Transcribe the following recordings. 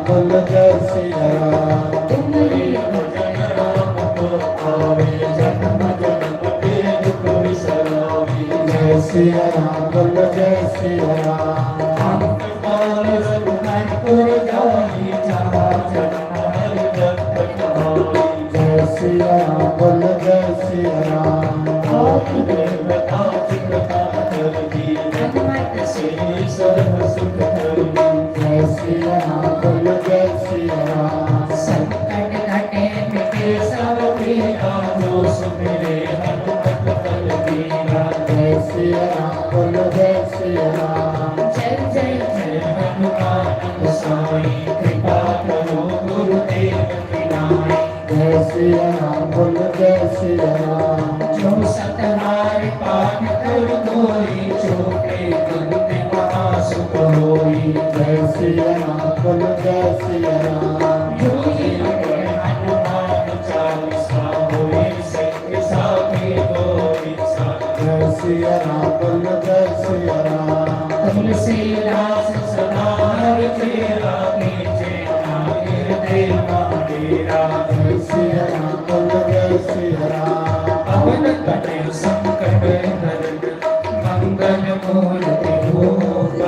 बोल जय सिया राम। तुम्हारी भजन राम को पावे, जन्म जन्म के दुख बिसरावे। जय सिया राम बोल जय सिया राम। अंत काल रघुनाथपुर जाई, जहाँ जन्म हरि भक्त कहाई। जय सिया राम बोल जय सिया राम। आप देवता चित्रता कर दी, हनुमत से सर्व सुख कर दी। जय सिया राम बोल जय सिया राम। संकट घटे मिटे सब पीरा, जो सुमिरे हनुमत बल बीरा। जय सिया राम बोल जय सिया राम। जय जय जय हनुमान गोसाई, कृपा करो गुरुदेव की नाई। जय सिया राम बोल जय सिया राम। जो सतनाम पाठ कर कोई, छोटे गुरुदेव महासुख होई। जय सिया राम बोल जय सिया राम। जो हनुमान चालीसा होई, सिख साखी होई सा। जय सिया राम बोल जय सिया राम। तुलसीदास सदा हर तेरा, कीजे नागे देवा तेरा। जय सिया राम बोल जय सिया राम। पवन कटे संकट हरन, मंगल मूर्ति रूप।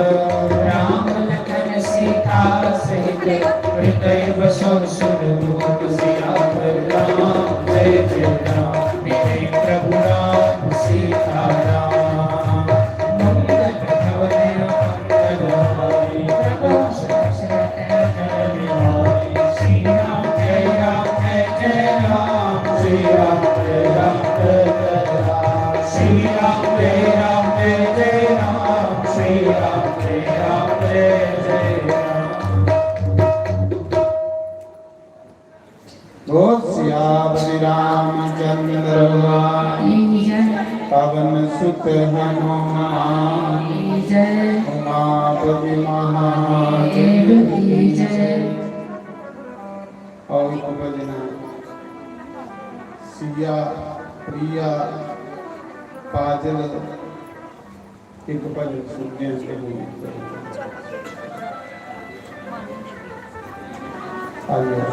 राम लखन सीता सहित, हृदय बसो सुरभूप। सियावर राम जय जय राम, मेरे प्रभु राम सीता राम। मंगल भवन मंगल हारी, प्रभु सरस्वत बिहारी। श्री राम जय राम जय जय राम। श्री राम जय राम जय जय राम। श्री राम जय राम जय जय राम। श्री राम जय राम जय जय राम। बोल सियावरी रामचंद्र भगवान की जय। पवन सुत हनुमान की जय। उमापति महादेव की जय। और भजना सिया प्रिया पाजल एक भजन सुनने से हुई। आइए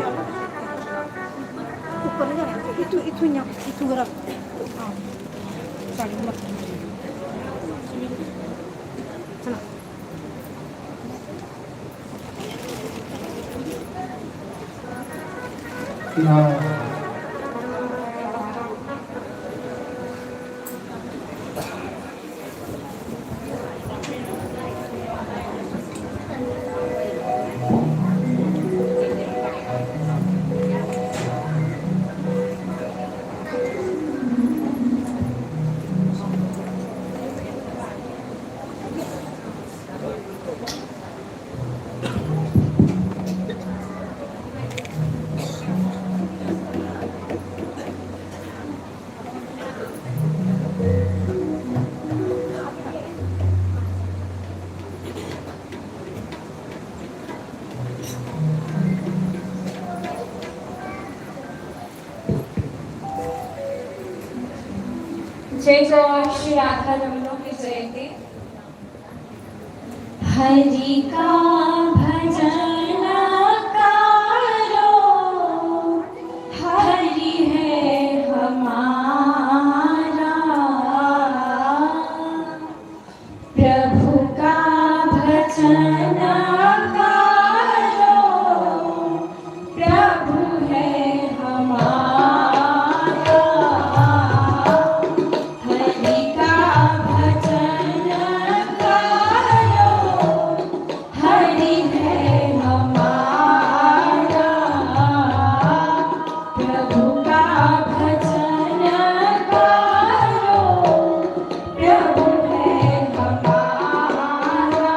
ऊपर लगा itu gerak saling mak sana जय जय श्री राधा रमणों की जयंती। हरि का भजन करो, हरि है हमारा। प्रभु का भजन करो, प्रभु है हमारा। हरि का भजन करो, हरि है हमारा। प्रभु का भजन करो, प्रभु है हमारा।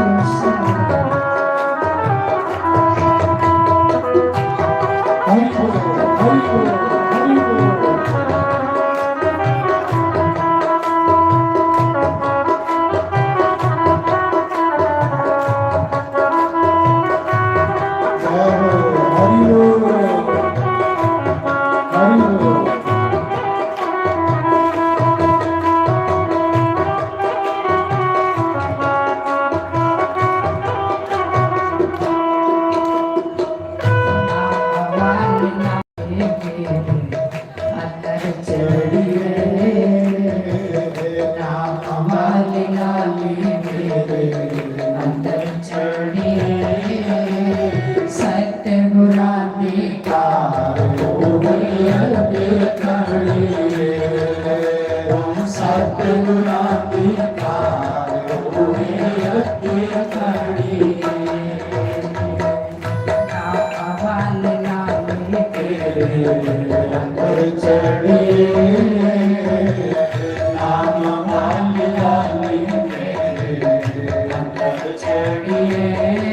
ਅੰਦਰ ਚੜੀਏ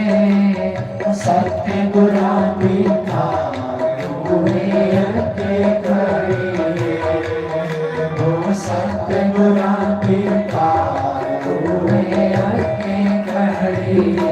ਸਤਿ ਗੁਰਾਂ ਦੀ ਥਾਂ ਹੋਏ ਅੱਗੇ ਕਰੀਏ ਉਹ ਸਤਿ ਗੁਰਾਂ ਦੀ ਥਾਂ ਹੋਏ ਅੱਗੇ ਕਰੀਏ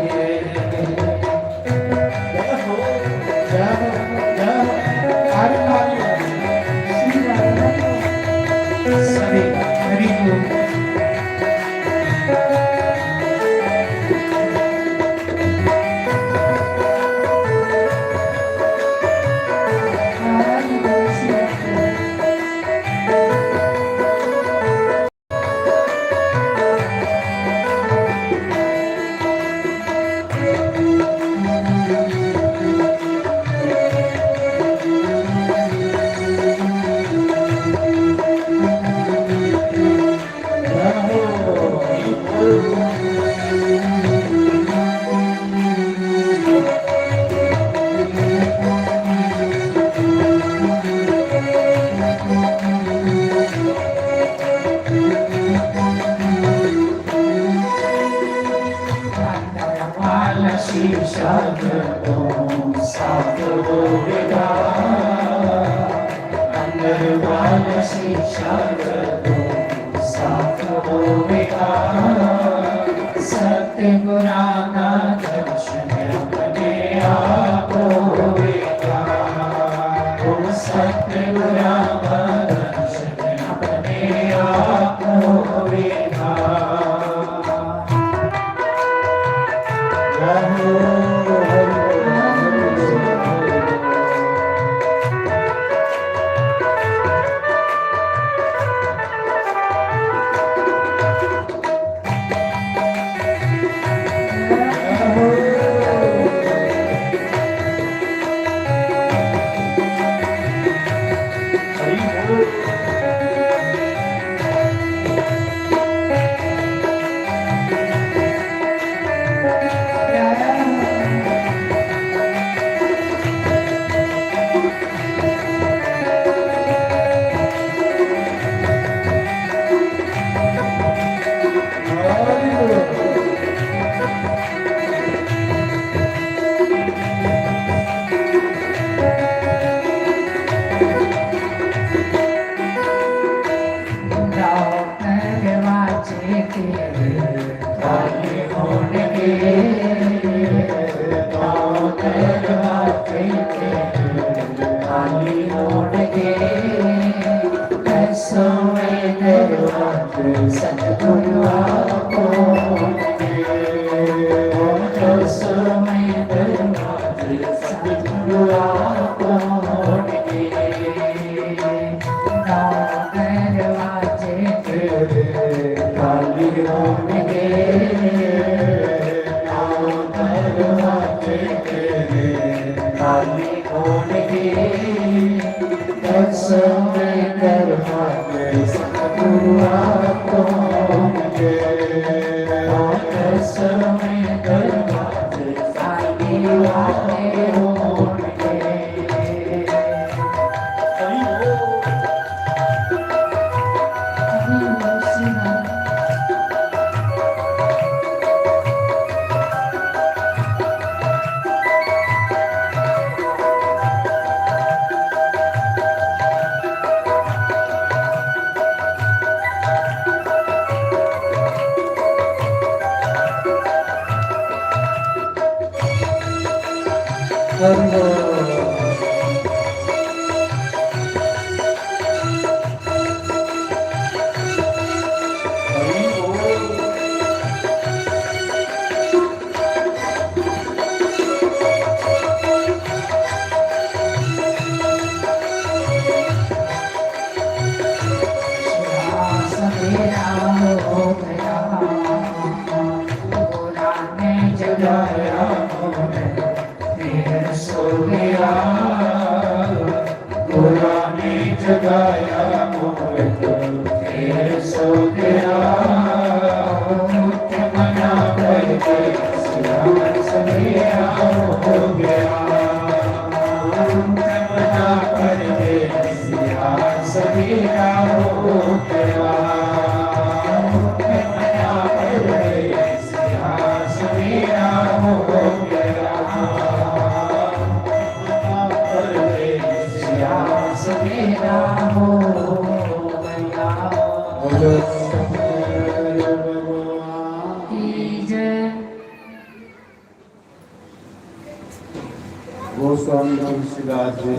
गोस्वामी तुलसीदास जी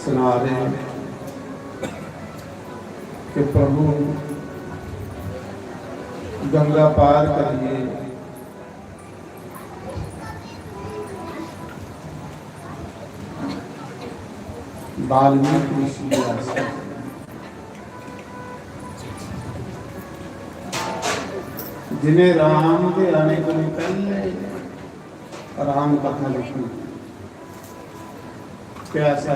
सुना रहे कि प्रभु गंगा पार करिए, वाल्मीकि ऋषि के आश्रम जिन्हें राम के आने को पहले राम कथा लिखी, कैसा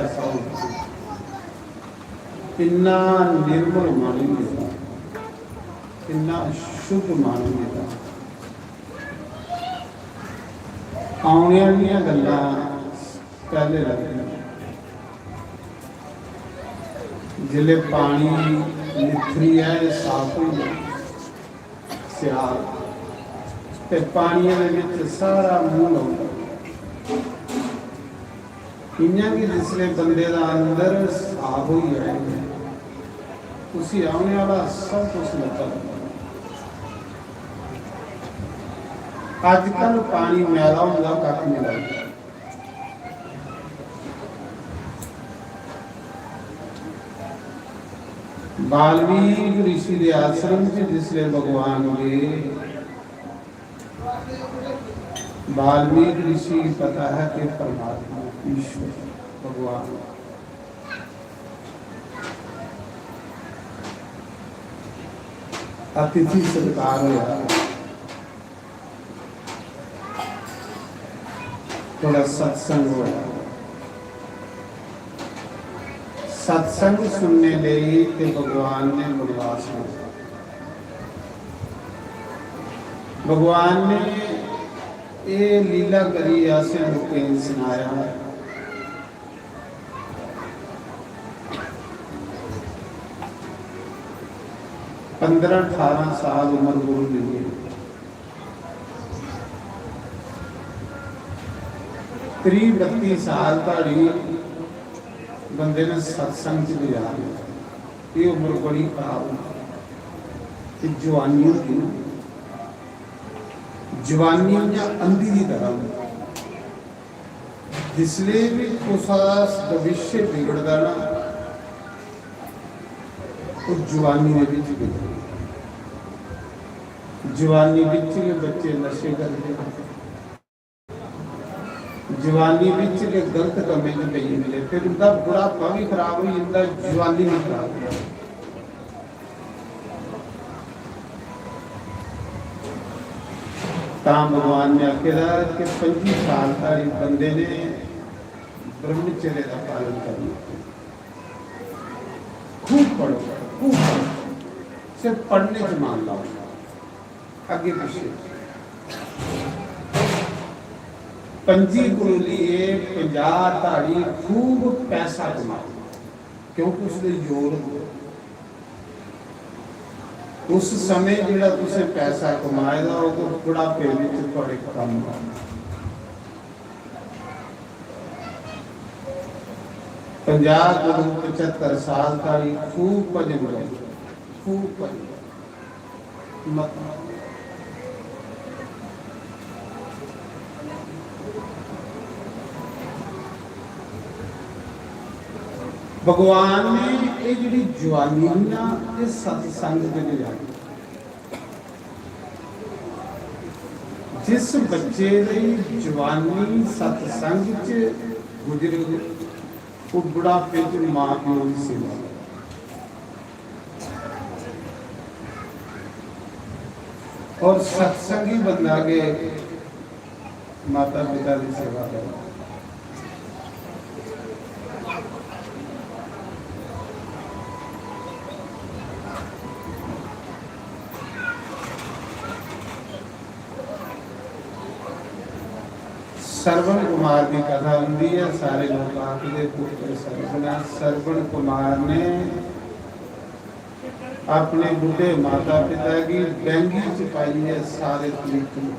किन्ना निर्मल मानेंगे, किन्ना शुद्ध मानेंगे। आने वाली गल्लां पहले लगती जिले पानी निथरी है साफ हो सियाल ते पानी में सारा मूह लाता इन्ना कि जिसले बंदे का अंदर साफ हो जाए उसी आने वाला सब कुछ लगता। अजकल पानी मैला होंदा कख नहीं लगता। वाल्मीकि ऋषि के आश्रम से जिसले भगवान गए, वाल्मीकि ऋषि पता है कि परमात्मा ईश्वर भगवान अतिथि सत्कार होया, थोड़ा सत्संग होया। सत्संग सुनने लिए ते भगवान ने वनवास में, भगवान ने ये लीला करी ऐसे लोगों सुनाया। 15-18 साल उम्र गुरु दी, 30-32 साल धाड़ी बंदे ने सत्संग गुजारी। ये उम्र बड़ी खराब है। जवानी होती ना, जवानी अंधी की तरह जिसले भी उसका भविष्य बिगड़ता ना वो जवानी में बिगड़े। जवानी के बच्चे नशे करते, जवानी के गलत कमे च पई मिले, फिर उनका बुढ़ापा भी खराब हो जाता, जवानी भी खराब हो जाती। भगवान ने आखेरा कि 25 साल का बंदे ने ब्रह्मचर्य का पालन करना। खूब पढ़ो, खूब पढ़ो, सिर्फ पढ़ने से मान लो, आगे पीछे। पंजी गुरु लिए 50 धाड़ी खूब पैसा कमाओ, क्योंकि उसने जोर उस समय जिहड़ा तुसे पैसा कमाएगा वो बुढ़ापे विच तुहाडे काम आउंदा। 50 गुरु 75 साल धाड़ी खूब भजन गाओ, खूब भजन मत। भगवान ने ये जी जवानी ना ये सत्संग के जानी। जिस बच्चे की जवानी सत्संग च गुजरे वो बुढ़ापे च मां प्यो की सेवा, और सत्संगी बंदा के माता पिता की सेवा करे। सरवण कुमार की कथा होंगी है, सारे लोग आखिर पुत्र सरवण कुमार ने अपने बुढ़े माता पिता की बैंगी छुपाई है सारे तीर्थ में।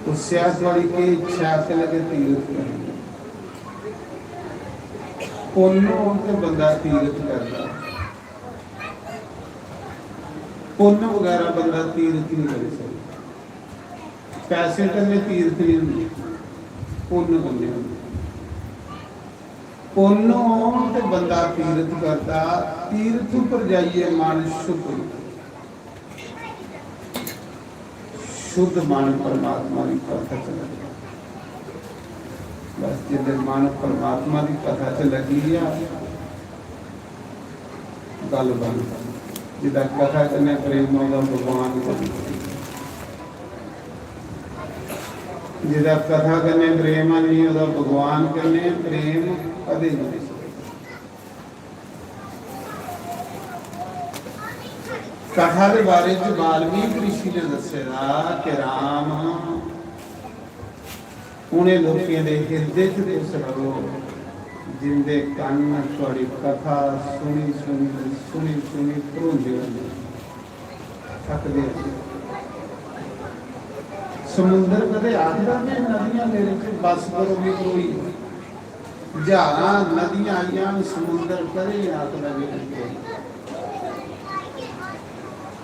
उस वाली की इच्छा के लगे तीर्थ करेंगे, पुण्य के बंदा तीर्थ करता, पुण्य वगैरह बंदा तीर्थ नहीं कर सकता। ਪੈਸੇ ਕਰਨੇ ਤੀਰਥ ਨਹੀਂ ਹੁੰਦੇ, ਪੁੰਨ ਹੁੰਦੇ ਹੁੰਦੇ। ਪੁੰਨ ਹੋਣ ਤੇ ਬੰਦਾ ਤੀਰਥ ਕਰਦਾ, ਤੀਰਥ ਉੱਪਰ ਜਾਈਏ ਮਨ ਸ਼ੁੱਧ, ਸ਼ੁੱਧ ਮਨ ਪਰਮਾਤਮਾ ਦੀ ਕਥਾ ਚ ਲੱਗਿਆ। ਬਸ ਜਿਹਦੇ ਮਨ ਪਰਮਾਤਮਾ ਦੀ ਕਥਾ ਚ ਲੱਗੀ ਆ, ਗੱਲ ਬਣ। ਜਿਹਦਾ ਕਥਾ ਕਰਨੇ ਪ੍ਰੇਮ ਉਹਦਾ ਭਗਵਾਨ ਕੋਲ, ਜਿਹਦਾ ਕਥਾ ਕਰਨੇ ਪ੍ਰੇਮ ਨਹੀਂ ਉਹਦਾ ਭਗਵਾਨ ਕਰਨੇ ਪ੍ਰੇਮ ਕਦੇ ਨਹੀਂ। ਕਥਾ ਦੇ ਬਾਰੇ ਚ ਵਾਲਮੀਕ ਰਿਸ਼ੀ ਨੇ ਦੱਸਿਆ ਕਿ ਰਾਮ ਉਹਨੇ ਲੋਕਾਂ ਦੇ ਹਿਰਦੇ ਚ ਘੁਸ ਰਹੋ, ਜਿੰਦੇ ਕੰਨ ਤੁਹਾਡੀ ਕਥਾ ਸੁਣੀ ਸੁਣੀ ਸੁਣੀ ਸੁਣੀ ਭਰੂੰਦੇ ਹੁੰਦੇ ਥੱਕਦੇ। ਸਮੁੰਦਰ ਕਦੇ ਆਖਦਾ ਨੇ ਨਦੀਆਂ ਮੇਰੇ ਚ ਬਸ ਕਰੋ ਵੀ ਕੋਈ, ਹਜ਼ਾਰਾਂ ਨਦੀਆਂ ਆਈਆਂ ਸਮੁੰਦਰ ਕਦੇ ਆਖਦਾ ਵੀ ਕੋਈ।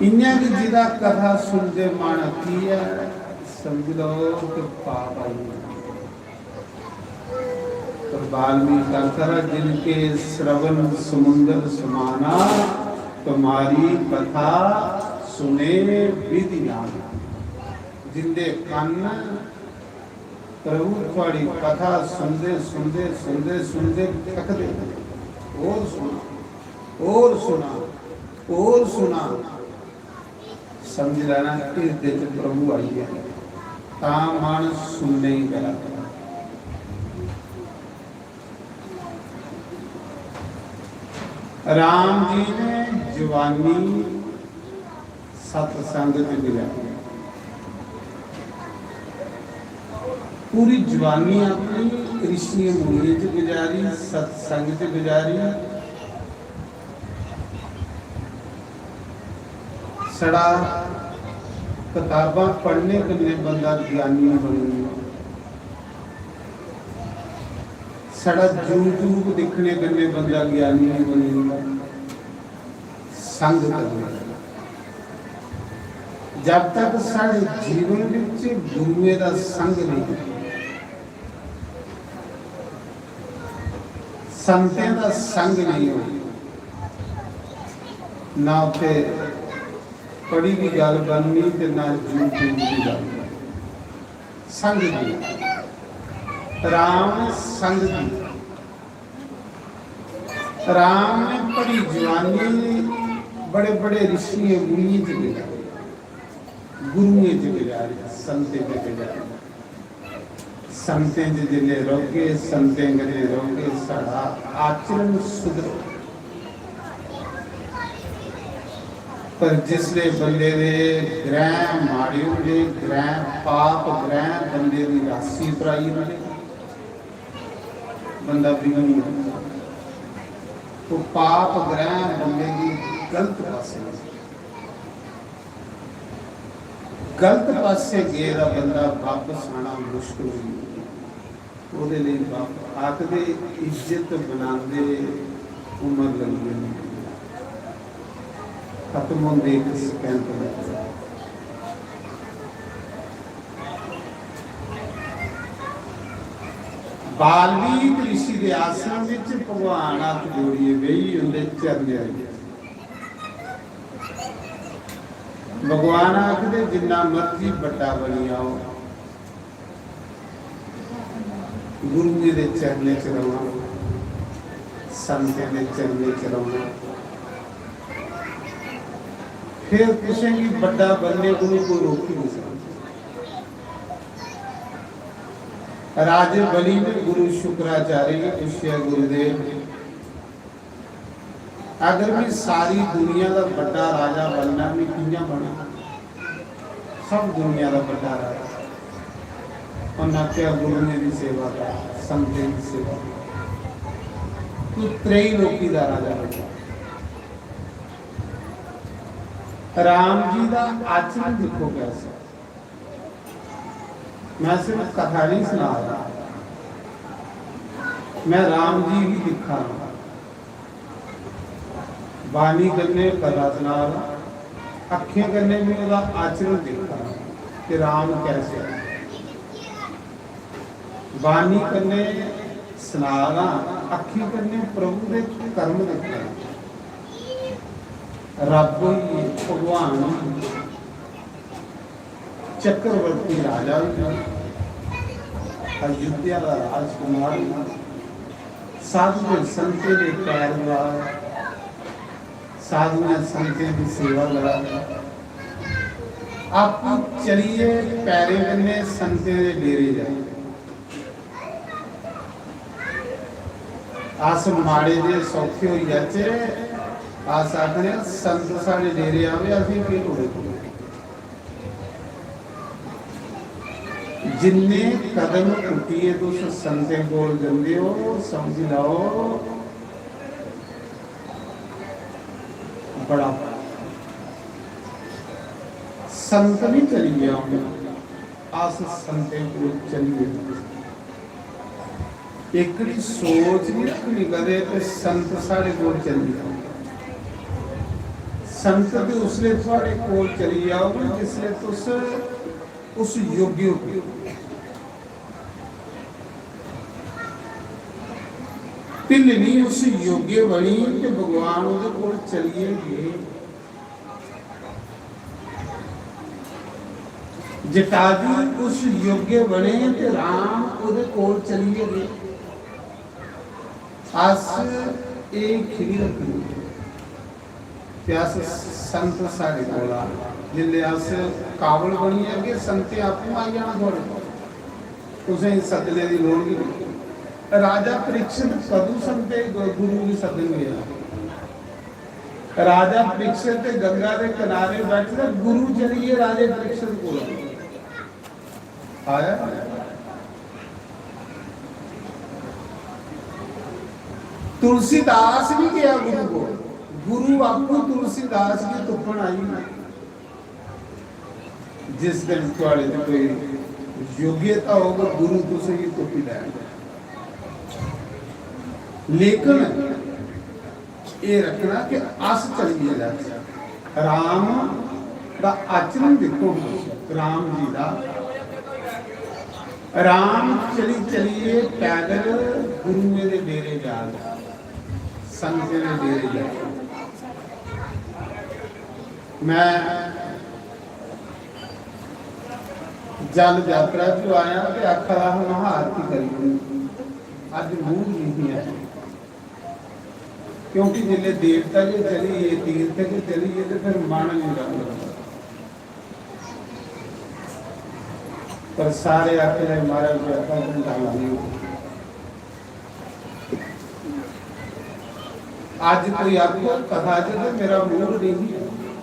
ਇੰਨਾ ਕਿ ਜਿਹਦਾ ਕਥਾ ਸੁਣਦੇ ਮਨ ਕੀ ਹੈ, ਸਮਝ ਲਓ ਕਿ ਪਾਪ ਆਈ। और वाल्मीकि अंतरा जिनके श्रवण समुद्र समाना, तुम्हारी कथा सुने विधि नाना। जिंदे कन प्रभु थोड़ी कथा सुनते सुनते सुनते सुनते थकते, और सुना और सुना और सुना, समझ लेना हृदय च प्रभु आई है, ता मन सुनने ही करा। राम जी ने जवानी सत्संग च गुजारी, पूरी जवानी अपनी ऋषि मुनि च गुजारी, सत्संग च गुजारी। सड़ा किताबां पढ़ने कन्ने बंदा ज्ञानी बने, सड़ा यूट्यूब दिखने कन्ने बंदा ज्ञानी बने। संग करना, जब तक साढ़े जीवन विच गुरुए दा संग नहीं, संतें दा संग नहीं हो, ना उते पढ़ी भी गल बननी ते ना यूट्यूब की गल। संग नहीं, राम संग दी। राम ने बड़ी जवानी बड़े बड़े ऋषि मुनि च गुजारी, गुरुए च गुजारी, संते च गुजारी। संते च जिले रोके, संते गले रोके, साड़ा आचरण सुधरो। पर जिसले बंदे दे ग्रह माड़े होंदे, ग्रह पाप ग्रह बंदे दी राशि पराई होंदे, बंदा बिगड़ जाता। तो पाप ग्रह बंदे की गलत पासे गया बंदा वापस आना मुश्किल हो। आखदे इज्जत बनाते उम्र लगी खत्म होंदे एक सेकंड। वाल्मीकि ऋषि के आश्रम विच भगवान हथ जोड़िए बेही उनके चरने आई। भगवान आखदे जिन्ना मर्जी बड़ा बनी आओ, गुरु जी के चरने च रहो, संते के चरने च रहो। फिर किसी भी बड़ा बनने को रोक ही नहीं सकता। राजे बलि ने गुरु शुक्राचार्य ने पूछा, गुरुदेव अगर मैं सारी दुनिया का बड़ा राजा बनना मैं किंजा बना? सब दुनिया का बड़ा राजा। उन्हें क्या गुरु ने भी सेवा कर, संते की सेवा, तू त्रई लोकी का राजा बना। राम जी का आचरण देखो कैसा। मैं सिर्फ कथा नहीं सुना रहा, मैं राम जी ही दिखा रहा। वाणी करने कथा सुना रहा, अखियां करने में उसका आचरण दिखा रहा। कि राम कैसे बानी करने सुनाना अखी करने प्रभु दे कर्म देखना रब ही भगवान चक्रवर्ती राजा अयोध्या का राजकुमार साधु संते के पैरवा साधु संते की सेवा करा आप चलिए पैरे बने संते दे डेरे जाए आस माड़े दे सौखे हो जाचे आस आखने संत साढ़े डेरे आवे अभी के होए जिन्ने कदम उठिए तो उस संते कोल जंदे हो समझ लाओ बड़ा संत नहीं चली गया आस संते को चली गई एकड़ी सोच नहीं रखनी कदे ते संत साढ़े कोल चली जाओ संत भी उसले थोड़े कोल चली जाओगे जिसले तुस उस योग्य हो तिल नहीं उस योग्य बनी कि भगवान उहदे कोल चलिए गए जटाजू उस योग्य बने ते राम उहदे कोल चलिए गए आस एक खिड़ी रखनी प्यास संत साढ़े कोला जिले आस काबल बनी है कि संते आपू आ जाना थोड़े उसे सदने की लोड़ नहीं राजा परीक्षित कदू संते गुरु की सदन गया राजा परीक्षित गंगा के किनारे बैठे गुरु चलिए राजे परीक्षित को आया तुलसीदास भी गया गुरु को गुरु आपको तुलसीदास की तुपन आई जिस दिन थोड़े कोई योग्यता होगा गुरु तुझे ही तुपी लाएगा लेकिन ये रखना कि अस चलिए जाते राम का आचरण देखो राम जी का राम चली चलिए पैदल गुरु के डेरे जा संत के डेरे जा मैं जल यात्रा चो आया तो आखा महाआरती करी अज मूड नहीं है क्योंकि जिले देवता जो चलिए तीर्थ के चलिए तो फिर मन नहीं लगता पर सारे आके हमारा व्यापार नहीं आज कोई आपको कथा जो मेरा मूड नहीं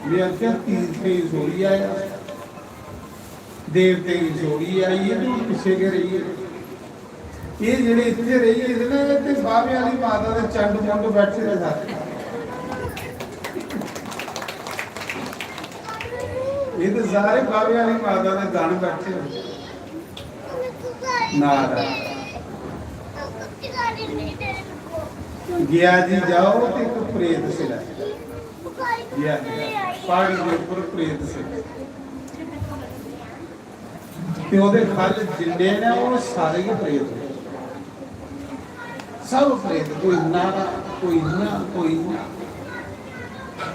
मैं आख्या तीर्थ की जोड़ी आया देवते की जोड़ी आई है तो पिछे के रही है ये ਜਿਹੜੇ ਇੱਥੇ ਰਹੀ ਇਹਦੇ ਤੇ ਬਾਬੇ ਵਾਲੀ ਮਾਤਾ ਦੇ ਚੰਡ ਮੁੰਡ ਬੈਠੇ ਨੇ ਸਾਰੇ ਇਹ ਤੇ ਸਾਰੇ ਬਾਬੇ ਵਾਲੀ ਮਾਤਾ ਦੇ ਗਾਣ ਬੈਠੇ ਨਾਰਾ ਗਿਆ ਜੀ ਜਾਓ ਤੇ ਇੱਕ ਪ੍ਰੇਤ ਸਿਲਾ ਗਿਆ ਪਹਾੜੀ ਦੇ ਉੱਪਰ ਪ੍ਰੇਤ ਸਿਲਾ ਤੇ ਉਹਦੇ ਖੱਲ ਜਿੰਨੇ ਨੇ ਉਹ ਸਾਰੇ ਹੀ ਪ੍ਰੇਤ सब प्रेत कोई ना कोई ना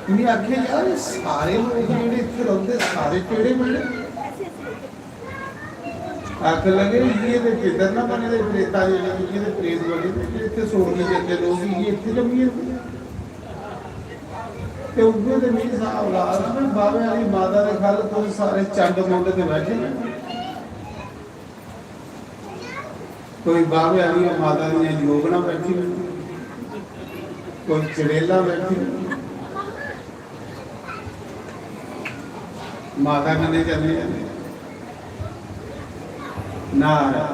मैं आखे यार सारे लोग जेडे इत्थे रहंदे सारे केड़े मिले आख लगे ये दे किधर ना बने दे प्रेता जेडे ये दे प्रेत बने ते इत्थे सोने जंदे लोग ये इत्थे जम्मी ते उगे दे मेरी सा औलाद में बाबे वाली माता दे खल कोई सारे चंड मुंड ते बैठे कोई बाबे वाली माता दी योगना बैठी कोई चड़ेला बैठी माता कने चले नारा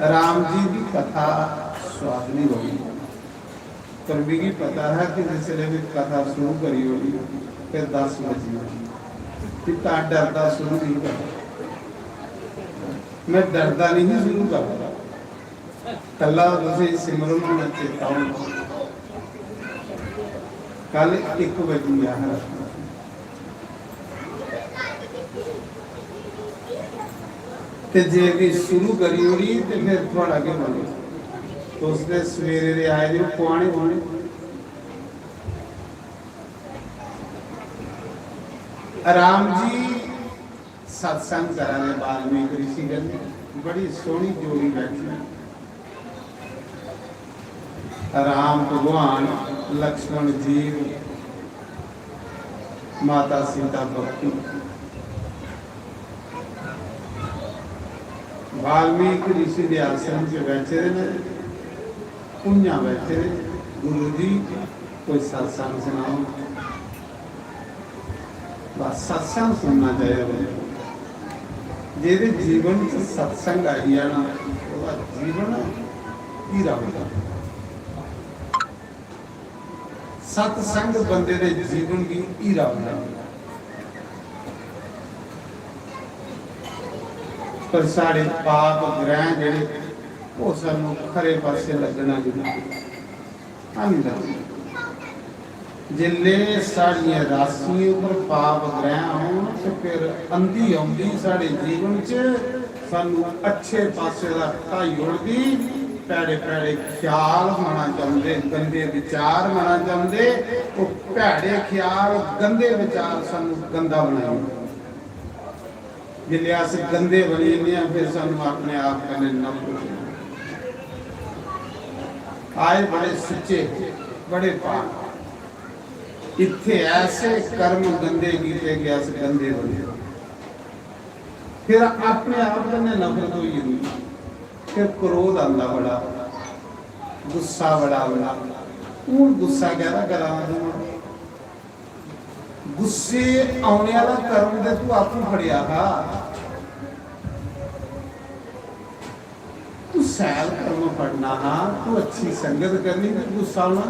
राम जी की कथा स्वादनी होगी पर भी पता है कि जिसने भी कथा शुरू करी होगी फिर 10 बजे पिता डरदा शुरू नहीं कर मैं डरदा नहीं शुरू करता कल्ला तुसीं सिमरन होना चेता होना कल 1 बजे आना ते जे भी शुरू करी होनी ते फिर थोड़ा के बने तो उसने सवेरे दे आए जो पुआने होने राम जी सत्संग करा रहे वाल्मीकि ऋषि गण बड़ी सोहनी जोड़ी बैठी राम भगवान लक्ष्मण जी माता सीता भक्ति वाल्मीकि ऋषि के आश्रम से बैठे रहे पुंजा बैठे रहे गुरु जी कोई सत्संग सुनाओ बस सत्संग सुनना चाहिए जेदे जीवन च सत्संग आई जाना ਉਹਦਾ जीवन हीरा होगा सत्संग बंदे दे जीवन की हीरा होगा पर साढ़े पाप ग्रह जेड़े वो सानू खरे पासे लगना नहीं जिले साड़ियां राशियों पर पाप ग्रह आउन तो फिर अंधी आउंदी साढ़े जीवन च सानू अच्छे पासे दा ढाई उड़दी भैड़े भैड़े ख्याल होना चाहते गंदे विचार होना चाहते वो भैड़े ख्याल गंदे विचार सानू गंदा बनाए जिले अस गंदे बनी जन्ने फिर सानू अपने आप कन्नै नफरत आए बड़े सच्चे बड़े पाप इत्थे ऐसे कर्म गंदे किए गए गंदे बने फिर अपने आप कन्नै नफरत हो जाती फिर क्रोध आंदा बड़ा गुस्सा बड़ा बड़ा हूँ गुस्सा कहना करा गुस्से आने वाला कर्म दे तू आपू फड़िया हा तू सैल कर्म फड़ना हा तू अच्छी संगत करनी गुस्सा आना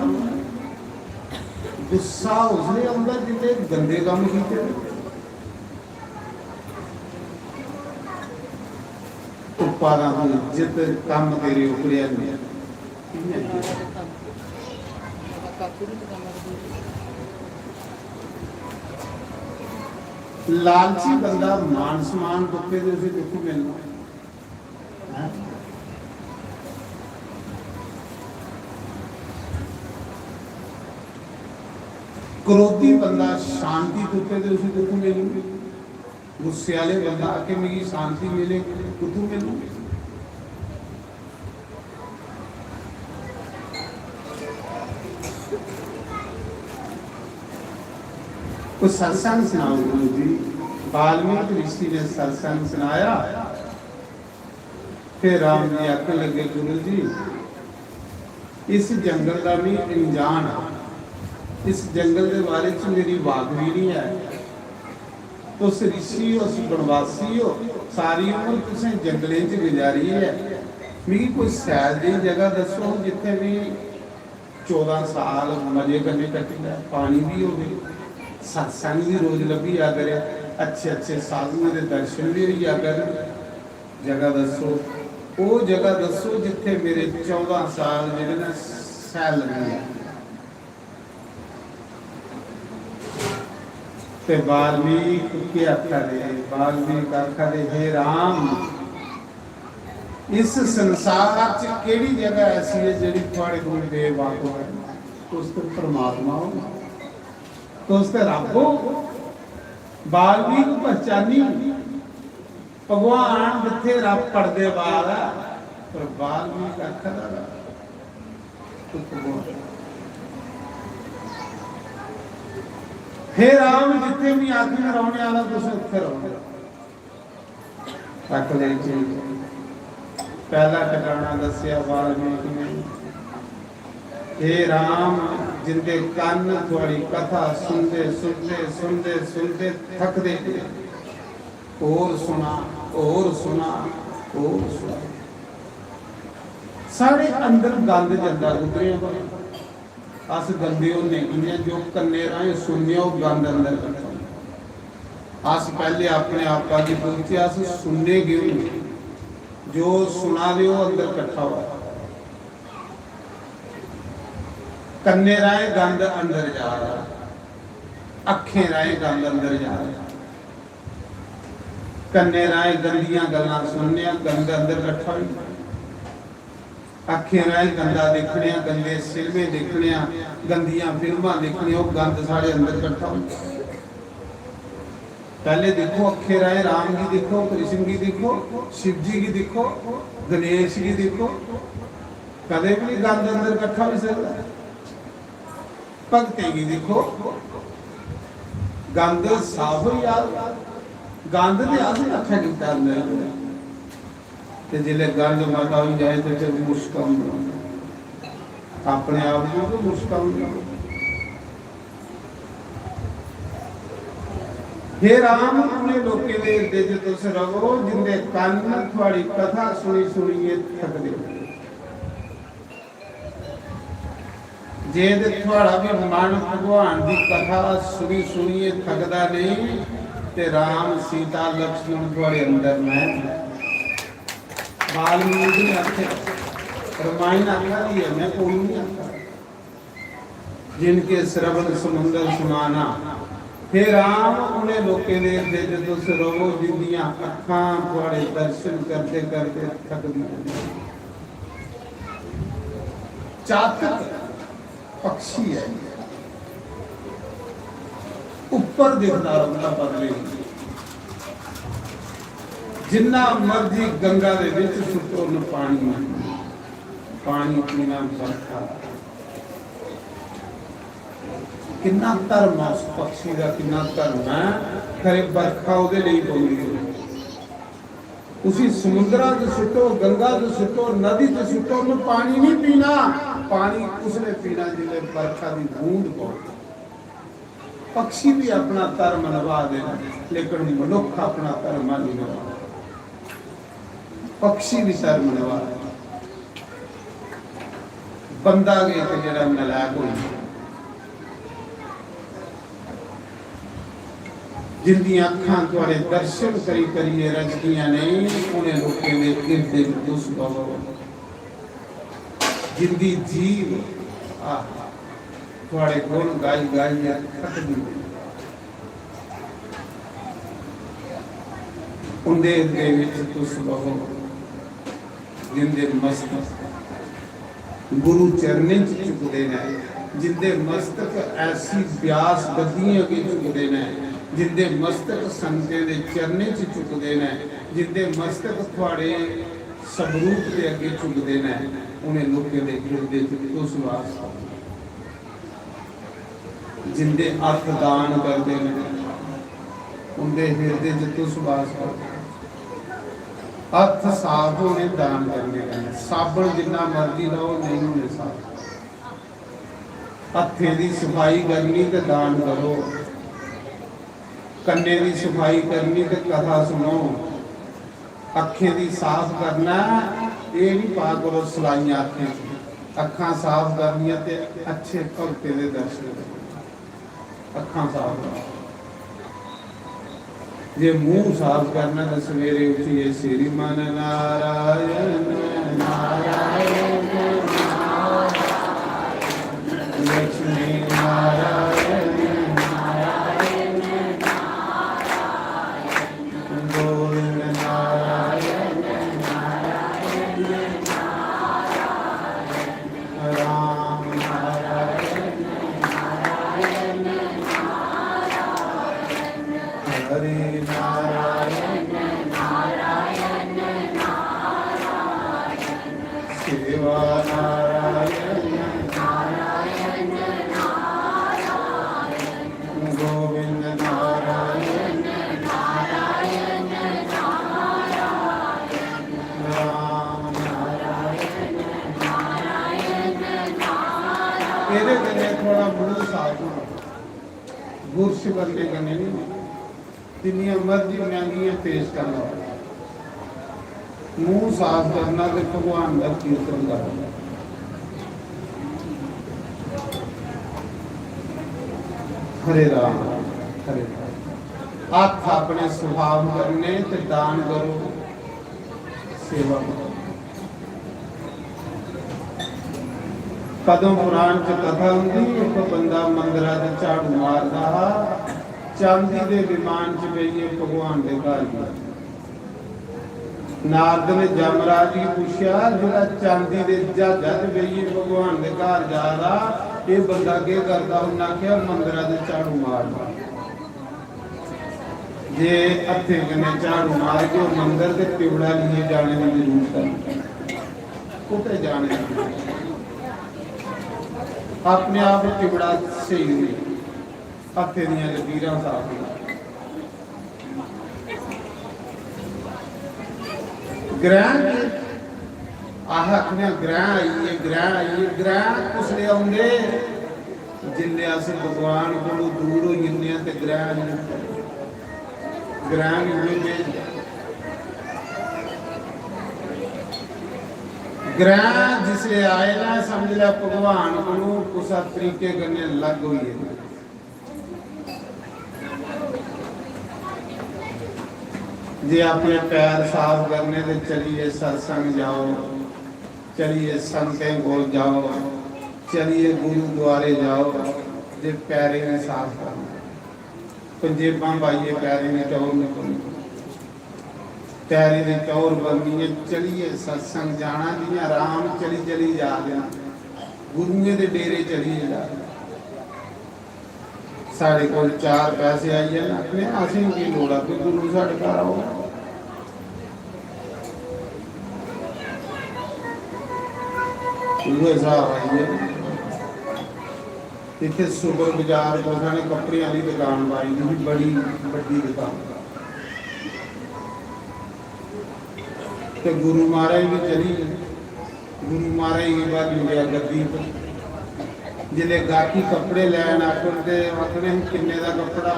गुस्सा उसने आंदा जिते गंदे काम कीते पारा इज्जत काम तेरे उपरिया लालची बंदा मान सम्मान दुखे दे उसे दुख मिलना क्रोधी बंदा शांति दुखे दे उसे दुख मिलनी गुस्से वाले बंदा आके मेरी शांति मिले कुतू मिलू कुछ सत्संग सुनाओ गुरु जी वाल्मीकि ऋषि ने सत्संग सुनाया फिर राम जी आखने लगे गुरु जी इस जंगल का भी अनजान इस जंगल के बारे च मेरी वाकवी नहीं है तुस ऋषि हो बनवासी हो सारी उम्र तुसें जंगलें च गुजारी है मिगी कोई सैर दी जगह दसो जिथे भी 14 साल मजे करने कटी पानी भी हो सत्संग भी रोज लभी आ करे अच्छे अच्छे साधुओं के दर्शन भी हो कर जगह दसो वो जगह दसो जिथे मेरे 14 साल जेडे ना सैर लगनी ते वाल्मीकि के वाल्मीकि आखा हे राम इस संसार च केड़ी जगह ऐसी है जिहड़ी थोड़े कोल बेवाक हो उस तो परमात्मा हो तो उस ते रब हो वाल्मीकि पहचानी भगवान जिथे रब पड़दे वाल है पर वाल्मीकि आखा तो भगवान हे राम जिथे भी आदमी रहने वाला तुम उत्थे रहो पहला ठिकाना दसिया वाल्मीकि ने हे राम जिंदे कान थोड़ी कथा सुनते सुनते सुनते सुनते थकदे और सुना और सुना और सुना साढ़े अंदर गंद जाता उतरे अस गंदे होने जो कन्ने राहें सुनने गंद अंदर अस पहले अपने आप की पहुंचे अस सुनने गए जो सुना दे अंदर कट्ठा हुआ ਕੰਨੇ ਰਾਏ ਗੰਦ ਅੰਦਰ ਜਾ ਰਿਹਾ, ਅੱਖੇ ਰਾਏ ਗੰਦ ਅੰਦਰ ਜਾ ਰਿਹਾ। ਕੰਨੇ ਰਾਏ ਗੰਦੀਆਂ ਗੱਲਾਂ ਸੁਣਨੀਆਂ, ਗੰਦ ਅੰਦਰ ਇਕੱਠਾ ਹੋਈ। ਅੱਖੇ ਰਾਏ ਗੰਦਾ ਦੇਖਣਿਆ, ਗੰਦੇ ਸਿਲਵੇ ਦੇਖਣਿਆ, ਗੰਦੀਆਂ ਫਿਲਮਾਂ ਦੇਖਣੀਆਂ, ਉਹ ਗੰਦ ਸਾਡੇ ਅੰਦਰ ਇਕੱਠਾ ਹੋਈ। पहले देखो अखे राय राम की देखो, कृष्ण की देखो, शिव जी की देखो, गणेश की देखो, कदे भी गंद अंदर इकट्ठा हो सकता है। भगते की देखो, गंद साफ हो यार, गंद ने आसे इकट्ठा किया अंदर, ते जिले गंद माता हो जाए तो फिर मुश्किल अपने आप को तो मुश्किल। हे राम अपने लोके दे इर्दे च तुस रवो, जिंदे कन्न थुआड़ी कथा सुनी सुनिए थकदे। जे ते थुआड़ा भी मन भगवान दी कथा सुनी सुनिए थकदा नहीं, ते राम सीता लक्ष्मण थुआड़े अंदर मैं। वाल्मीकि ने आखे रामायण आखा दी है, मैं कोई नहीं आखा। जिनके श्रवण समुंदर समाना, हे राम उन्हें लोके दे इर्दे च तुस रवो, जिंदियां अखां थुआड़े दर्शन करते करते थक दी। चातक पक्षी है, ऊपर दिखदा रंदा बदले, जिन्ना मर्जी गंगा दे विच सुटो न पानी, पानी पीना बरखा। किन्ना धर्म है उस पक्षी का, किन्ना धर्म है। खरे बरखा उहदे लई पौंदी, उसी समुद्रा च सुटो, गंगा च सुटो, नदी च सुटो, उन्हें पानी नहीं पीना। पानी उसने पीना जिले बरखा की बूंद पौंदी। पक्षी भी अपना धर्म निभा देना, लेकिन मनुख अपना धर्म नहीं निभा। पक्षी भी धर्म निभा, बंदा के जिहड़ा नलायक होई, जिंदियां अखां तुहाडे दर्शन करी करिए रजदियां नहीं, उन्हें लोकें दे इर्दे च तुस बवो। जिंदी जीव तुहाडे गुण गाई गाई थकदी, उंदे इर्दे विच तुस बवो। जिंदे मस्तक गुरु चरणे च झुकदे ने, जिंदे मस्तक ऐसी ब्यास गद्दियां अगे झुकदे ने, जिंदे मस्तक संते दे चरणे च झुकदे ने, जिंदे मस्तक थुआड़े सबरूप दे अगे झुकदे ने, उन्हें लोकें दे हिरदे च तुस वास। जिंदे अर्थ दान करदे ने, उंदे हिरदे च तुस वास। अर्थ साफ होने दान करने का, साबण जिन्ना मर्जी लाओ नहीं होने साफ। हत्थे दी सफाई करनी ते दान करो, कन्ने की सफाई करनी तो कथा सुनो, अखें की साफ करना, ये नहीं पा करो सलाइयां अखें। अखां साफ करनिया ते अच्छे भगते दे दर्शन, अखां साफ करो। जे मुंह साफ करना तो सवेरे उठिए श्रीमान नारायण नारायण लक्ष्मी नारायण गुरस करने का नहीं, जिन्नियां मर्जी महंगियां पेश करना, मुंह साफ करना तो भगवान का कीर्तन करना। हरे राम हरे राम। हाथ अपने स्वभाव करने ते दान करो, सेवा करो। पद्म पुराण च कथा होंगी, एक बंदा मंदिर च झाड़ू मारदा हा, चांदी दे विमान च बेइये भगवान दे घर गया। नारद ने जमराज की पूछा, जो चांदी के जहाजा च बेइये भगवान के घर जा रहा, ये बंदा के करता? उन्हें आख्या मंदिर से झाड़ू मारदा। जे हथे कन्नै झाड़ू मार के मंदिर से तिवड़ा लिए जाने की जरूरत है, कुते जाने अपने आप तिवड़ा सही हुई, हथे दियां लकीरां साफ हुई। ग्रहण आखने ग्रहण आइए, ग्रहण आइए, ग्रहण उसले आउंदे जिन्ने अस भगवान को दूर हो जिन्ने ते ग्रहण ग्रहण ग्रहण जिसले आए ना, समझ लिया भगवान को कुछ तरीके करने लग हुई है। जे अपने पैर साफ करने तो चलिए सत्संग जाओ, चलिए संतें को जाओ, चलिए गुरुद्वारे जाओ। जे पैरे में साफ करना, पंजेबां पाइए पैरे में टौर निकल, पैरे में टौर बननी है। चलिए सत्संग जाना जी, आराम चली चली जा देना, गुरुए के डेरे चलिए जा। साढ़े को चार पैसे आइए ना, अपने असें की लोड़ है, कोई गुरु साढ़े घर आओ। इतने सुपर बाजार को उन्होंने कपड़े वाली दुकान पाई थी, बड़ी बड़ी दुकान। तो गुरु महाराज भी चली, गुरु महाराज की बात मिलिया गद्दी पर। जिले गाकी कपड़े लैन आखते आखने किन्ने का कपड़ा,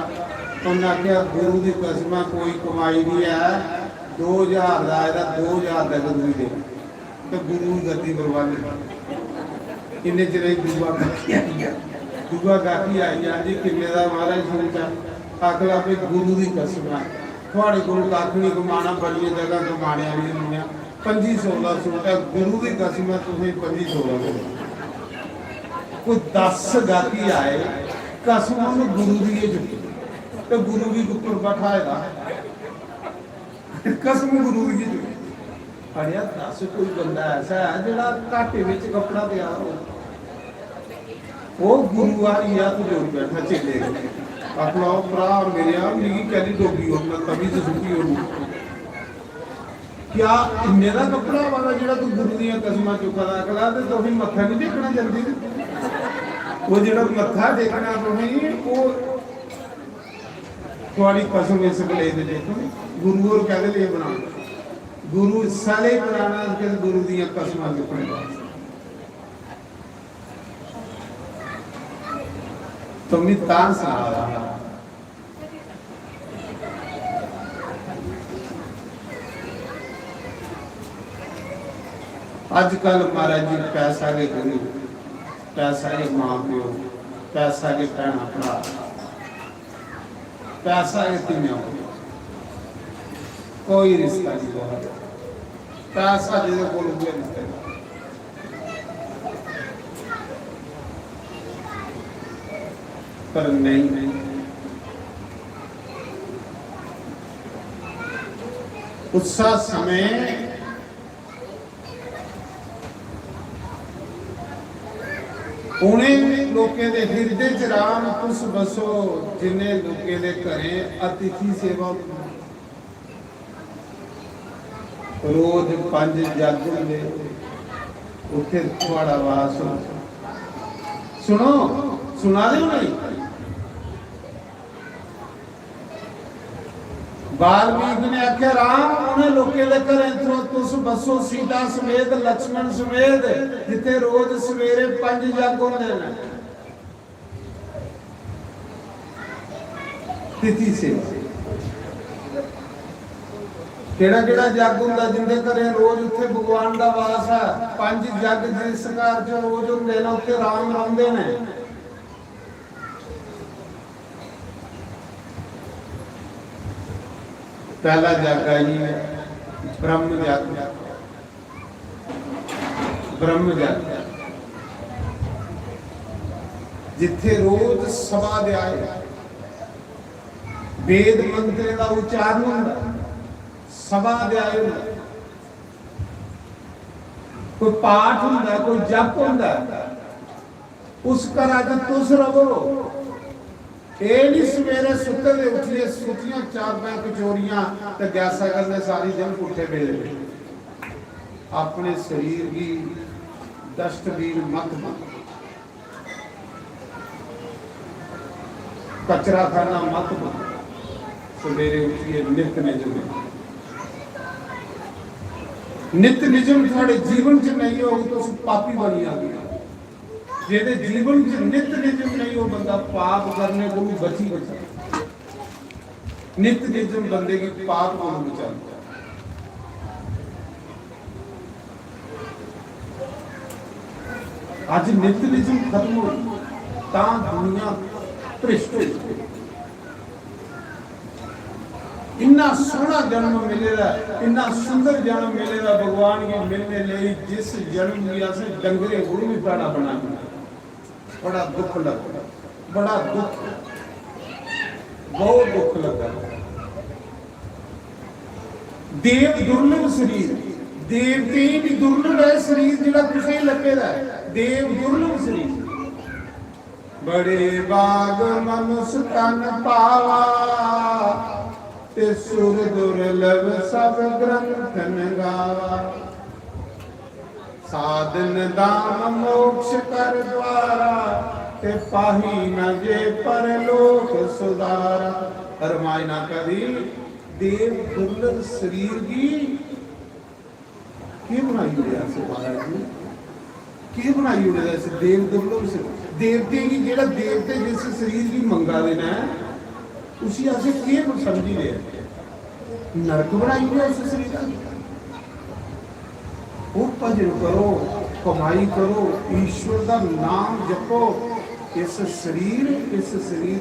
उन्हें आख्या गुरु की कसम कोई कमाई नहीं है, 2000 का 2000 का गुरु दे। तो गुरु की गद्दी बरवा इन्ने चिर दूआ गाकी आई है, दूआ गाकी आई है जी किन्ने का महाराज सोचा। आखला भी गुरु की कसम है थोड़े को कख नहीं कमाना, बड़ी जगह कमाने वाली दुनिया 2500 का सूट है, गुरु की कसम है तुम्हें 2500 का। कोई 10 गाती आए कसम गुरु की चुकी, तो गुरु भी ऊपर बैठाएगा, कसम गुरु की चुकी। अड़िया 10 कोई बंदा ऐसा है जो घाटे में कपड़ा तैयार हो, वो गुरु वाली या तो जोड़ बैठा चेले अपना भरा और मेरे आप मेरी कैली डोगी होना तभी तो सुखी होना। क्या मेरा कपड़ा वाला जो तू गुरु दियां कसमां चुका रखला तो फिर मत्था नहीं टेकना जल्दी, वो जो मत्था टेकना तुम वो थोड़ी कसम इस ले देखो। गुरु और कहते लिए बना गुरु साले बनाना के गुरु दियां कसमां चुकने तो मैं तान सुना रहा। आजकल महाराज जी पैसा के गुरु, पैसा के माँ प्यो, पैसा के भैन भरा, पैसा के तिमिया, कोई रिश्ता नहीं बहुत। पैसा जिसे बोलोगे रिश्ते पर नहीं। उत्साह समय उन्हें लोकें दे हृदय च राम तुस बसो, जिन्हें लोकें दे घरे अतिथि सेवा। रोज 5 जग होंदे, उत्थे थोड़ा वास हो। सुनो सुना दे नहीं। वाल्मीकि ने आख्या राम उन्हें लोकें दे घरें तुस बसो, सीता समेत लक्ष्मण समेत, जिथे रोज सवेरे 5 जग होंदे ने तिथि सेवा। केड़ा केड़ा जग हुंदा जिंदे घरे रोज उत्थे भगवान दा वास है। 5 जग जिस घर च रोज हुंदे ने उत्थे राम रहिंदे ने। पहला जग है जी ब्रह्म जग। ब्रह्म जग जिथे रोज सभा ध्याय वेद मंत्र का उच्चारण होता सभा ध्याय कोई पाठ होता कोई जप होता उस घर अज तुस रवो ये नहीं सवेरे सुते दे उठिए सुतियां चार पैर कचोरियां ते गैसा करने सारी दिन पुठे बेले अपने शरीर की डस्टबीन मत बन कचरा खाना मत बन सवेरे उठिए नित निजम थोड़े जीवन च नहीं हो तो पापी बनी आ गया जेदे जीवन च नित निजम नहीं हो बंदा पाप करने को भी बची बचा नित निजम बंदे की पाप को बचाता आज नित निजम खत्म हो ता दुनिया भ्रिष्ट हो इन्ना सोहना जन्म मिलेगा इन्ना सुंदर जन्म मिलेगा भगवान की मिलने लिए जिस जन्म की अस डंगरे गुरु भी पैड़ा बना बड़ा दुख लगा बड़ा दुख बहुत दुख लगा देव दुर्लभ शरीर देवते भी दुर्लभ है शरीर जिहड़ा किसे लगेगा देव दुर्लभ शरीर बड़े बाग मनुष्य तन पावा ते सुर दुर्लभ सब ग्रंथ गावा साधन दाम मोक्ष कर द्वारा ते पाही न जे परलोक सुधारा रमायना कदी देव दुर्लभ शरीर की की बनाई हुई है महाराज जी की बनाई हुई है देव दुर्लभ शरीर देवते की जेड़ा देवते जिस शरीर की मंगा देना है उसी ऐसे के समझी ले नरक बनाई हुई है उस शरीर का वो भजन करो कमाई करो ईश्वर का नाम जपो इस शरीर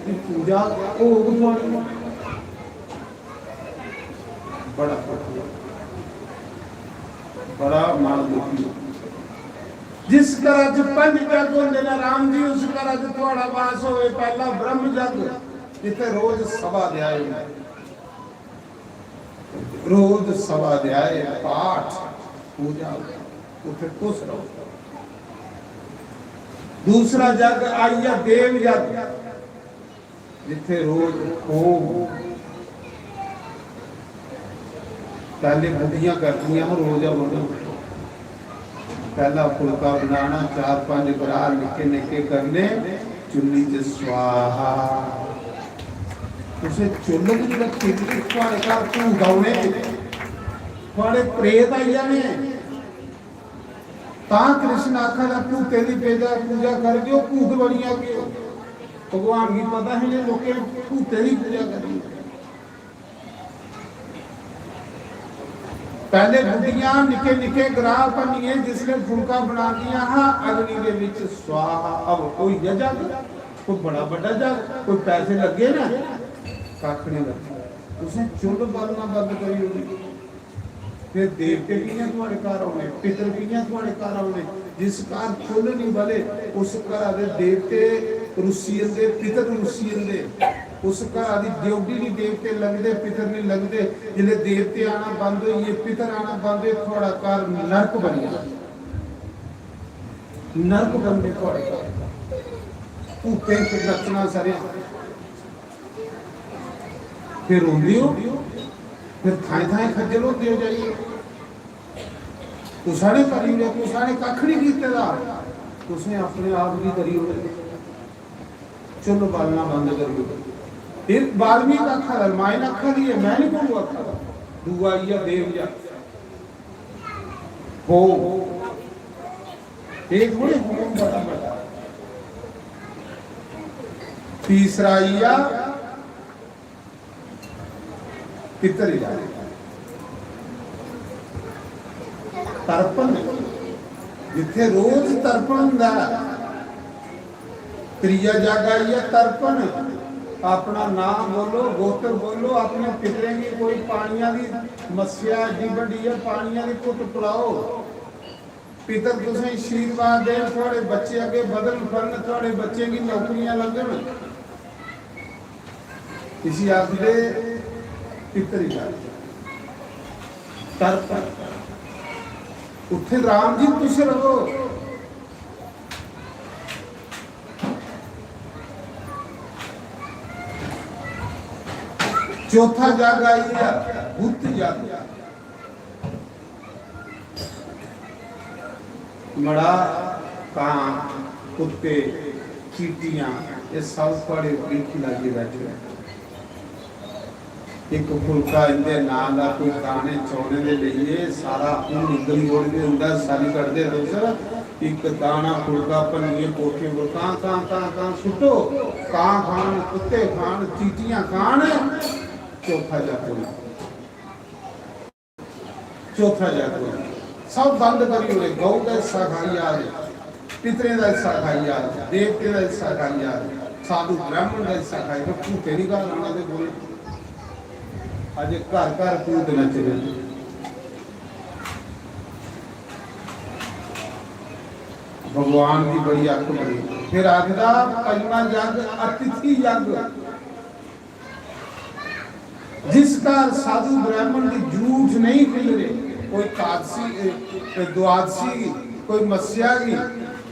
की पूजा भोग द्वारा बड़ा माल दुखी जिस घर च पंज जग होंगे ना राम जी उस घर च थोड़ा वास होवे पहला ब्रह्म जग जिथे रोज सभा ध्याय रोज सभा ध्याय पाठ पूजा उठे खुश रहो दूसरा जग आइया देव जग जिथे रोज होम पहले बुद्धियां करदियां रोजा बोलो पहला फुलका बनाना चार पांच ग्राह निके निके करने चुल्ली च स्वाहा उसे चुल्ल की जो खिचड़ी थोड़े घर भूत आने थोड़े प्रेत आई जाने ता कृष्ण आखा भूते की पूजा कर दियो भूत बनी आ गए भगवान की पता है ने लोग भूते की पूजा करी पहले बुढ़ियां निके निके ग्राह बनिए जिसने फुलका बना दिया हाँ अग्नि के विच स्वाहा अब कोई जग कोई बड़ा बड़ा जग कोई पैसे लगे ना कख नहीं लगे उसने चुल्ल बालना बंद करी होगी फिर देवते कियां तुम्हारे घर आने पितर कियां तुम्हारे घर आने जिस घर चुल्ल नहीं बले उस घर दे देवते रुसीन दे पितर रुसीन दे उस घर की ड्यूटी नहीं देवते लगते पितर नहीं लगते जिले देवते आना बंद हो ये पितर आना बंद हो थोड़ा घर नरक बन गया नरक बन गए थोड़े घर भूते नचना सारे फिर रोंदी हो फिर थाए थाए खज्जल होते हो जाइए तुसा ने करी हो तुसा ने कख नहीं कीता तुसने अपने आप की करी हो चलो बालना बंद करियो फिर वाल्मीकि आखा रामायण आखा दी है मैं नहीं बोलूँ आखा दूआ या देव या हो एक बड़े होम बड़ा बड़ा तीसरा या पितर तर्पण जिथे रोज तर्पण हुंदा त्रीजा जग आई है तर्पण अपना नाम बोलो गोत्र बोलो अपने पितरे की कोई पानिया की मस्या एडी बड़ी है पानिया की घुट पिलाओ पितर तुसें आशीर्वाद देन, थोड़े बच्चे अगे बदल फरन, थोड़े बच्चे की नौकरियां लगन। इसी आखदे पितर ही कर उत्थे राम जी खुश रहो। चौथा जग आई है भूत जग। मड़ा कां कुत्ते चीटियां ये सब थोड़े पीठ लगे बैठे। एक फुलका इनके नाम का कोई दाने चौने दे लिए सारा गली ओढ़ते होंगे सारी कटते रोज़। एक दाना फुलका भनिए कोठे को कां कां कां कां सुटो, कां खान कुत्ते खान चीटियां खान। चौथा जागो, चौथा जागो सब बंद करी हुए। गौ का हिस्सा खाई आ रहे, पितरे का हिस्सा खाई आ रहे, देवते का हिस्सा खाई आ रहे, साधु ब्राह्मण का हिस्सा खाई। तो भूते नहीं गल आना दे बोले अजे घर घर भूत नचदे। भगवान की बड़ी अख बड़ी। फिर आखदा पंजवां जग अतिथि जग, जिसका साधु ब्राह्मण की झूठ नहीं मिल रहे। कोई कादसी द्वादशी कोई मस्या की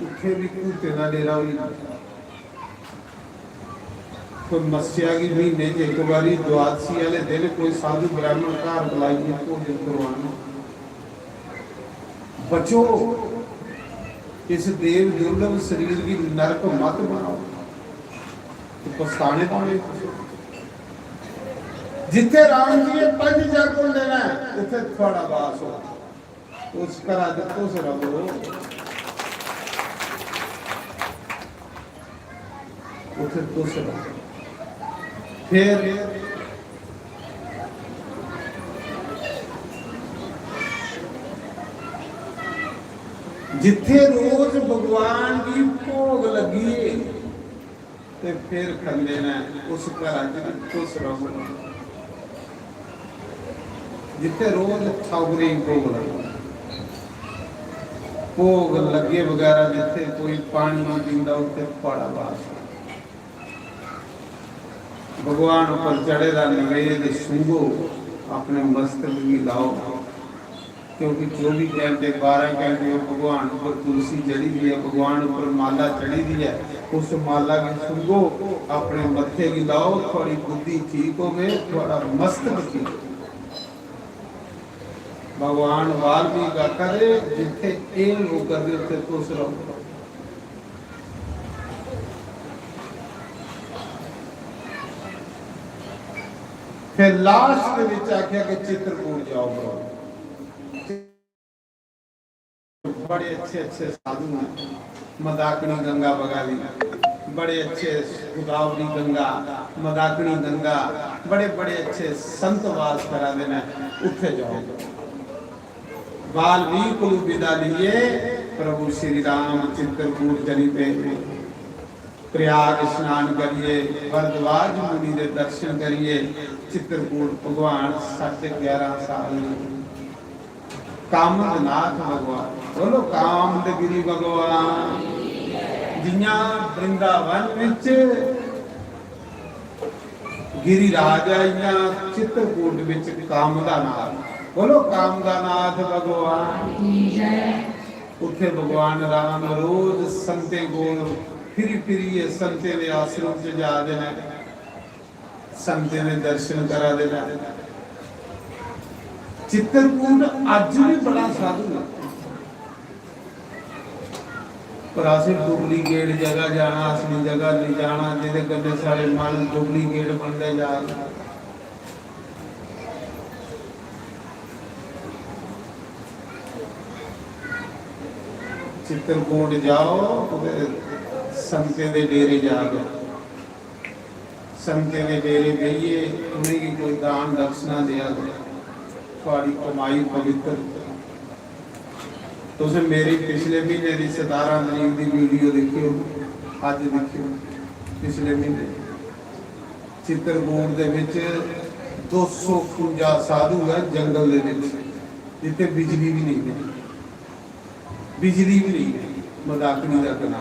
उठे भी भूते ना डेरा हुई। कोई मस्या की महीने एक बारी द्वादशी वाले दिन कोई साधु ब्राह्मण घर बुलाइए भोजन करवाना। बचो, इस देव दुर्लभ शरीर की नरक मत बनाओ तो पछताने पाने। जिथे राम जी ने पंज जग को लेना उथे थोड़ा वास हो। उस करा दत्तो से रहो, उथे तो से रहो। फिर जिथे रोज भगवान की भोग लगी ते फिर कर लेना उस घर खुश रहो। जिथे रोज ठौगरी भोग लगे वगैरह जिथे कोई पानी नहीं पींदा उथे पड़ा बास। भगवान ऊपर चढ़ेगा नवेद सूंघो, अपने मस्तक भी लाओ, क्योंकि 24 घंटे 12 घंटे भगवान ऊपर तुलसी चढ़ी दी है, भगवान ऊपर माला चढ़ी दी है। उस माला की सूंघो, अपने मत्थे की लाओ, थोड़ी बुद्धि ठीक हो गए, थोड़ा मस्तक ठीक। भगवान वाल्मीकि का करे जिथे एम वो कर दे उथे खुश रहो। फिर लास्ट के विच आख्या कि चित्रकूट जाओ ब्रो। बड़े अच्छे अच्छे साधु हैं, मदाकिनी गंगा बगा ली, बड़े अच्छे गोदावरी गंगा, मदाकिनी गंगा, बड़े बड़े अच्छे संत वास करा देना, उठे जाओ। वाल्मीकि को विदा लिए प्रभु श्री राम चित्रकूट चली पे। प्रयाग स्नान करिए, भरद्वाज मुनि दे दर्शन करिए। चित्रकूट भगवान 11.5 साल कामदनाथ भगवान, बोलो कामदगिरी भगवान। जिया वृंदावन विच गिरिराज आइया, चित्रकूट विच कामदानाथ, बोलो कामदानाथ भगवान की जय। उठे भगवान राम रोज संते गोल फिरी संते ने आश्रम से जा देना, संते ने दर्शन करा देना। चित्रकूट अज भी बड़ा साधु है, पर असें डुप्लीकेट जगह जाना, असली जगह नहीं जाना, जिहदे कन्नै सारे मन डुप्लीकेट बनते जा रहे। चित्रकूट जाओ, संते दे डेरे जाके संते दे डेरे जाइए, उन्हें की कोई दान दक्षिणा दिया करो, थोड़ी कमाई पवित्र। तुसें मेरी पिछले महीने की 17 तरीक की वीडियो देखियो, अज देखियो। पिछले महीने चित्रकूट दे विच 251 साधु है जंगल दे विच, जिथे बिजली भी नहीं है। बिजली भी नहीं है, मजाक नहीं का गना।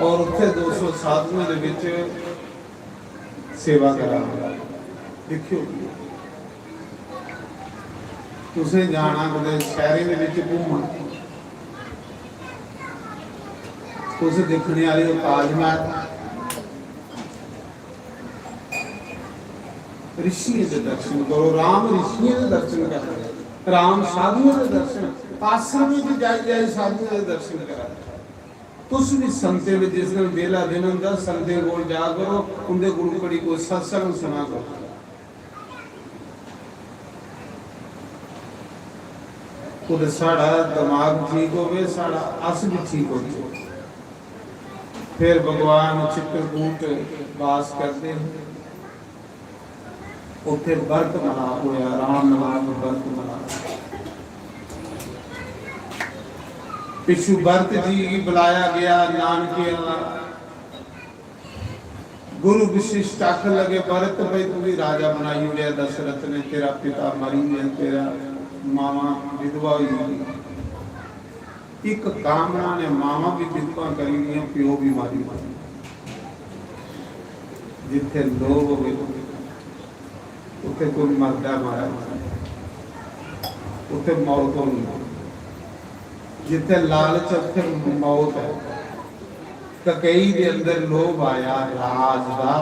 और उत्थे 200 साधुओं दे विच सेवा करांगा। देखियो तुसें जाना कदे शहरे दे विच घूमण, तुसें देखने वाले हो ताजमहल, ऋषियों के दर्शन करो, राम ऋषियों के दर्शन करो, राम साधुओं के दर्शन, आश्रम में जाई साधुओं के दर्शन करा। तुस भी संते में जिस दिन वेला दिन होंदा संते कोल जा करो, उनके गुरु कड़ी कोई सत्संग सुना करो। तो साड़ा दिमाग ठीक होवे, साड़ा अस भी ठीक हो जाए। फिर भगवान चित्रकूट वास करते हैं, उत्थे व्रत मना होया, राम नाम व्रत मना। पिछू व्रत जी बुलाया गया नानके, गुरु विशिष्ट आखन लगे व्रत भाई तू भी राजा बनाई उड़िया दशरथ ने, तेरा पिता मरी गया, तेरा मामा विधवा हुई। एक कामना ने मामा भी विधवा करी गई, प्यो भी मारी मारी। जिथे लोभ हो उथे कोई मरदा मारा, उथे मौत होनी। जिथे लालच उथे मौत है। ककई दे अंदर लोभ आया, राज दा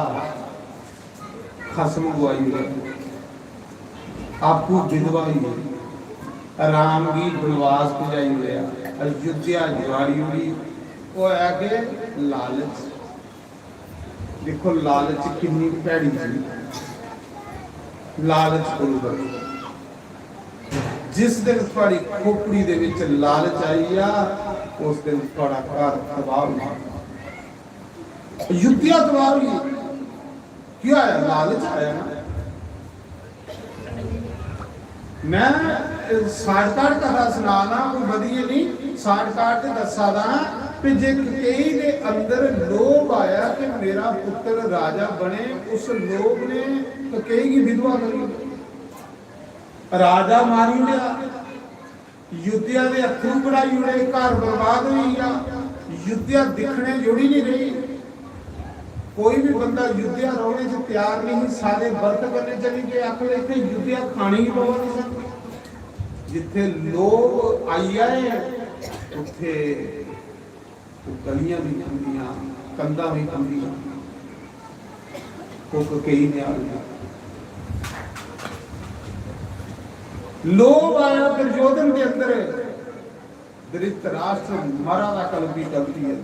खसम गवाई, आपू विधवा ही, राम की बनवास पुजाई हुआ, अयोध्या जुआड़ी हुई। वो है कि लालच, देखो लालच कितनी भैड़ी चीज। लालच गुरु जिस दिन थोड़ी खोपड़ी दे विच लालच आई आ, उस दिन थोड़ा घर तबाह हो गया, अयोध्या तबाह हुई। क्या आया? लालच आया ना। मैं शार्टकट कथा सुनाना कोई वधिया नहीं, शार्टकट दसा दा कि जे कई दे अंदर लोभ आया कि मेरा पुत्र राजा बने, उस लोभ ने कई की विधवा करी, राजा मारी लिया, युद्धिया के अथरू कढ़ाई उड़े, घर बर्बाद हुई गया, युद्धिया दिखने जुड़ी नहीं रही। कोई भी बंदा युद्धिया रोने से तैयार नहीं, सारे व्रत करने चली गए, आखिर इतने युद्धिया खानी ही पवा नहीं सकती। जिथे लोग आई आए उथे गलियां भी कंदियां, कंधा भी कंदियां, को कई ने आ गया। लोभ आया दुर्योधन के अंदर, धृतराष्ट्र मारा दा कलपी गलती है।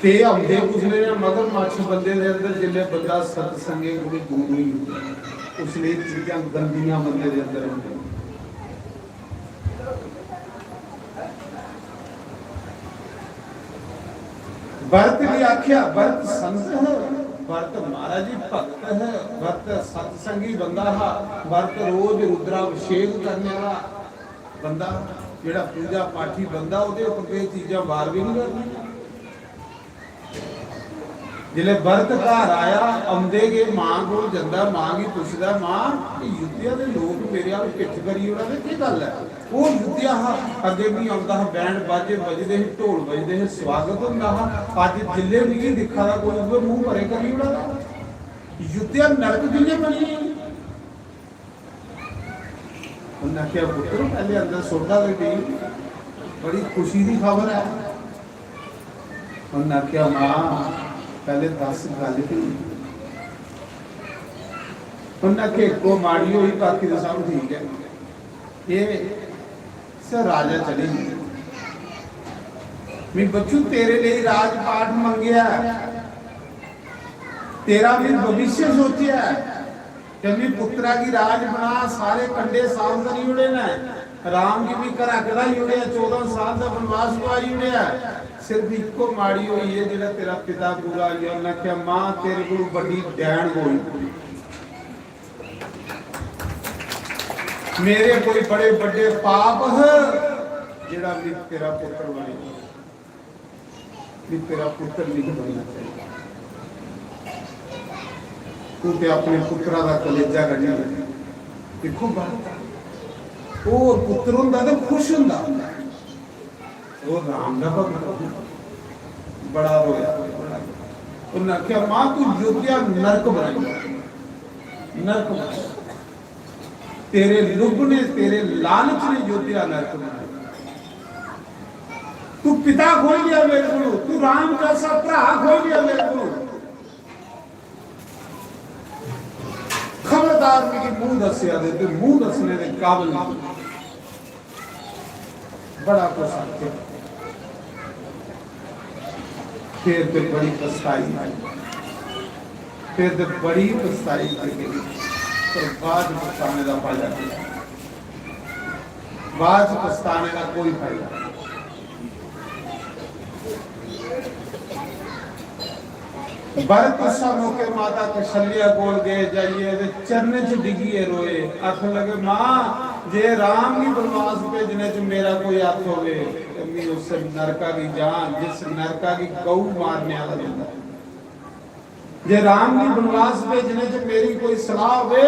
ते हमदे उसने मगर माछ बंदे दे अंदर जिले बंदा सत्संगे कोई गुरु नहीं होता, उसने चीजां गंदियां बंदे दे अंदर होंदी। भरत भी आख्या भरत संत है, भरत महाराज जी भक्त है, भरत सत्संगी बंदा है, भरत रोज रुद्राभिषेक करने वाला बंदा, जेड़ा पूजा पाठी बंदा, ओदे उपर कोई चीजां वार भी नहीं करनी। जिले भरत घर आया, आंदे के मां को जंदा, मां की पुछदा, मां युद्धिया दे लोग मेरे वाल पिठ करी उड़ा दे, की गल है? वो युद्धिया अगे भी आंदा, बैंड बाजे बजदे, ढोल बजदे, स्वागत हुंदा। अज जिले भी दिखा दा कोई मुंह भरे करी उड़ा, युद्धिया नरक जिले बनी। उन्हें क्या पुत्र पहले अंदर सुनता भी, बड़ी खुशी की खबर है। उन्हें क्या मां पहले 10 गल की, उन्हें के को माड़ी हुई, बाकी तो सब ठीक है। ये सर राजा चले मैं बच्चू तेरे लिए राजपाट मंगया, तेरा भी भविष्य सोचा कि मैं पुत्रा की राज बना, सारे कंडे साफ करी उड़े ना, राम की भी घरा कढ़ाई उड़े, 14 साल का वनवास पाई उड़े। सिर्फ इको माड़ी हुई है जो तेरा पिता पूरा आई। उन्हें क्या मां तेरे को बड़ी डैन होई, मेरे कोई बड़े बड़े पाप है जेड़ा भी तेरा पुत्र बने, भी तेरा पुत्र नहीं बनना चाहिए। तू ते अपने पुत्रा दा कलेजा कड्ढी बैठा। देखो बात वो पुत्र हुंदा ते खुश हुंदा, वो राम दा भगत बड़ा रोया। उन्हें आख्या मां तू अयोध्या नरक बनाई, नरक बनाई, तेरे लुभ ने तेरे लालच ने अयोध्या नरक बनाई। तू पिता खोल दिया मेरे को, तू राम जैसा भरा खोल दिया मेरे को। खबरदार मेरी मुंह दसिया दे, तू मुंह दसने के काबिल नहीं। बड़ा कुछ आखे फिर तो बड़ी पछताई, फिर तो बड़ी पछताई करके पर बाद पछताने का फायदा नहीं, बाद पछताने का कोई फायदा नहीं। भरत उस मौके माता कौशल्या कोल गए, जाइए चरने च डिगिए रोए, आखन लगे मां जे राम की बनवास भेजने च मेरा कोई हथ होवे मैं उस नरका की जान, जिस नरका की गऊ मारने वाला बंदा, जे राम की बनवास भेजने च मेरी कोई सलाह होवे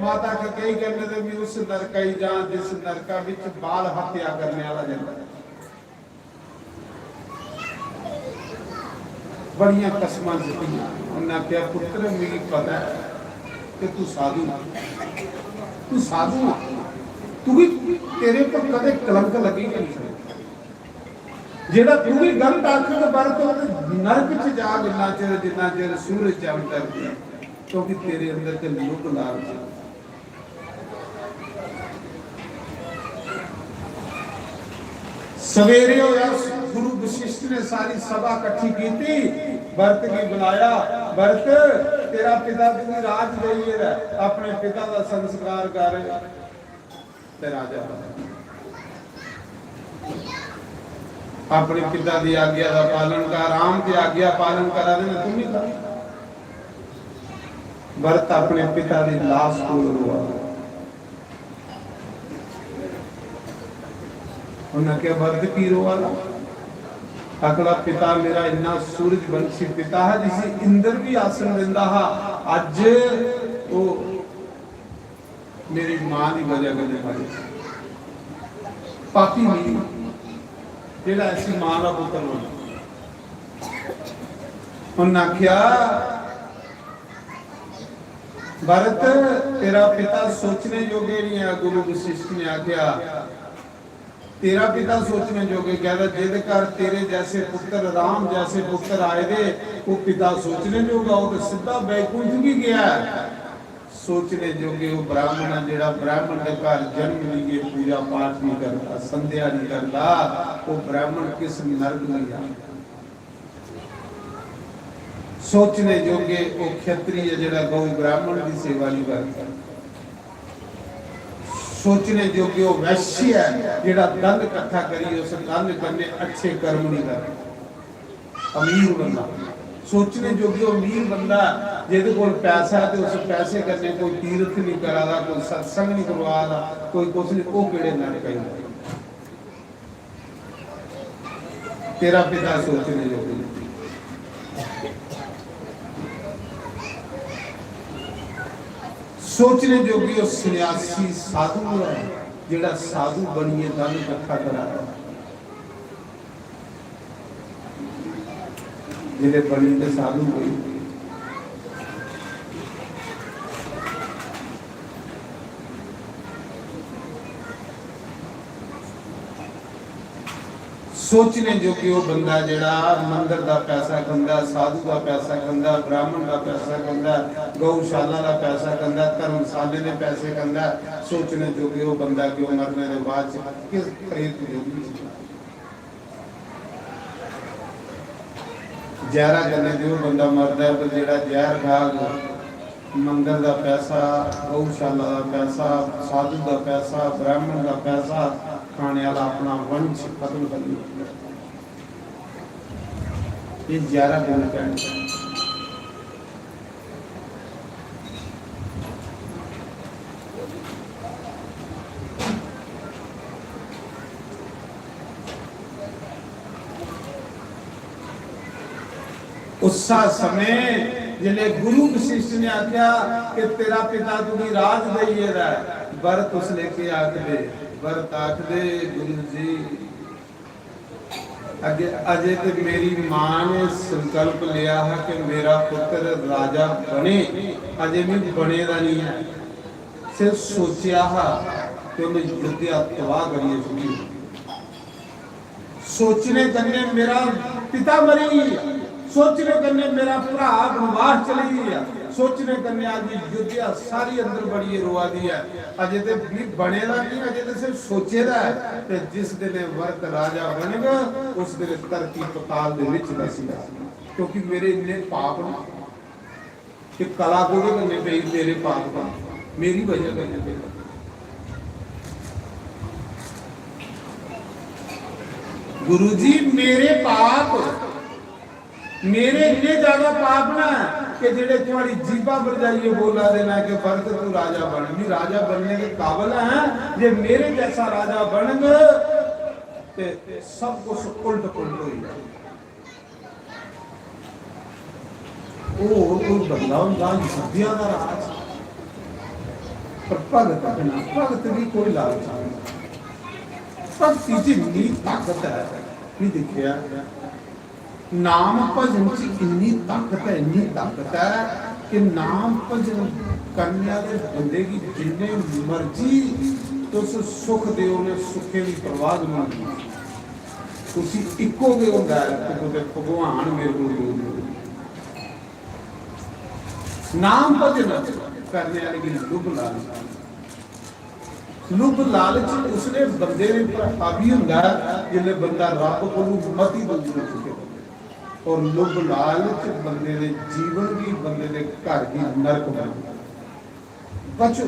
माता के कई करने दे मैं उस नरका की जान, जिस नरका विच बाल हत्या करने वाला बंदा। बड़िया कसमां दित्तियां। उन्हें क्या पुत्र मेरी पता है कि तू साधु, तू साधु तू भी तेरे पर कदे कलंक लगेगा नहीं। जेड़ा तू भी गलत आखे तो पर तो नरक च जा जिन्ना चिर सूरज चमकदा है, क्योंकि तेरे अंदर ते लुभ लालच। सवेरे होया गुरु वशिष्ठ ने सारी सभा इकट्ठी की थी, भरत की बुलाया, भरत तेरा पिता तुझे राज देइए अपने पिता का संस्कार कर। ते राजा अपने पिता की आज्ञा का पालन कर, राम की आज्ञा पालन करा देना तुम ही कर। भरत अपने पिता की लाश को रोआ। उन्हें क्या भरत की रोआ? अगला पिता मेरा इन्ना सूरजवंशी पिता है जिसे इंद्र भी आसन दिंदा हा, अज वो मेरी मां की वजह करके पापी नहीं जेड़ा ऐसी मां का पुत्र होना। उन्हें आख्या भरत तेरा पिता सोचने योग्य नहीं है। गुरु वशिष्ठ ने आख्या तेरा पिता सोचने जोगे, कहता जिद कर तेरे जैसे पुत्र राम जैसे पुत्र आए दे, वो पिता सोचने जोगा, वो तो सीधा बैकुंठ भी गया। सोचने जोगे वो ब्राह्मण है जेड़ा ब्राह्मण के घर जन्म लिए पूजा पाठ नहीं करता, संध्या नहीं करता, वो ब्राह्मण किस नरक में जा। सोचने जोगे वो क्षत्रिय जेड़ा गौ ब्राह्मण की सेवा नहीं करता। सोचने जो कि वो वैश्य है जेड़ा धन इकट्ठा करी उस धन करने अच्छे कर्म नहीं कर। अमीर बंदा सोचने जो कि वो अमीर बंदा जिहदे कोल पैसा है तो उस पैसे करने कोई तीर्थ नहीं करादा, कोई सत्संग नहीं करवादा, कोई कुछ नहीं, वो किहड़े नरक है। तेरा पिता सोचने जो कि सोचने जोगी वो सन्यासी साधु है जेड़ा साधु बनिए धन इकट्ठा करा, जिहदे बनी ते साधु कोई। सोचने जो कि वो बंदा जेड़ा मंदिर का पैसा खंदा, साधु का पैसा खंदा, ब्राह्मण का पैसा खंदा, गौशाला का पैसा खंदा, धर्मशाले ने पैसे खंदा। सोचने जो कि वो बंदा क्यों मरने के बाद किस खरीद जोगी जहरा करने जो बंदा मरदा है, पर जेड़ा जहर खा मंदिर का पैसा, गौशाला का पैसा, साधु का पैसा, ब्राह्मण का पैसा खाने वाला अपना वंश खत्म कर लिया। ये 11 दिन कहने उस समय जिले गुरु वशिष्ठ ने आख्या कि तेरा पिता तुम्हें राज दईए भरत उस लेके आख दे भरत आख दे गुरु जी अजे तो मेरी मां ने संकल्प लिया है कि मेरा पुत्र राजा बने अजे भी बनेगा नहीं है सिर्फ सोचा है कि उन्हें युद्ध तबाह करिए सुनी सोचने करने मेरा पिता मरी सोचने करने मेरा भरा बनवास चली गया सोचने करने आज युद्ध सारी अंदर बड़ी रोआ दी है अजे तो बनेगा नहीं अजे तो सिर्फ सोचेगा है कि जिस दिन वर्त राजा बनेगा उस दिन धरती पताल दे विच दसेगा क्योंकि मेरे इन्ने पाप ने कि कला को करने पे मेरे पाप का मेरी वजह करने गुरुजी मेरे पाप मेरे इतने ज्यादा पाप ना कि जेड़े तुम्हारी जीभा पर जाइए बोला देना कि भरत तू राजा बन भी राजा बनने के काबिल है जे मेरे जैसा राजा बन ते सब कुछ उल्ट पुलट हो जाए कोई बंदा होंदा सदियां दा राज पर भगत भी कोई लालच नहीं भक्ति च इन्नी ताकत है नहीं देखिया नाम भजन च इन्नी ताकत है कि नाम भजन करने वाले बंदे की जिन्ने मर्जी तुस सुख दे उन्हें सुखे की परवाह नहीं तुसी इको गे होंदा है कि भगवान मेरे को नाम भजन करने वाले की लुभ लालच लुभ लालच उसने बंदे ने पर हावी हुंदा जिले बंदा रब को मती बंदी हो चुके और लुभ लालच बंदे दे जीवन की बंदे दे घर की नरक बन बचो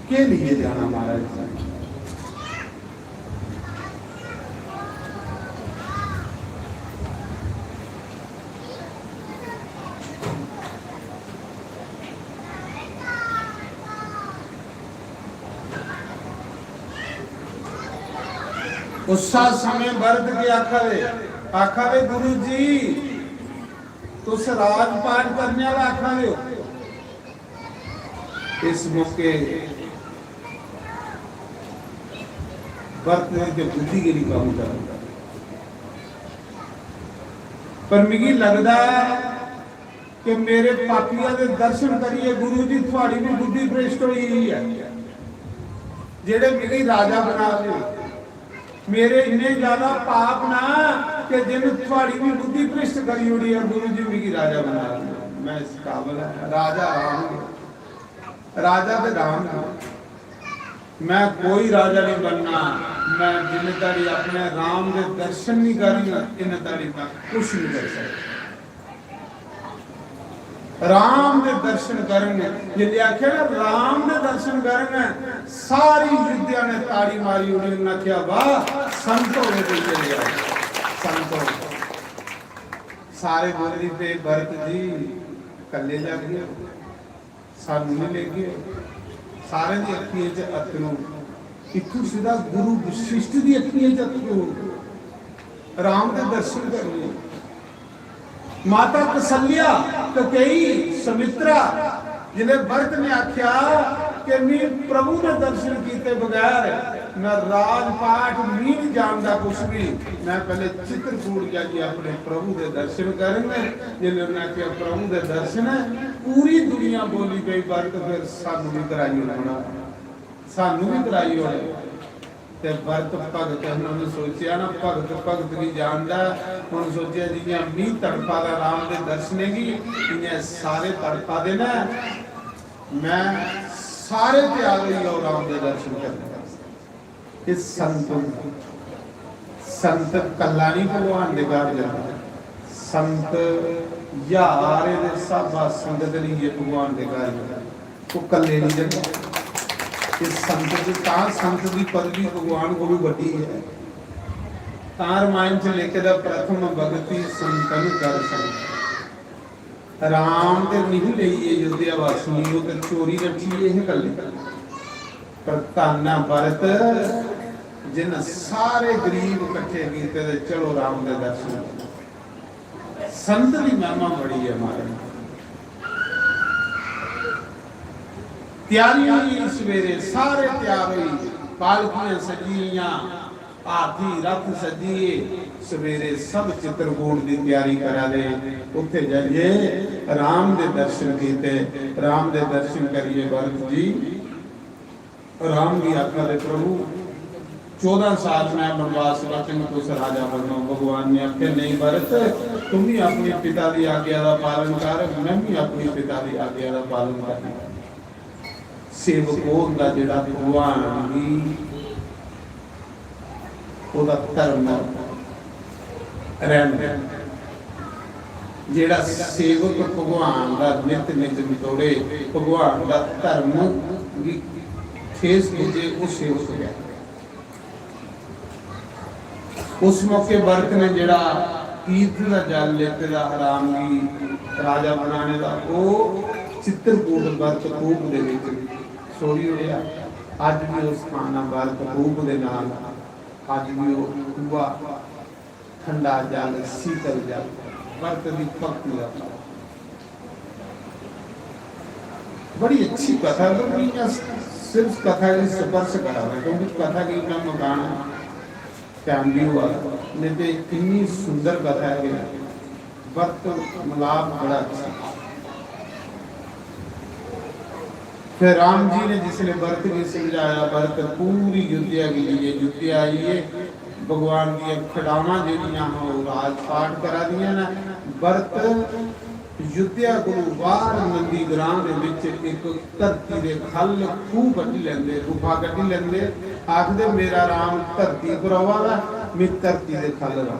के लिए जाना महाराज उस समय भरत के आखा वे गुरु जी तुस राजपाट करने वाला आखा वे इस मौके भरत ने जो बुद्धिगिरी काम कर पर मिगी लगता कि मेरे पापिया के दर्शन करिए गुरु जी थोड़ी भी बुद्धि भ्रष्ट हुई है जेड़े मिगी राजा बना दे मेरे इन्ने ज्यादा पाप ना कि जिन थोड़ी भी बुद्धि भ्रष्ट करी उड़ी है गुरु जी मेरी राजा बना मैं इस काबिल राजा राजा पे राम मैं कोई राजा नहीं बनना मैं जिन्हें तारी अपने राम के दर्शन नहीं करूंगा इन्हें तारी कुछ नहीं कर सकता राम के दर्शन करेंगे जिन्हें आख्या ना राम के दर्शन करेंगे सारी युद्धिया ने ताड़ी मारी उन्हें क्या वाह संतो ने चले गया संतो सारे बोली पे भरत जी कल्ले जा गए सानू नहीं ले गए सारे दी अखियां च अथरू इथू सीधा गुरु वशिष्ठ दी अखियां च अथरू राम के दर्शन करने माता कौशल्या ककेई सुमित्रा जिन्हें भरत ने आख्या कि मैं प्रभु ने दर्शन किए बगैर मैं राजपाट नहीं जानता कुछ भी मैं पहले चित्रकूट जाइए अपने प्रभु के दर्शन करेंगे जिन्हें उन्हें आख्या प्रभु के दर्शन पूरी दुनिया बोली गई भरत फिर सानू भी कराई होना सानू भी कराई होना ते भरत भगत उन्होंने सोचा ना भगत भगत नहीं जानता उन्होंने सोचा जी मी तड़पा का राम के दर्शने की इन्हें सारे तड़पा देना मैं सारे त्याग ही लो राम के दर्शन करने इस संत कला नहीं भगवान के घर जाता संत यार साबा संगत नहीं भगवान के घर वो कले नहीं जाता संत संत की पदवी भगवान को भी बड़ी है रामायण च लिखे दा प्रथम भगति संतन कर संत राम दे नहीं लईए युद्ध वासनी वो ते चोरी रखी ये कले पर ताना भरत जिन सारे गरीब इकट्ठे कीते ते चलो राम दे दर्शन संत की महिमा बड़ी है हमारे। तैयारियां ही सवेरे सारे तैयार हुई, पालकियां सजियां, हाथी रथ सजिए, सवेरे सब चित्रकूट की तैयारी करा दे। उत्थे जाइए राम दे दर्शन कीते, राम दे दर्शन करिए। भरत जी राम की आज्ञा दे प्रभु 14 साल मैं वनवास वचन कुछ राजा बनो। भगवान ने आखे नहीं भरत, तुम भी अपने पिता की आज्ञा का पालन कर, मैं भी अपनी पिता की आज्ञा का पालन करना। सेवक होंदा जिहड़ा भगवान की ओदा धर्म रहना, जिहड़ा सेवक भगवान का नित नित बितोड़े, भगवान का धर्म की ठेस बुझे, वो सेवक है। उस मौके भरत ने जिहड़ा तीर्थ का जल लेते दा राम की राजा बनाने का, वो चित्रकूट भरत खूब दे विच सोरी होया। अज भी उस स्थान भरत खूब दे नाल अज भी वो खूबा ठंडा जल, शीतल जल, भरत की भक्ति का। बड़ी अच्छी कथा, तो सिर्फ कथा की स्पर्श करा, क्योंकि कथा की मैं मकान फैमिली हुआ नहीं तो इतनी सुंदर कथा है। वक्त मिलाप बड़ा अच्छा। फिर राम जी ने जिसने भरत को समझाया, भरत पूरी युद्धिया के लिए युद्धिया आई है। भगवान की खड़ावा ਜਿਹੜੀਆਂ ਉਹ ਰਾਜ ਪਾਠ ਕਰਾ ਦੀਆਂ ਨਾ। भरत युद्धिया गुरु बाहर नंदी ग्रां ਦੇ ਵਿੱਚ ਇੱਕ ਧਰਤੀ ਦੇ ਖੱਲ ਖੂਹ ਕੱਢ ਲੈਂਦੇ, ਗੁਫਾ ਕੱਢ ਲੈਂਦੇ, ਆਖਦੇ ਮੇਰਾ ਰਾਮ ਧਰਤੀ ਪਰ ਆਵਾਗਾ, ਮੈਂ ਧਰਤੀ ਦੇ ਖੱਲ ਰਹਾ।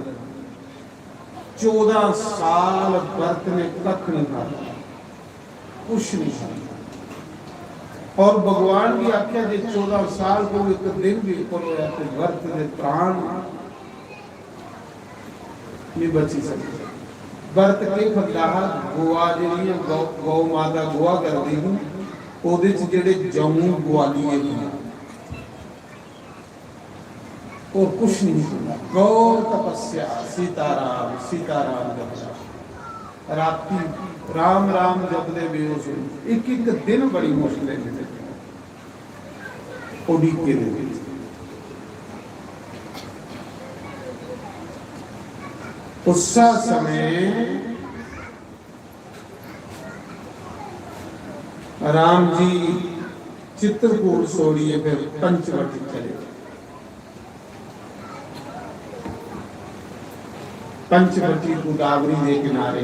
14 ਸਾਲ भरत ने ਕੱਖ नहीं खाया, कुछ नहीं खाया। और भगवान की आख्या जे 14 साल को एक दिन भी ऊपर होया तो भरत के प्राण नहीं बची सकते। भरत के खंडाह गोआ जी गौ माता गोआ करती हूँ, ਉਹਦੇ ਚ ਜਿਹੜੇ ਜੰਮੂ ਗਵਾਲੀਏ ਨੇ और कुछ नहीं सुना। गौ तपस्या सीताराम सीताराम जपदा, राती राम राम जपदे बेहोश होए। एक एक दिन बड़ी मुश्किल है उड़ीके दे विच। उस समय राम जी चित्रकूट छोड़िए फिर पंचवटी चले। पंचवटी गोदावरी के किनारे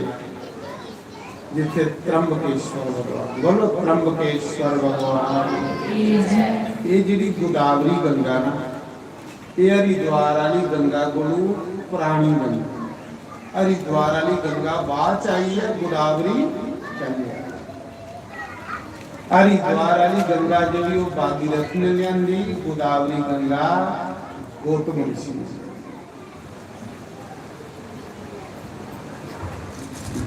जिथे त्र्यंबकेश्वर भगवान, बोलो त्र्यंबकेश्वर भगवान। ये जी गोदावरी गंगा ना, ये हरिद्वार वाली गंगा कोलू पुरानी बनी। हरिद्वार वाली गंगा बाद आई है, गोदावरी चली है। हरिद्वार वाली गंगा जी वो भागीरथ ने लियांदी, गोदावरी गंगा गौतम ऋषि ने।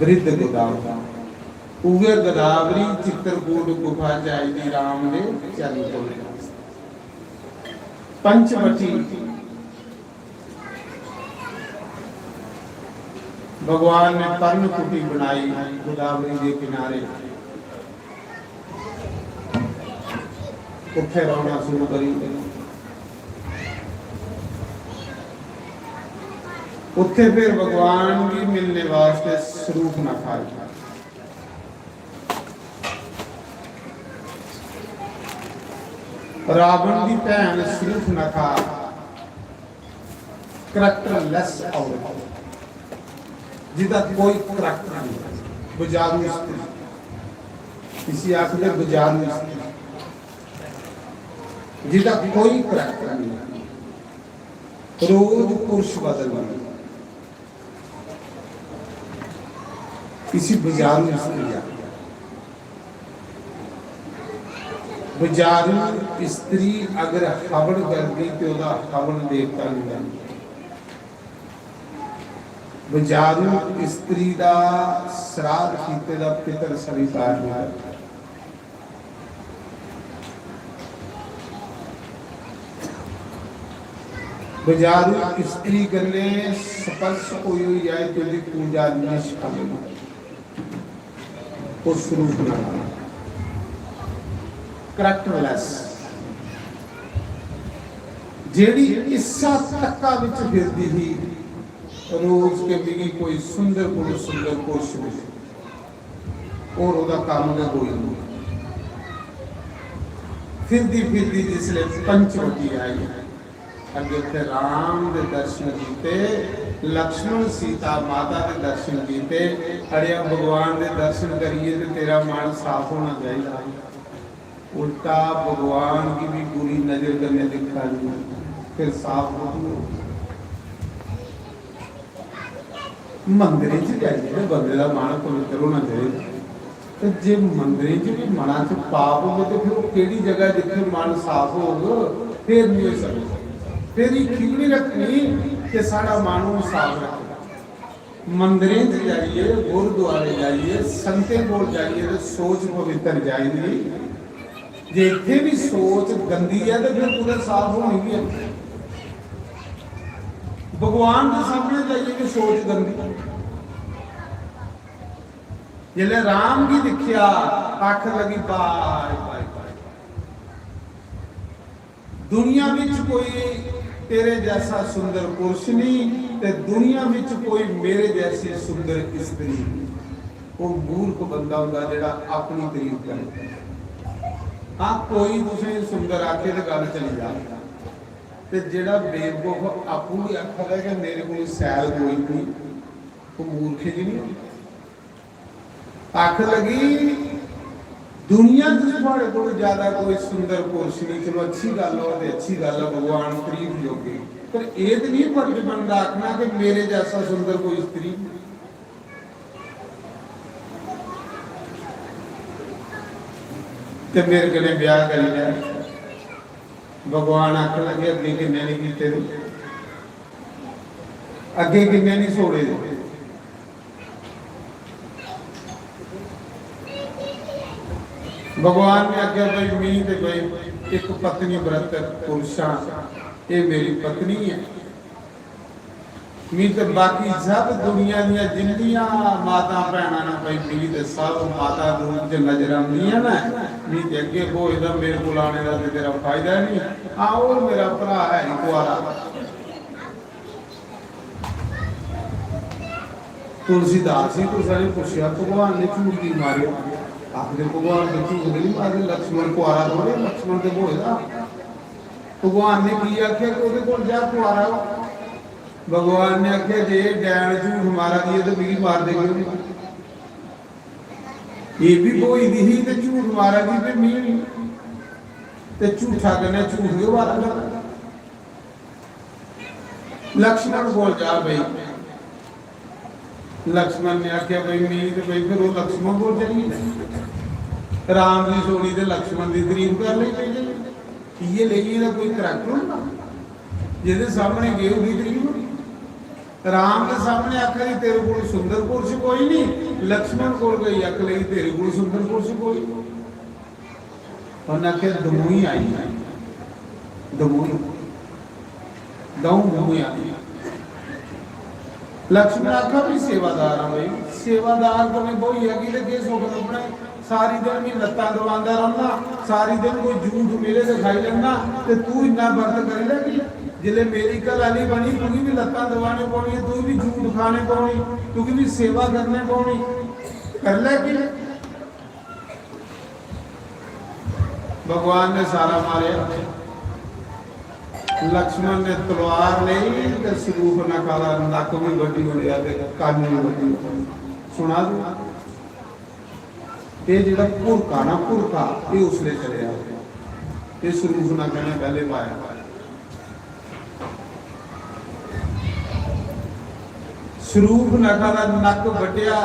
वृद्ध गोदावरी उगे गोदावरी चित्रकूट गुफा जाएगी राम ने चल बोले। पंचवटी भगवान ने पर्ण कुटी बनाई गोदावरी के किनारे, उठे रहना शुरू करी। उत्थे फिर भगवान की मिलने वास्ते स्वरूप न खाया। रावण की भैन स्वरूप न खा, करैक्टरलेस औरत जिदा कोई करैक्टर नहीं, बाजारू स्त्री, किसी आखिर बाजारू स्त्री जिदा कोई करैक्टर नहीं, रोज पुरुष बदलना, किसी बाजारू स्त्री। बाजारू स्त्री अगर हवन कर दी तो वह हवन देवता नहीं बनता। बाजारू स्त्री का श्राद्ध कीते दा पितर स्वीकार नहीं करता। बजारू स्त्री गले स्पर्श कोई हुई जाए तो भी पूजा निष्फल उस रूप ना करैक्टरलेस जेड़ी इसा तक्का विच फिरदी ही रोज के बिगी कोई सुंदर पुरुष मिले और ओदा काम का कोई नहीं फिरदी जिसले पंचवटी आई अगे उत्थे राम दे दर्शन कीते लक्ष्मण सीता माता के दर्शन किए अड़िया भगवान के दर्शन करिए तो तेरा मन साफ होना चाहिए उल्टा भगवान की भी बुरी नजर करने दिखा फिर साफ हो मंदिर जाइए बंदे का मन पवित्र होना चाहिए तो जे मंदिर भी मना च पाप हो तो फिर वो केड़ी जगह जिथे मन साफ हो फिर नहीं हो सकता फिर खिगड़ी रखनी कि साड़ा मन साफ रखे मंदिरें च जाइए गुरुद्वारे जाइए संतें कोल जाइए तो सोच पवित्र जाएगी जे इत्थे भी सोच गंदी है तो फिर पूरा साफ होनी भी है भगवान के सामने जाइए कि सोच गंदी जिले राम की दिखिया अख लगी बाय बाय दुनिया में कोई तेरे जैसा सुंदर पुरुष नहीं ते दुनिया में कोई मेरे जैसी सुंदर स्त्री वो मूर्ख बंदा होगा जेड़ा अपनी तारीफ करे हाँ कोई तुसें सुंदर आखे तो गल चली जाए ते जेड़ा बेवकूफ आपू भी आखदा है कि मेरे को सैल कोई नहीं वो मूर्ख जी नहीं आख लगी दुनिया थोड़े को ज्यादा कोई सुंदर पुरुष नहीं चलो अच्छी गल हो अच्छी गल है भगवान तारीफ योग्य पर ये तो नहीं फर्ज बनता आखना कि मेरे जैसा सुंदर कोई स्त्री ते मेरे कने ब्याह कर लिया भगवान आख लगे अगे किन्ने नहीं कीते अगे किन्ने नहीं सोड़े भगवान ने आख्या भाई मी ते भाई एक पत्नी व्रत पुरुषा ये मेरी पत्नी है मी ते बाकी सब दुनिया दियां जिन्नियां माता भैणां ना भाई मी ते सब माता रूप च नजर आंदियां ना मी ते अगे भोजदा मेरे कोल आने दा ते तेरा फायदा नहीं आओ मेरा भरा है कुआरा तुलसीदास जी को सारे पुछया भगवान ने झूठ की मारिया आखिर भगवान ने झूठ नहीं मारे लक्ष्मण कुआरा थोड़े लक्ष्मण ते भोजदा भगवान ने की आख्या कि ओदे कोल जा कुआरा भगवान ने आख्या जे डैन झूठ मारा दिए तो मेरी मार देगी ये भी कोई दी ते झूठ मारा दी ते मी ते झूठा कने झूठ के वारा कर लक्ष्मण बोल जा भाई लक्ष्मण ने आख्या भाई मी ते भाई फिर वो लक्ष्मण बोल चली राम की सोनी ते लक्ष्मण की तारीफ कर ली ये लेगी ना कोई करैक्टर होगा जिहदे सामने गए उसकी तारीफ राम के सामने आखा जी तेरे को सुंदर पुरुष कोई नहीं लक्ष्मण को गई आख लगी तेरे को सुंदर पुरुष कोई उन्हें आख्या दमूही आई दमूही दमूही आई लक्ष्मण आखा भी सेवादार हाँ भाई सेवादार तो मैं बहुत यगी लगे सुख अपने सारी दिन मैं लत्ता दबांदा रहना सारी दिन कोई झूठ मेरे से खाई लेना ते तू इन्ना व्रत कर लेगी जिले मेरी कलाली बनी तू भी लत्ता दबाने पौनी है तू भी झूठ खाने पौनी तू भी सेवा करने पौनी कर लेगी भगवान ने सारा मारे लक्ष्मण ने तलवार ली ते स्वरूप नकाला नक भी वड्डी हो गया ते कान भी वड्डी सुना दो ये जेड़ा पुरखा ना पुरखा ये उसने चले ये स्वरूप नका ने पहले पाया स्वरूप नका दा नक वड्डिया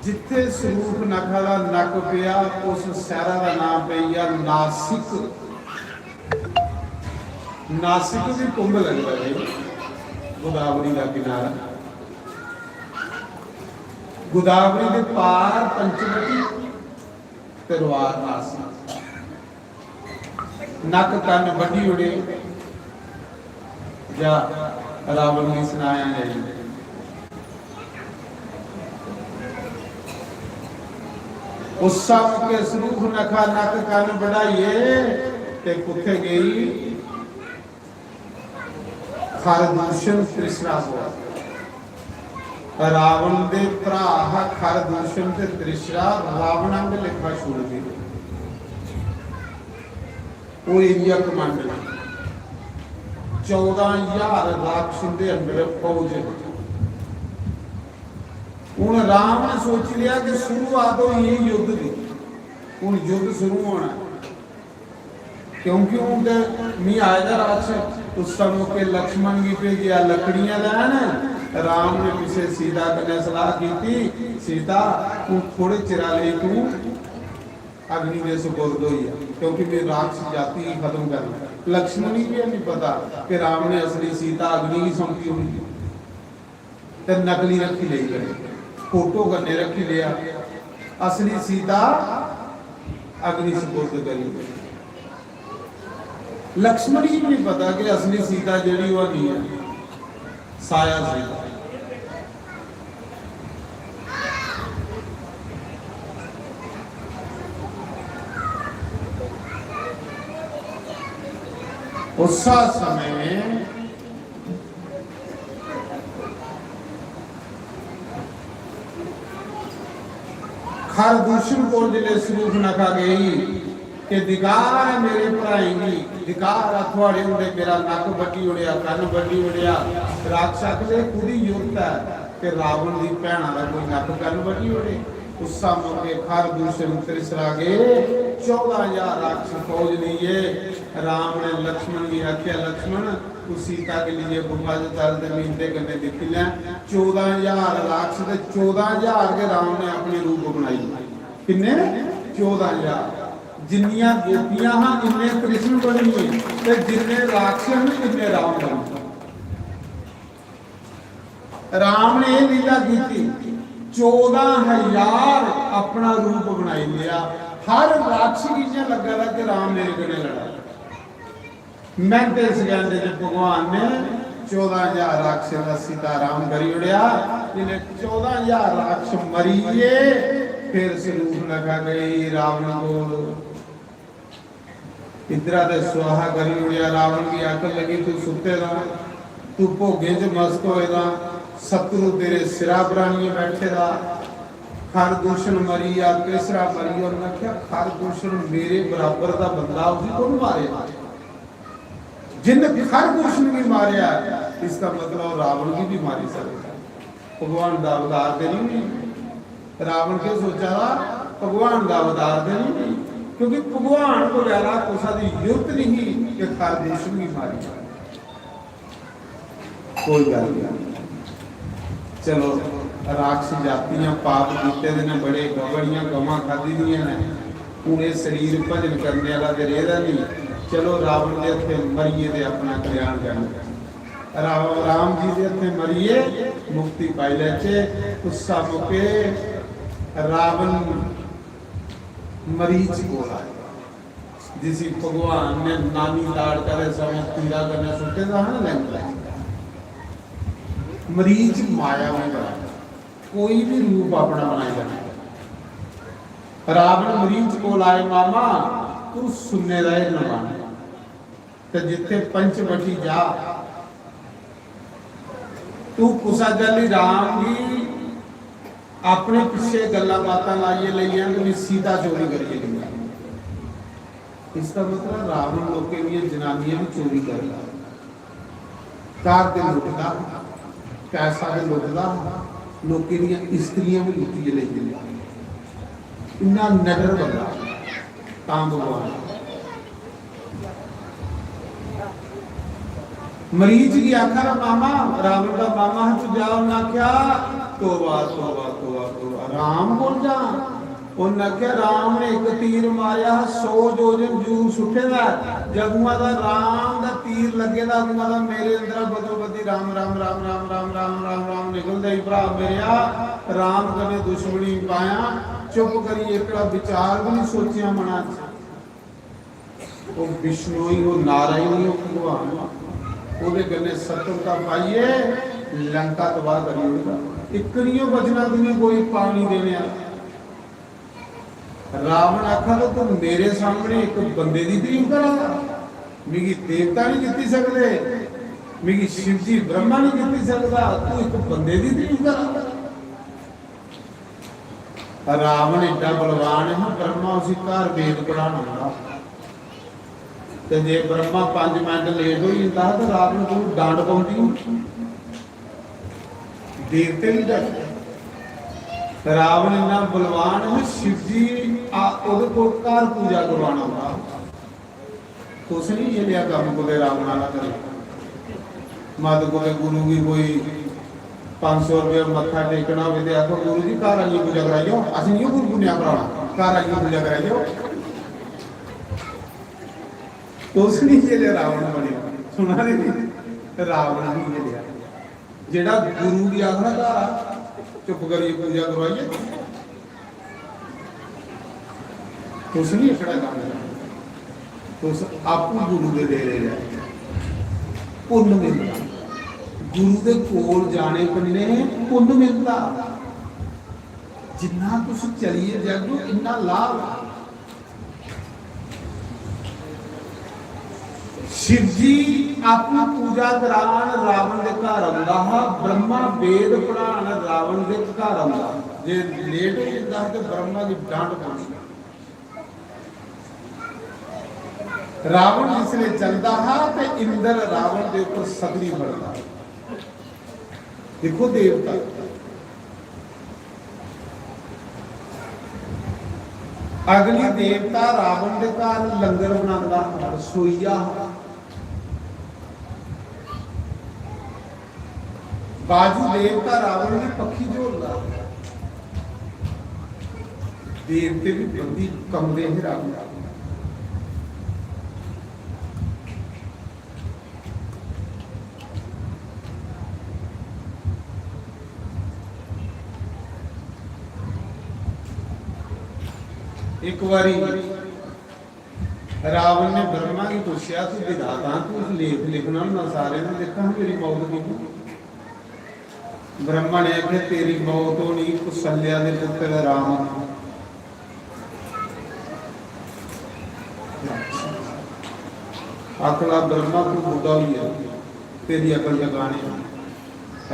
जिथे स्वरूप नका दा नक पिया उस शहरा दा नाम पिया नासिक नासिक भी कुंभ लगता है गोदावरी का किनारा गोदावरी के पार पंचवटी तरवार नासिक नक कन वड्डी उड़े जा रावण की सुनाया है। उस के सरूख नखा नक कन बढ़ाइए ते कुत्थे गई खरदूषण तृष्णा हुआ। रावण दे भरा खरदूषण ते तृष्णा रावण अंग लिखा छोड़ गई। वो एरिया कमांडर 14,000 राक्षस दे अंदर फौज। हूँ राम ने सोच लिया कि शुरुआत हुई युद्ध की, हूँ युद्ध शुरू होना क्योंकि उनके मी आएगा राक्षस। उस समय के लक्ष्मण की पे गया लकड़ियां लैन। राम ने पीछे सीता कने सलाह की थी, सीता तू थोड़े चिरा ले तू अग्नि में सुपुर्द हुई क्योंकि मेरी राक्षस जाति ही खत्म करना। लक्ष्मण ही भी नहीं पता कि राम ने असली सीता अग्नि ही सौंपी हुई तो नकली रखी ले गए, फोटो करने रखी लिया, असली सीता अग्नि सुपुर्द करी। लक्ष्मण ही नहीं पता कि असली सीता जेड़ी वो नहीं है, साया सीता। उस समय खरदूषण को जिले स्वरूप नखा गई कि दिगार मेरे भराएंगी, दिगार अथवाड़े उड़े मेरा नक बटी उड़िया, कन बटी उड़िया। राक्षस ने खुद ही युक्त है कि रावण की भैणा का कोई नक कन बटी उड़े। उस समय खरदूषण तृष्णा गए 14,000 राक्षस फौज लिए। राम ने लक्ष्मण की आख्या, लक्ष्मण तू सीता के लिए गुफा चल जमीन के कन्ने दिख ले। 14,000 राक्षस 14,000 के राम ने अपने रूप बनाई। किन्ने 14,000 जिन्नियां गोपियां हाँ इन्ने कृष्ण बनिए ते जिन्ने राक्षस इन्ने राम बने। राम ने यह लीला की 14,000 अपना रूप बनाई लिया। हर राक्षस की लगा था कि राम मेरे कने लड़ा। मैं इस कहते भगवान ने 14,000 राक्षस का सीताराम करी उड़िया। जिन्हें 14,000 राक्षस मरीए फिर स्वरूप लगा गई रावण को। इधरा ते स्वाहा करी उड़िया। रावण की अकल लगी तू सुते रहा, तू भोगे च मस्त होएगा, शत्रु तेरे सिरा प्राणिये बैठे रहा। खरदूषण मरी या तीसरा मरी। और मैं क्या खरदूषण मेरे बराबर का बंदा उसी को मारे जिन खरदूषण की मारिया। इसका मतलब रावण की भी मारी सकता। भगवान का अवतार दे नहीं। रावण के सोचा भगवान का अवतार दे नहीं क्योंकि भगवान को वगैरह कुछ युक्त नहीं कि खरदूषण की मारी। कोई गल नहीं। चलो राक्षस जातियां पाप कीते ने बड़े गवड़ियां गवां खाधी दियां ने। पूरे शरीर भजन करने वाला ते रेहदा नहीं। चलो रावण के हथे मरीए ते अपना कल्याण करना। राम जी के हथे मरीए मुक्ति पाई लेचे। उस मौके रावण मरीच को आया जिसी भगवान ने नानी ताड़ करे समय पीड़ा करने सुटे था ना लंका। मरीच माया होगा कोई भी रूप अपना बनाएगा। रावण मरीच को लाए मामा तू सुनने रहे न मान तो जिथे पंचवटी जा तू कुसा गली राम की अपने पिछे गल्ला बातां लाइए लईया कि सीता चोरी करिए। इसका मतलब रावण लोग के लिए जनानियां भी चोरी करेगा, कार के लुटदा, पैसा के लुटदा, लोग के लिए स्त्रियां भी लुटी ले इन्ना नडर बंदा काम भगवान। मरीज की आखा मामा रावण का मामा है तू जाओ ना क्या तोबा तोबा तोबा तोबा राम बोल जा। उन्हें क्या राम ने एक तीर मारिया 100 जोजन जूर सुटेगा जगुआ दा राम दा तीर लगेगा अगुआ दा मेरे अंदर बदोबदी राम राम राम राम राम राम राम राम निकलदा ही भरा मेरा राम कने दुश्मनी पाया। चुप करी एक विचार भी नहीं सोचिया मना वो विष्णु ही वो नारायण ही वो भगवान ਉਹਦੇ ਗੰਨੇ ਸਤਰਤਾ ਪਾਈਏ ਲੰਕਾ ਤਬਾਹ ਕਰੀਏਗਾ। ਇੱਕ ਨਹੀਂ ਬਚਣਾ ਤੁਸੀਂ ਕੋਈ ਪਾਣੀ ਦੇਣਿਆ। ਰਾਵਣ ਆਖਾ ਤੂੰ ਮੇਰੇ ਸਾਹਮਣੇ ਇੱਕ ਬੰਦੇ ਦੀ ਤਾਰੀਫ ਕਰਾਂਗਾ, ਮੇਰੀ ਦੇਵਤਾ ਨਹੀਂ ਜਿੱਤੀ ਸਕਦੇ, ਮੇਰੀ शिव जी ब्रह्मा नहीं जित्ती सकता, तू एक बंदे की तारीफ करा। रावण एडा बलवान है, ब्रह्मा उसी घर वेद पढ़ाना ते जे ब्रह्मा 5 मिनट लेट हो जाता तो रावण को डांट पाउंदी, देवते नहीं डरते। रावण इन्ना बलवान है, शिव जी ओदे कोल घर पूजा करवाना होगा। तुस नहीं ये लिया काम को रावण वाला करे मत को गुरु की कोई 500 रुपये मत्था टेकना हो तो आखो गुरु जी घर आइए पूजा कराइयो, असं नहीं गुरु पुण्या कराना, घर आइए पूजा कराइयो। तो उसने ये लिया रावण बने सुना नहीं, रावण ही ये लिया जेड़ा गुरु की आखना घर चुप करिए पूजा करवाइए। तो उसने खड़ा काम तो आप गुरु के दे रहे पुण्य मिलता, गुरु के कोल जाने कन्ने पुण्य मिलता, जिन्ना तुस चलिए जग इन्ना लाभ। शिव जी अपनी पूजा करान रावण के घर आंदा, ब्रह्मा वेद पढ़ान रावण के घर आंदा। जे लेट हो जाता तो ब्रह्मा की डांट पानी। रावण जिसने चलता है तो इंद्र रावण के ऊपर सगरी बढ़ता। देखो देवता अगली देवता रावण के घर लंगर बनाता, रसोईया बाजू देवता रावण की पक्षी झोलता, देवते भी बंदी कमरे ही रावण। एक बारी रावण ने ब्रह्मा की पूछा तू विधाता तू उस लेख लिखना ना सारे ने देखा मेरी मौत की। ब्रह्मा ने आखे तेरी मौत होनी कुशल्या के पुत्र राम। अकला ब्रह्मा तू बुढ़ा हुई है, तेरी अकल जगाने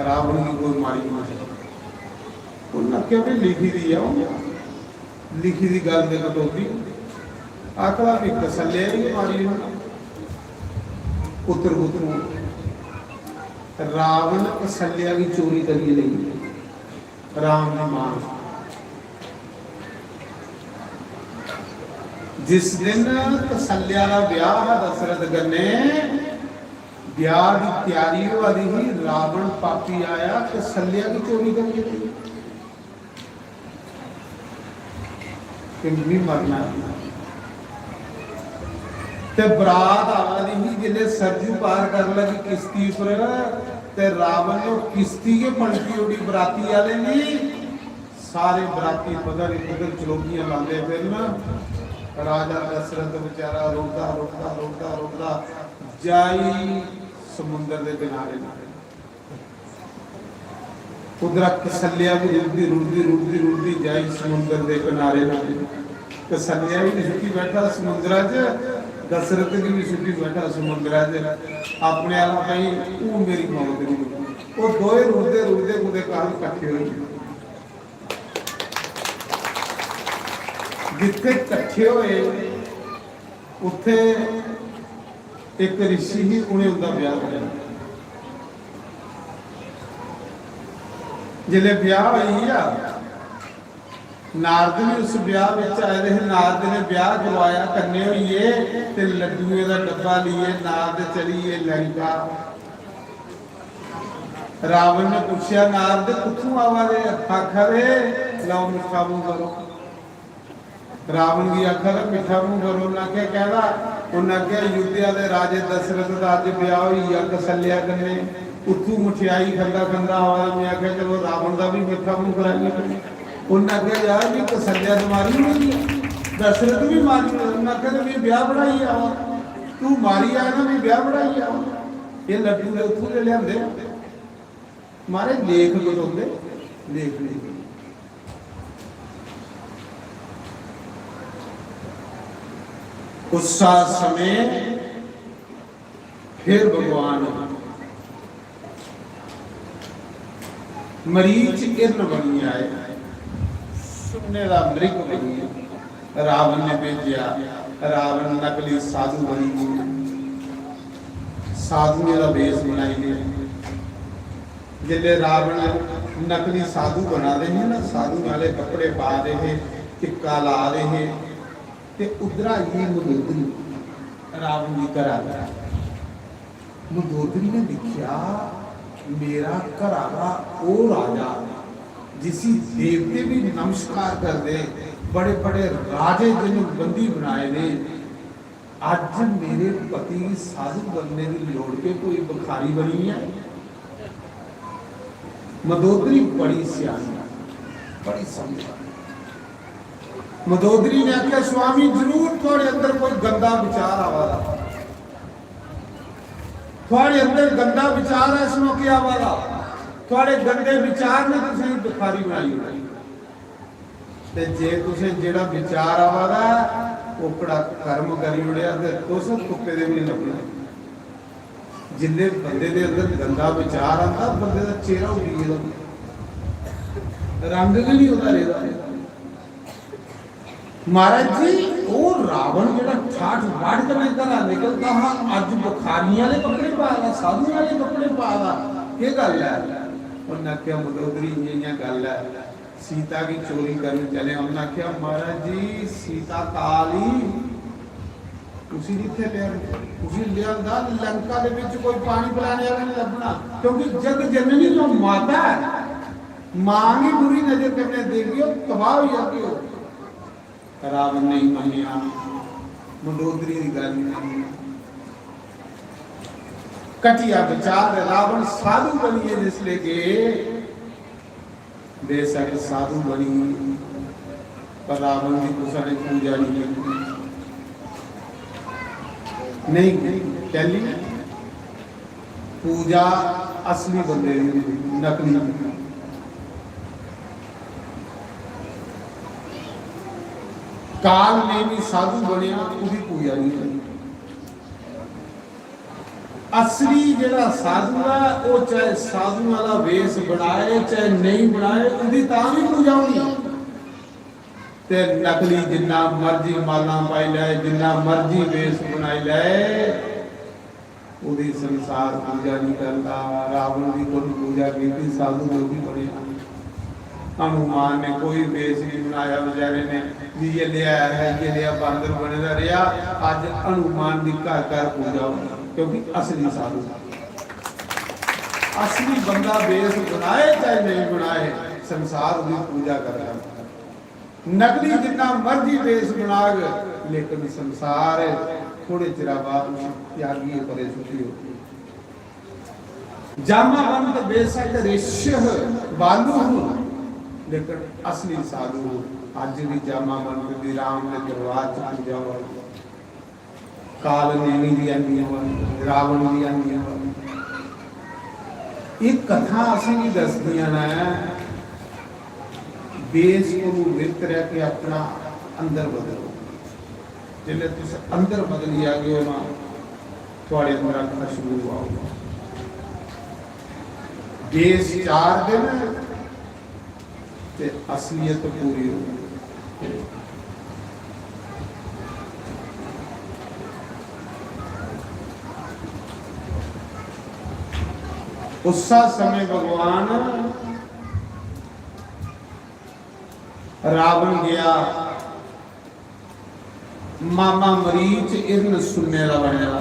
रावण की कोई मारी मारी उन्हें क्या लिखी दी है, लिखी दी गल दे कटौती आखला भी कसले भी मारी पुत्र पुत्र रावण कसल्या की चोरी करी लगी राम ने मां। जिस दिन कसल्या का ब्याह दशरथ गन्ने ब्याह की तैयारी हो रही, रावण पापी आया कसल्या की चोरी करी लगी कि मरना। ते बरात आ रही जिले सरजू पार कर लगी किश्ती पर, ते रावण ने किश्ती के पलटी उड़ी बराती वाले ने सारे बराती पता नहीं उधर चलोगियां लाते फिर ना। राजा दशरथ बेचारा रोकता रोकता रोकता रोकता जाई समुद्र के किनारे, उधर कसल्या भी रुड़ती रुड़ती रुड़ती रुड़ती जाई समुद्र के किनारे। कसल्या भी सुखी बैठा समुद्र च, दशरथ की भी सुखी बैठा समुद्र च अपने आला भाई तू मेरी मौत नहीं। वो दोए रुड़ते रुड़ते कुदे काल इकट्ठे हो जिथे इकट्ठे होए उत्थे एक ऋषि ही उन्हें उनका ब्याह कराया। जिले ब्याह हुई आ नारद ने उस ब्याह में आए रहे, नारद ने ब्याह करवाया कन्ने हुई ते लड्डूए का डब्बा लिए नारद चलिए लंका। रावण ने पूछा नारद कितों आवा रे, आखा रे लो मिठा मुंह करो। रावण की आखा रे मिठा मुंह करो ना क्या कहला, उन्हें क्या अयोध्या के राजे दशरथ का अज ब्याह हुई आ कसल्या कन्ने, उतू मठियाई खंदा खंदा आवाज में आख्या चलो रावण का भी मिठा मुंह कराइए। उन्हें आख्या यार भी कसल्या तो मारी हुई दशरथ भी मारी, उन्हें आख्या तो मैं ब्याह बढ़ाई आवा, तू मारी आया ना मैं ब्याह बढ़ाई आवा। ਇਹ ਲੱਡੂ ਦੇ ਉੱਥੋਂ ਦੇ ਲਿਆਂਦੇ ਆ ਮਾਰੇ ਲੇਖ ਬਦੋਲੇ ਲੇਖ ਨਹੀਂ ਉਸਾ ਸਮੇਂ फिर भगवान मरीच इर्न बनी आए सुनने का मृग बनी रावण ने भेजा रावण नकली साधु बनी साधु का वेश बनाई गए जिले रावण नकली साधु बना रहे हैं ना साधु वाले कपड़े पा रहे टिक्का ला रहे ते उधरा ही मंदोदरी रावण जी घर आ गया मंदोदरी ने देखा मेरा घर आगा वो राजा जिसी देवते भी नमस्कार कर दे बड़े बड़े राजे जिन्हें बंदी बनाए ने आज मेरे पति साधु बनने की लोड़ पे कोई बुखारी बनी है। मंदोदरी बड़ी सियानी बड़ी समझ मंदोदरी ने आख्या स्वामी जरूर थोड़े अंदर कोई गंदा विचार आवादा थोड़े अंदर गंदा विचार है इसमें क्या वाला थोड़े गंदे विचार ने तुझे बुखारी बनाई होगी ते जे तुझे जेड़ा विचार आवादा ओकड़ा कर्म करी उड़िया ते तुस कुत्ते दे भी लगना जिन्ने बंदे दे अंदर गंदा विचार आंदा बंदे दा चेहरा उड़ी रंग भी नहीं होता रेदा महाराज जी वो रावण जेड़ा ठाठ बाढ़ के घरा निकलता हा अज बुखारियां वाले कपड़े पादा साधु वाले कपड़े पादा ये गल है उन्हें आख्या मंदोदरी ये गल है सीता की चोरी करने चले उन्हें आख्या महाराज जी सीता काली उसी जिथे लिया उसी लिया लंका दे विच कोई पानी पिलाने वाला नहीं लभना क्योंकि जग जननी जो माता है मां ही बुरी नजर करने देगी और तबाह हो जाती हो रावण नहीं मनिया मंदोदरी की गल नहीं कटिया विचार रावण साधु बनिए जिसले के बेशक साधु बनी पर रावण की दूसरा ने पूजा नहीं चली पूजा असली बंदे नकली काल ने भी साधु बनया उसकी पूजा नहीं करी असली जेड़ा साधु है वो चाहे साधु वाला वेश बनाए चाहे नहीं बनाए उसकी तां भी पूजा होनी ते नकली जिन्ना मर्जी माला पाई ले जिन्ना मर्जी वेश बनाई ले उसकी संसार पूजा नहीं करता रावण की कोई पूजा की साधु लोग भी बने हनुमान ने कोई वेश नहीं बनाया बेचारे ने भी ये लिया है ये लिया बांदर बने रहा आज हनुमान की घर घर पूजा होगी क्योंकि असली साधु असली बंदा वेश बनाए चाहे नहीं बनाए संसार की पूजा कर नकली जितना मर्जी वेश बना लेकिन संसार थोड़े चिर बाद त्यागी परे सुखी होती जामावंत बेशक ऋष्य बालू लेकिन असली साधु आज भी जामावंत दी राम के दरबार च पूजा हो काल नेमी दी आंदी रावण दी आंदी एक कथा असली दसदियां ने बेस को विरत रह के अपना अंदर बदलो जिले तुस अंदर बदली आ गए ना थोड़े अंदर अखना शुरू होगा बेस 4 दिन ते असलियत पूरी हो उसा समय भगवान रावण गया मामा मरीच इर्न सुनने का बनया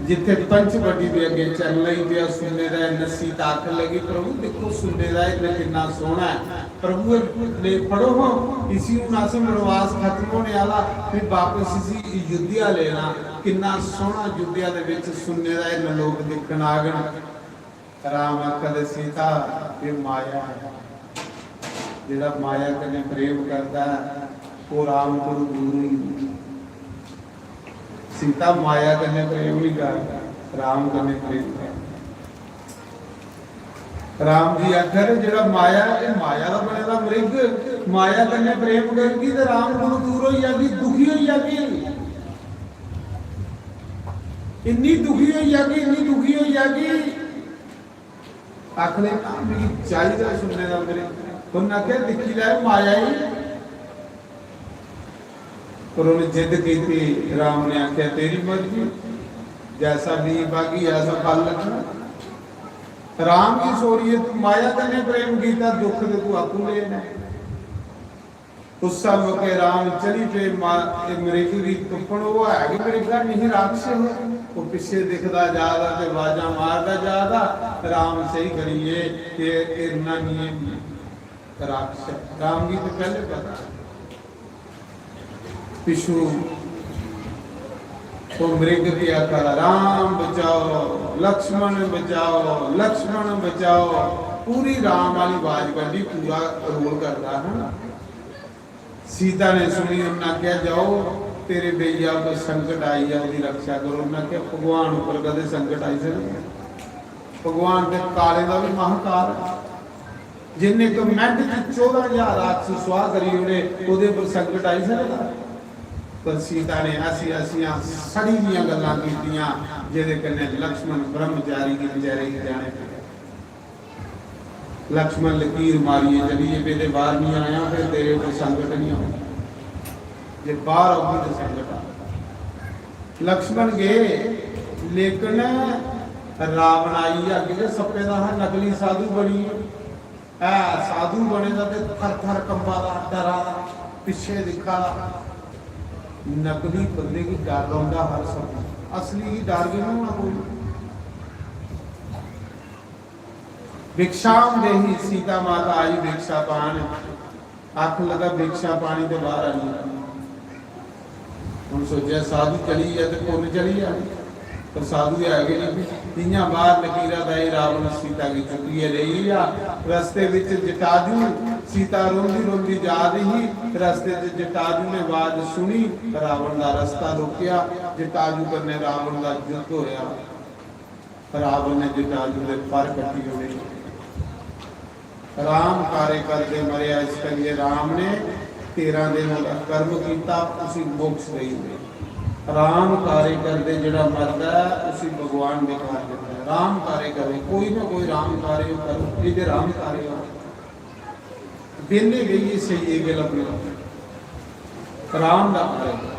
जिथे पंचवटी भी अगे चल रही पे सुनने का नसी ताक लगी प्रभु देखो सुनने का इतना कितना सोहना है प्रभु ने पढ़ो हो इसी नासम वनवास खत्म होने वाला फिर वापस इसी युद्धिया लेना कितना सोहना युद्धिया दे विच सुनने का इतना लोग देखण आ गए राम आखदे सीता ये माया है जेड़ा माया कने प्रेम करता है वो राम को दूर ही सीता माया कने प्रेम नहीं करता राम कन्ने प्रेम राम जी आखर जेड़ा माया ये माया का बनेगा मृग माया कन्ने प्रेम करेगी तो राम को दूर हो जाएगी दुखी हो जाएगी इन्नी दुखी हो जाएगी इन्नी दुखी हो जाएगी आखले मेरी चाहिए सुनने का मेरे उन्हें क्या दिखी लाए माया ही पर उन्हें जिद की थी राम ने आख्या तेरी मर्जी जैसा भी बागी ऐसा फल लगना राम की सोरी है तू माया कन्ने प्रेम कीता दुख दे तू आपू लेना उस सब के राम चली पे मृग की तुपण वो है कि मृगा नहीं राक्षस है वो पीछे दिखदा जादा ते आवाजा मारदा जादा राम सही करिए कि इतना नहीं राक्षस राम की तो पहले पता पिछू तो मृग की आकर राम बचाओ लक्ष्मण बचाओ पूरी राम वाली आवाज करी पूरा रोल करता है ना सीता ने सुनी उन्हें क्या जाओ तेरे बेइया को संकट आई है उसकी रक्षा करो उन्हें क्या भगवान ऊपर कदे संकट आई से भगवान के काले का भी महाकाल जिन्हें तो मिनट 14,000 राक्षस स्वाह करी उन्हें ਉਹਦੇ पर संकट आई सकता पर सीता ने ऐसी सड़ी दी गल्लां कीतियां जेदे कन्ने लक्ष्मण ब्रह्मचारी की बेचारे की जाने लक्ष्मण लकीर मारिए चलिए बेटे बाहर नहीं आया फिर तेरे को संकट नहीं आया जे बाहर आऊगी तो संकट आ लक्ष्मण गए लेकिन रावण आई अगे सप्पे का नकली साधु बनी है साधु बनेगा तो थर थर कंबा डरा पिछे दिखा नकली बंदे की डर रहा हर समय असली की डर भी नहीं होना कोई भिक्षाम देही सीता माता आई भिक्षा पान आख लगा भिक्षा पानी तो बाहर आई हम सोचा साधु चली है तो कौन चली है पर साधु आगे नहीं इन्या बाहर लकीरा दाई रावण सीता की चुकी है रही या रास्ते विच जटाजू सीता रोंदी रोंदी जा रही रास्ते च जटाजू ने आवाज सुनी रावण का रास्ता रोकिया जटाजू करने रावण का युद्ध होया रावण ने जटाजू के पर कटी हुए राम कार्य करते मरिया इस करिए राम ने 13 दिन कर्म किया उसी मोक्ष गई राम कार्य करते जड़ा मरदा उसी भगवान ने कर देता है राम कार्य करे कोई ना कोई राम कार्य करो ये राम कार्य हो बेले गई सही है गल अपने राम का कार्य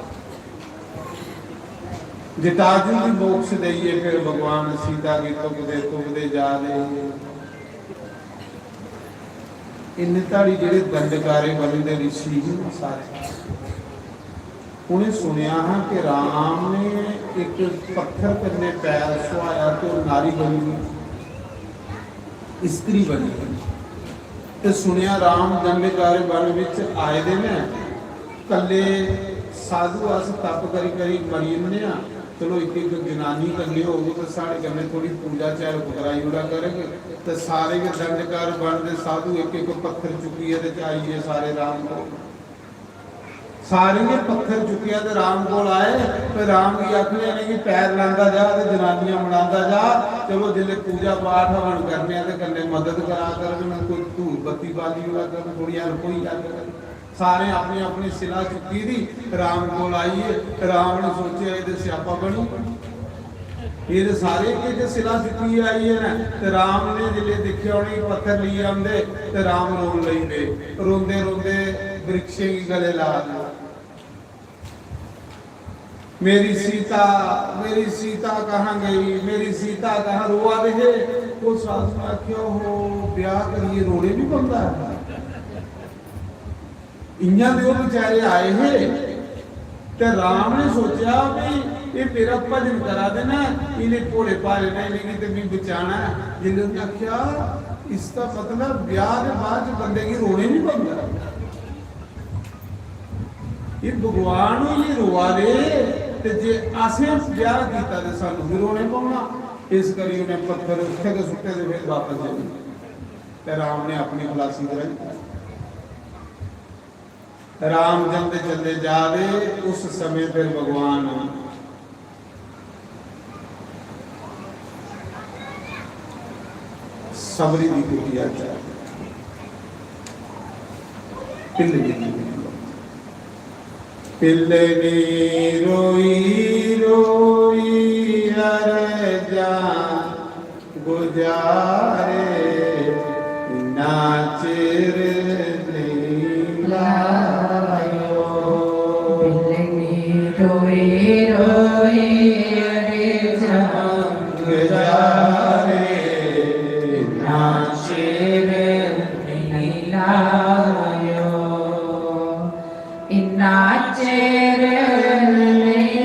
जटाजू की मोक्ष दईए फिर भगवान सीता की तुकदे जा रहे इन ताड़ी जेडे दंडकारे बनते ऋषि सारे उन्हें सुनिया है कि राम ने एक पत्थर करने पैर सुहाया तो नारी बनी स्त्री बनी तो सुनिया राम दंडकारे वन विच आए दे ने कले साधु अस तप करी करी मरी जन्ने आ चलो एक एक जनानी कली होगी तो साढ़े कन्ने थोड़ी पूजा चाहे पुतराई उड़ा करेंगे तो सारे के दंडकार वन दे साधु एक एक पत्थर चुकी है तो आइए सारे राम को सारे ने पत्थर चुकिया तो राम को आए तो राम की आखने ने कि पैर लांदा जा तो जनानियां बनांदा जा चलो जिले पूजा पाठ हवन करने तो कन्ने मदद करा कर कोई धूप बत्ती बाली उड़ा कर थोड़ी हेल्प होई जा कर सारे अपनी अपनी सिला चुकी थी राम को आइए राम ने सोचा ये स्यापा बनी ये तो सारे के सिला चुकी आई है ना तो राम ने जिले दिखे उन्हें पत्थर लिए आंदे तो राम रोन लेंदे रोंदे रोंदे वृक्षे की गले ला दिया मेरी सीता कहाँ गई मेरी सीता कहाँ रोआ रहे वो साधु क्यों हो ब्याह करिए रोने भी बनता है इन्या दे बेचारे आए हैं तो राम ने सोचा भी ये मेरा भजन करा देना इन्हें भोले भाले ने नहीं तो मैं बचाना जिन्हें आख्या इसका मतलब ब्याह के बाद बंदे की रोने नहीं बनता ये भगवान ये रोआ दे ते जे असें ब्याह कीता ते सानू भी रोने पौना इस करी उन्हें पत्थर उत्थे के सुट्टे ते फिर वापस चले ते राम ने अपनी खलासी कराई राम चलते चलते जा रहे उस समय फिर भगवान सबरी दी कुटिया जा पिल्ले नी रोई रोई अरे जान गुजारे नाचिर लायो रोई रोई अरे जान गुजारे नाचिर लायो नाचिर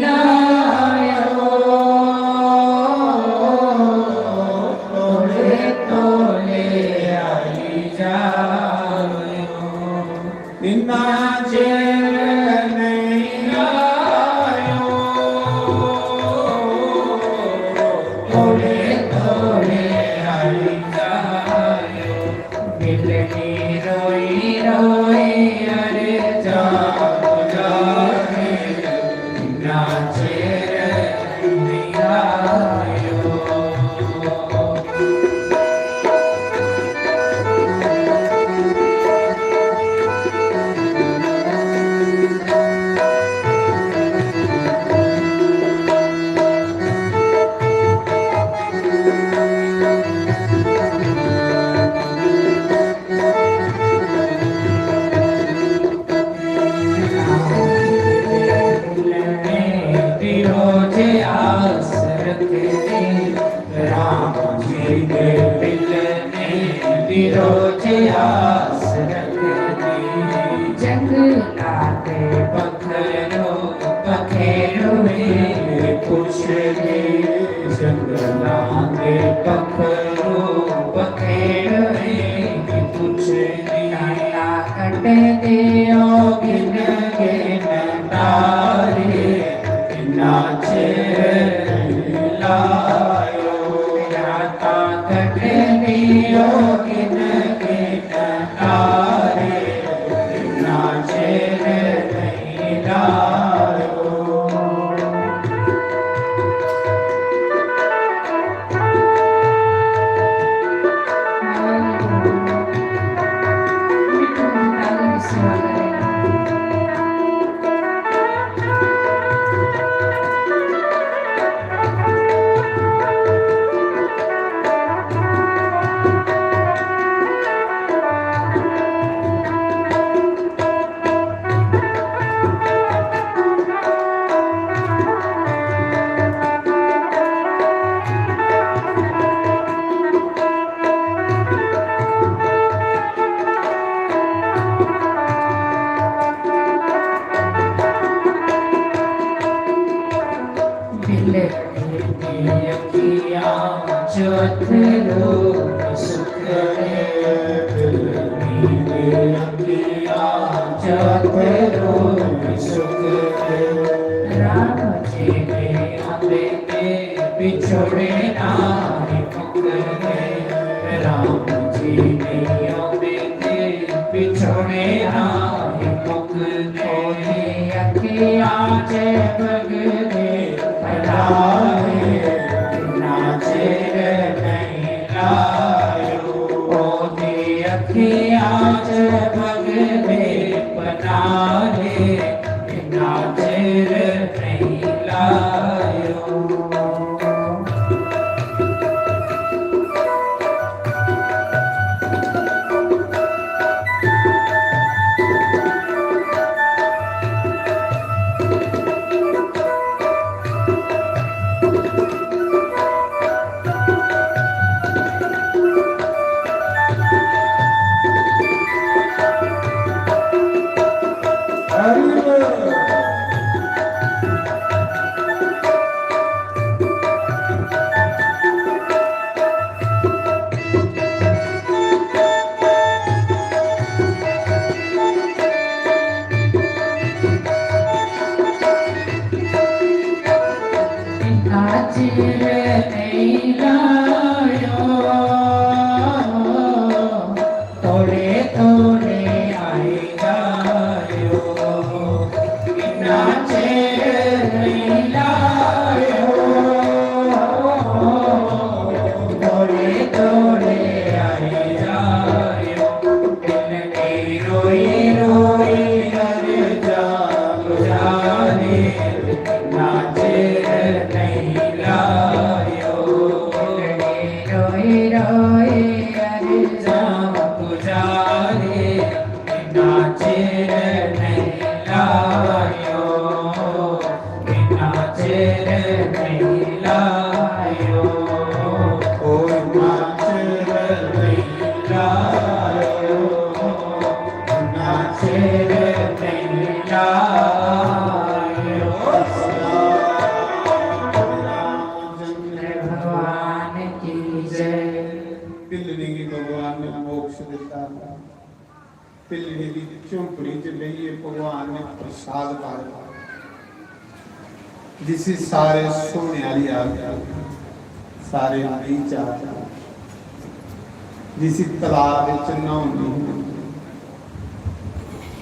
लायो तोले तोले आई जायो नाचिर लायो तोले तोले आई जायो मिलनी रोई रोई अरे जाओ जाने नाचे आयो रोजे आस रखते राम जी के मिलने की रोजे आस रखते जंगलाते पत्थरों पखेरों में पूछने जंगलाते पत्थरों पखेरों में पूछने कटे दियो गिन के तारे नाचे लायो राता कटनियो किन के तारे नाचे नहीं लायो बिछोड़े नारी मुकरे राम जी ने बिछोड़े नारी मुकरे अखियाँ चे बगरे फैलाए नाचे नहीं लायो ओदी अखियाँ चे बगरे बनाए नाचे नहीं लायो Dore इतना चेर नहीं लायो रोए रोए अरे जाम गुजारे इतना चेर नहीं लायो इतना चेर नहीं लायो कोई नाचर नहीं लायो, चेर नहीं लायो भगवान की जय पिल्लनी की भगवान ने मोक्ष दिता, पिल्लनी की झोंपड़ी च लईए भगवान ने प्रसाद पाया, जिसी सारे सोने वाली आ गया, सारे नीच आ गया, जिसी तलाब विच नहाउंदी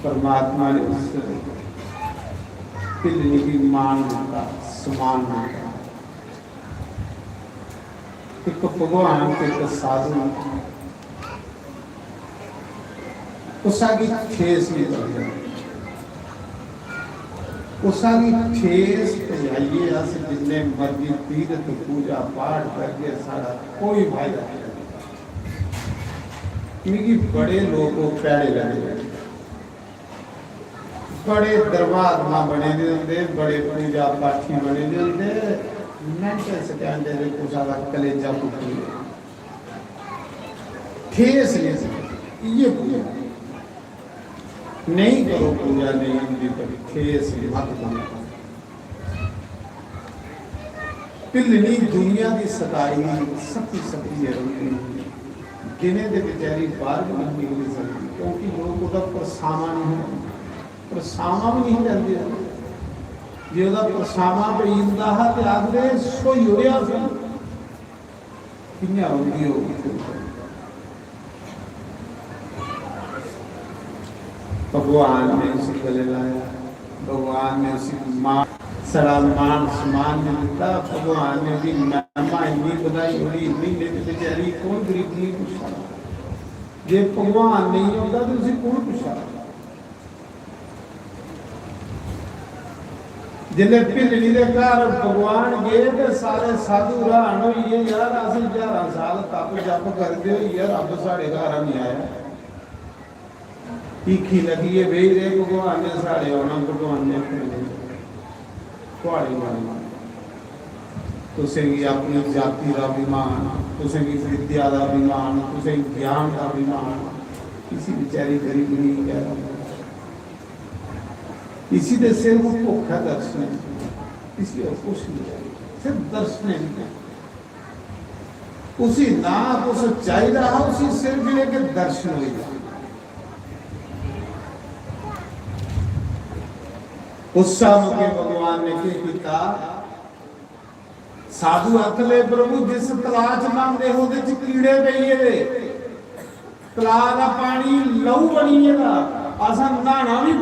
परमात्मा ने उस पिल्लनी की मान का समान माना। एक भगवान के एक साधु उसागी ठेस नहीं करते, उसागी ठेस जाइए अस जिन्ने मर्जी तीर्थ पूजा पाठ करके सारा कोई फायदा नहीं। क्योंकि बड़े लोग को प्यारे लगे, बड़े दरबार में बने होंगे, बड़े पूजा पाठी बने होंगे, मिनटे सेकंड दे कुछ आला कलेजा पुटी ठेस नहीं ये पूजा नहीं करो, पूजा नहीं होती कभी ठेस मत बनो। पिल्लनी दुनिया की सताई सती सती है, दिने दे बेचारी बाहर भी नहीं निकल सकती, क्योंकि लोग उसका परछावां नहीं है, परछावां भी नहीं रहते। जे ਉਹਦਾ ਪਰਛਾਵਾਂ ਪੈਂਦਾ ਹੈ ਤੇ ਆਖਦੇ ਸੋਈ ਹੋਇਆ ਸੀ ਕਿੰਨਾ ਹੁੰਦੀ ਹੋਗੀ। भगवान ने उसे गले लाया, भगवान ने उसे सड़ा मान सम्मान ने दिता, भगवान ने भी महिमा इन्नी बधाई होनी इन्नी ने बेचारी कौन गरीब नहीं पूछा, जे भगवान नहीं होता तो उसे कौन पूछा। जिले पिल्लनी दे घर भगवान गए तो सारे साधु हैरान होइए, यार असीं 11 साल तप जप करदे होइए रब साडे घर नहीं आया, तीखी लगी है वेही रहे भगवान ने साढ़े आना, भगवान ने थोड़ी मारना तुसें की अपनी जाति का अभिमान, तुसें की विद्या का अभिमान, तुसें ज्ञान का अभिमान, किसी बेचारी गरीब नहीं कह रहा, इसी दे सिर वो भुखा दर्शन, इसी और कुछ नहीं, सिर्फ दर्शन है, उसी ना कुछ चाहिए रहा, उसी सिर्फ लेके दर्शन हो गया। उस समय के भगवान ने क्या किया, साधु अकले प्रभु जिस तलाश नामदे होदे च कीड़े पईए, तलाब का पानी लहू बनी है, असा नहाना भी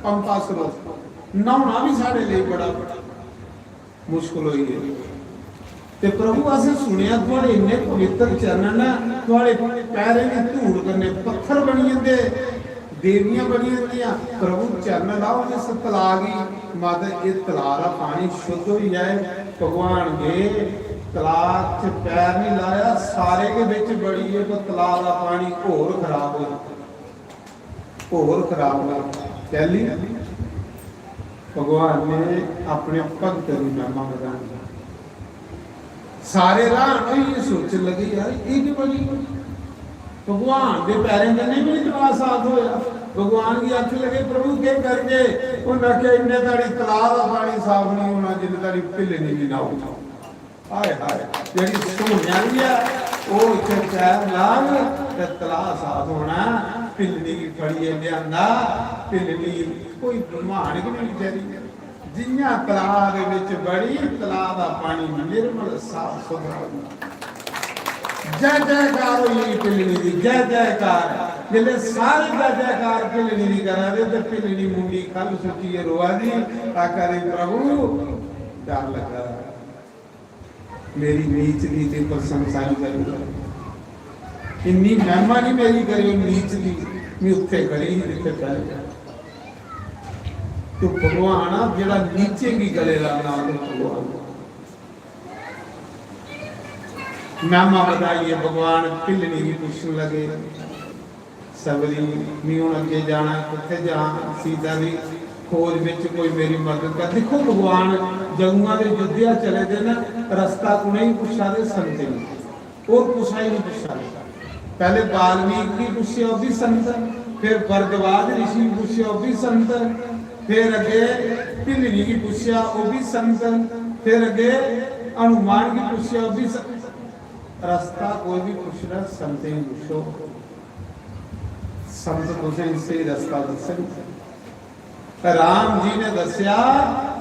पंपा सरो, नहाना भी साढ़े लिए बड़ा मुश्किल हुई है। ते प्रभु असें सुनिया थोड़े इन्ने पवित्र चरण ना, थोड़े पैरें की धूड़ कन्ने पत्थर बनी जंदे, देवियां बनी होंदियां, प्रभु चरण लाओ जिस तलाब की मत ये तलाब का पानी शुद्ध हो जाए। भगवान गए तलाब च पैर नहीं लाया, सारे के बिच बड़ी है तो तलाब का पानी होर खराब हो, होर खराब हो चली। भगवान ने अपने भगत की महिमा बताई, सारे राह ये सोच लगी यार ये की बड़ी भगवान के पैरों का नहीं भी तलाब साफ होया। भगवान की अख लगे प्रभु के करके उन्हें इन्ने ताड़ी तलाब का पानी साफ नहीं होना जिन्ने ताड़ी पिल्लनी भी ना हो। हाय हाय जेडी सोनिया भी है वो इत्थे पैर लाग ते तलाब साफ होना, पिल्लनी की फड़िए लियांदा, पिल्लनी कोई ब्रह्मांड की नहीं बेचारी जिन्ना तलाब दे विच बड़ी, तलाब का पानी निर्मल साफ सुथरा। जय जयकार हुई पिल्लनी दी, जय जयकार। जिले सारे जय जयकार पिल्लनी दी करा दे तो पिल्लनी मुंडी कल सुची रोआ दी, आका रे प्रभु डर लगा, मेरी नीच दी ते प्रशंसा नहीं करी, इन्नी महिमा नहीं मेरी करी नीच दी, मैं उत्थे खड़ी जिथे पहले तू भगवान आ जेड़ा नीचे भी गले लगना तो भगवान। नामा बताइए भगवान पिलनी भी पूछने लगे सबरी मी हुण अगे जाना किथे जा सीता दी खोज विच कोई मेरी मदद कर। देखो भगवान जंगुआं दे युद्धिया चले दे ना रस्ता को नहीं पुछा दे संते और पुछा ही नहीं पुछा दे। पहले वाल्मीकि पूछे वो भी संत, फिर भरद्वाज ऋषि पूछे वो भी संत, फिर अगे पिलनी की पूछा वो भी संत, फिर अगे हनुमान की पूछा वो भी संत। रास्ता कोई भी पूछना संत ही पूछो, संत तुझे इससे रास्ता दसेंगे। राम जी ने दसिया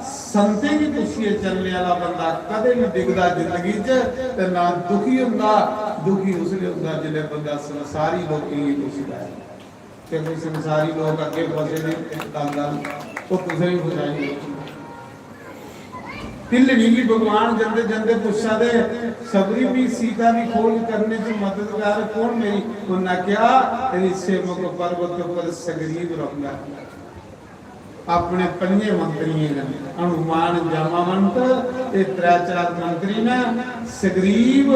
संते की पुछिए चलने वाला बंदा कदे नहीं डिगदा जिंदगी च ते ना दुखी हुंदा। दुखी उसले हुंदा जिले बंदा संसारी लोकां की पुछदा है कि कोई संसारी लोग अगे फसे ने गल वो तुझे ही बुझाएंगे। पिलनी की भगवान जंदे जंदे पुछा दे सबरी भी सीता की खोज करने से मददगार कौन मेरी। उन्हें क्या ऋषि मुख पर्वत पर सगरीव रहूंगा। अपने पंजे मंत्री हनुमान जामावंत ये त्रै चार मंत्री ने सगरीव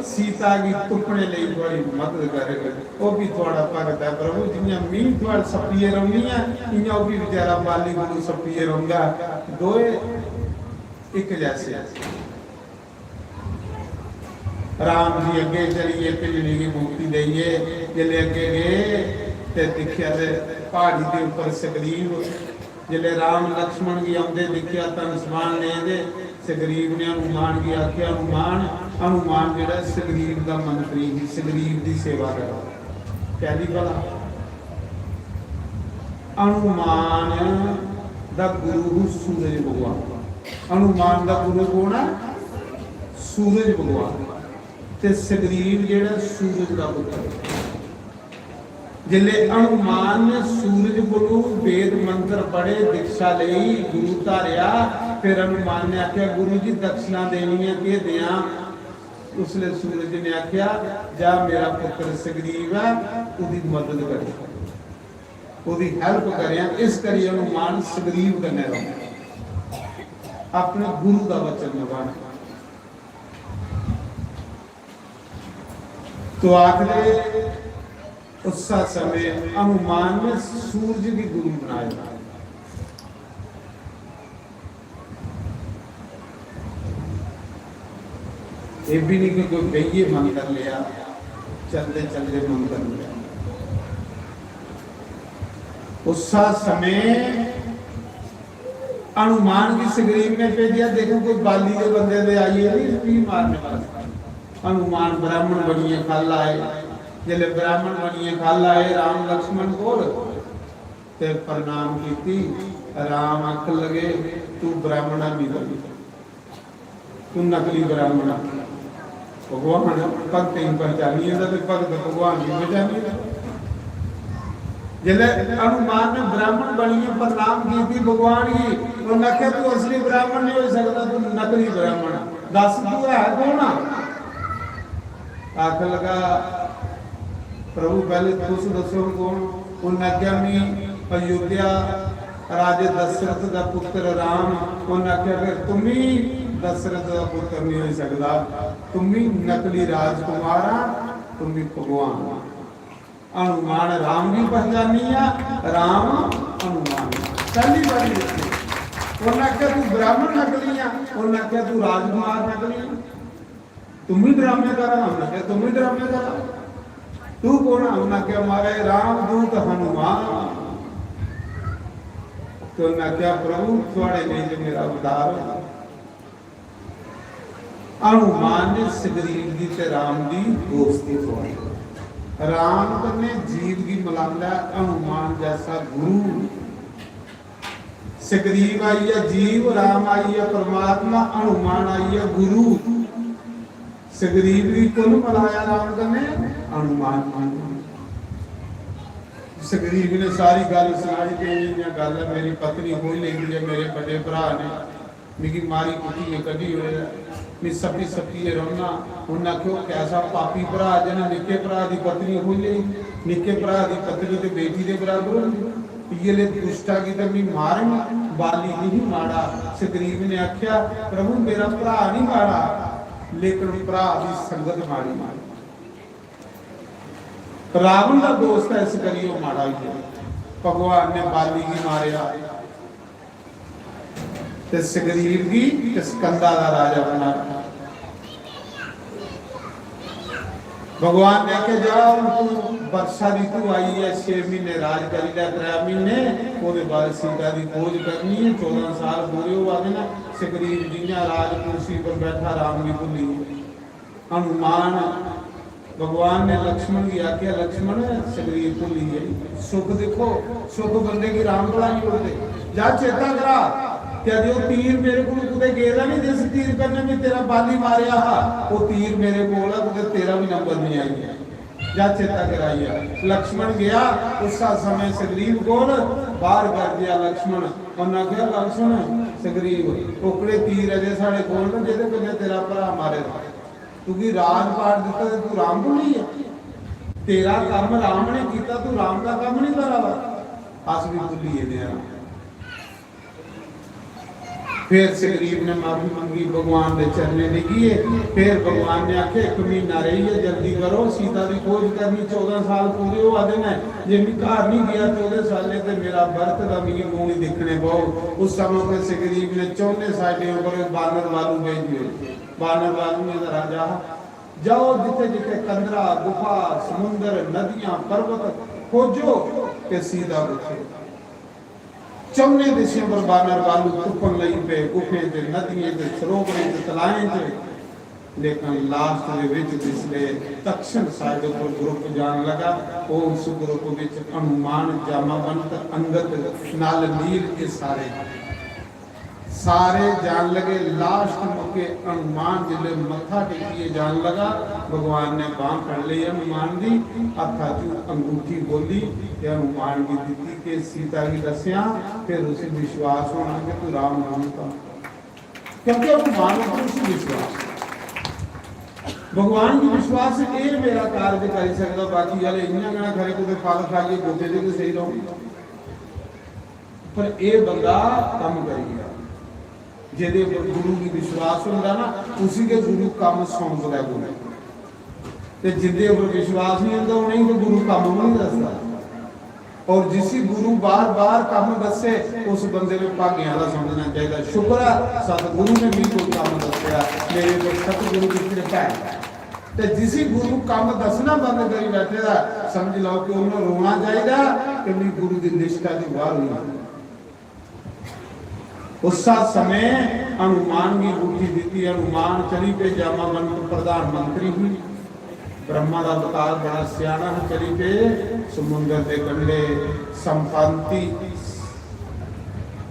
सीता की तुपने लिए बड़ी मदद करेगा। वो भी थोड़ा भगत है प्रभु जियां मीह थोड़ा सपिए रही है इं भी बेचारा बाली गुरु सपिए रहूंगा। दोए एक जैसे। राम जी अगे चलिए पिलनी की मुक्ति दईए जिले अगे गए ते दिखिया पहाड़ी के उपर सगरीव जिले राम लक्ष्मण की आते दिखिया तन समान ले दे सगरीव ने हनुमान की आख्या हनुमान हनुमान जो सगरीव का मंत्री सगरीव की सेवा करो। कहली भला हनुमान का गुरु सूरज भगवान। हनुमान का गुरु कौन है? सूरज भगवान। ते सगरीव जेड़ा सूरज का पुत्र। जिले हनुमान ने सूरज गुरु वेद मंत्र पढ़े दीक्षा ली गुरु धारिया फिर हनुमान ने आख्या गुरु जी दक्षिणा देनी है कि दिया। उसले सूरज ने आख्या जा मेरा पुत्र सगरीव है उसकी मदद कर उसकी हेल्प करें। इस करिए हनुमान सगरीव करने रहा अपने गुरु का वचन निभाना। तो आखिर उस समय हनुमान ने सूरज की गुरु बनाया। ये भी नहीं कि कोई कहिए मंत्र लिया चलते चलते मंत्र लिया। उस समय हनुमान की सगरीव ने भेजा देखो कोई बाली के बंदे दे आइए नहीं पी मारने वाला। हनुमान ब्राह्मण बनिए कल आए जिले ब्राह्मण बनिए कल आए राम लक्ष्मण को ते प्रणाम की। राम आख लगे तू ब्राह्मणा नहीं बनी तू नकली ब्राह्मण। भगवान भक्त ही पहचानी भक्त भगवान की पहचानी। जिले हनुमान ने ब्राह्मण बनिए प्रणाम की भगवान की उन्हें आख्या तू असली ब्राह्मण नहीं हो सकता तू नकली ब्राह्मण दस तू है कौन। आख लगा प्रभु पहले तुस दसो कौन। उन्हें आख्या मैं अयोध्या राजे दशरथ का पुत्र राम। उन्हें आख्या फिर तुम ही दशरथ का पुत्र नहीं हो सकता तुम ही नकली राजकुमार तुम ही भगवान। हनुमान राम की पहचानी है राम हनुमान पहली बारी। उन्हें आख्या तू ब्राह्मण नकली है उन्हें आख्या तू राजकुमार नकली तुम ही ड्रामे करा। उन्हें आख्या तुम ही ड्रामे करा तू कौन। उन्हें क्या मारे राम दूत हनुमान। तो उन्हें क्या प्रभु थोड़े नहीं जो मेरा उद्धार। हनुमान ने सगरीव जी ते राम की दोस्ती तोड़ी। राम ने जीव की मिलांदा हनुमान जैसा गुरु। सगरीव आई है जीव राम आई है परमात्मा हनुमान आई है गुरु। सगरीव भी कुल मिलाया राम ने हनुमान। सगरीव ने सारी गल सुनाई कि गल मेरी पत्नी हो लेंदी है मेरे बड़े भरा ने मिगी मारी कुटी है कभी हुए मैं सपी सपी रहना। उन्हें आख्यो कैसा पापी भरा जिन्हें निके भरा की पत्नी हो ली निके भरा की पत्नी तो बेटी के बराबर ये ले दुष्टा की तो मैं मार बाली नहीं माड़ा। सुग्रीव ने आख्या प्रभु मेरा भरा नहीं माड़ा, लेकिन भरा की संगत माड़ी। रावण का दोस्त है, इस करियो माड़ा ही है। भगवान ने बाली की मारिया ते सुग्रीव की स्कंदा का राजा बना। भगवान ने कहा जाओ तू वर्षा ऋतु आई है, 6 महीने राज करी लै, 3 महीने ओदे बाद सीता की खोज करनी है। 14 साल पूरे हुआ देना। सुग्रीव जियां राज कुर्सी पर बैठा राम की भुली हनुमान। भगवान ने लक्ष्मण की आख्या लक्ष्मण सुग्रीव भुली है। सुख देखो, सुख बंदे की राम भला नहीं उड़ते। जा चेता करा क्या जो तीर मेरे को कुदे गेदा नहीं, जिस तीर करने में तेरा बाली मारिया हा वो तीर मेरे को है, कुदे तेरा भी नंबर नहीं आई है। जा चेता कराइया। लक्ष्मण गया उस समय सुग्रीव कोल बाहर कर दिया लक्ष्मण। उन्हें कहा लक्ष्मण सुग्रीव ओकड़े तीर अजे साढ़े कोल ने जेदे कोले तेरा भरा मारे तू की राज पाट दिता ते तू राम भुली है। तेरा काम राम ने किया, तू राम का काम नहीं करा वा। अस भी भुली है। फिर सुग्रीव ने माफी मंगी, भगवान के चरने लगी। फिर भगवान ने आखे 1 महीना रही है, जल्दी करो सीता की खोज करनी। 14 साल पूरे हो आदे ने जे मैं घर नहीं गया 14 साले ते मेरा बरत का मी मुंह नहीं दिखने पाओ। उस समय पर सुग्रीव ने 14 साइडे ऊपर बानर वालू भेजे। बानर वालू ने राजा जाओ जिथे जिथे कंदरा गुफा समुंदर नदियां पर्वत खोजो के सीता पूछे। चौने दिशा पर बानर वालू टुकन लई पे गुफे ते नदियां ते सरोवरे ते तलाएं ते। लेकिन लास्ट दे विच जिसले दक्षिण साइड पर ग्रुप जान लगा, वो उस ग्रुप विच हनुमान जामावंत अंगद नाल नील के सारे जान लगे। लास्ट मौके हनुमान जिले मत्था टेकिए जान लगा। भगवान ने बांह फड़ ली हनुमान दी, हथा चू अंगूठी बोली ते हनुमान की दीदी के सीता की दसिया। फिर उसे विश्वास होना कि तू राम नाम का, क्योंकि हनुमान को उसे विश्वास भगवान की विश्वास ये मेरा कार्य कर सकता। बाकी वाले इन्ना कहना खरे को फल खाइए गोटे दे सही रहो, पर यह बंदा कम करेगा जिहदे गुरु की विश्वास होंदा ना, उसी के गुरु काम सौंपदा गुरु। ते जिहदे उपर विश्वास नहीं होंदा उन्हें तो गुरु काम नहीं दसदा। और जिसी गुरु बार बार काम दसे उस बंदे में भाग्यां दा समझना चाहिए। शुक्र है सतगुरु ने भी कोई काम दसिया, मेरे को सतगुरु की कृपा है। ते जिसी गुरु काम दसना बंद करी बैठे दा समझ लो कि उन्हें रोना चाहिए कि मेरी गुरु की निष्ठा की बाहर हुई। उस समय हनुमान की बूटी दी। हनुमान चली पे जामावंत प्रधानमंत्री हुई। ब्रह्मा का अवतार बड़ा सियाना है। चली पे समुद्र के कंढे संपांति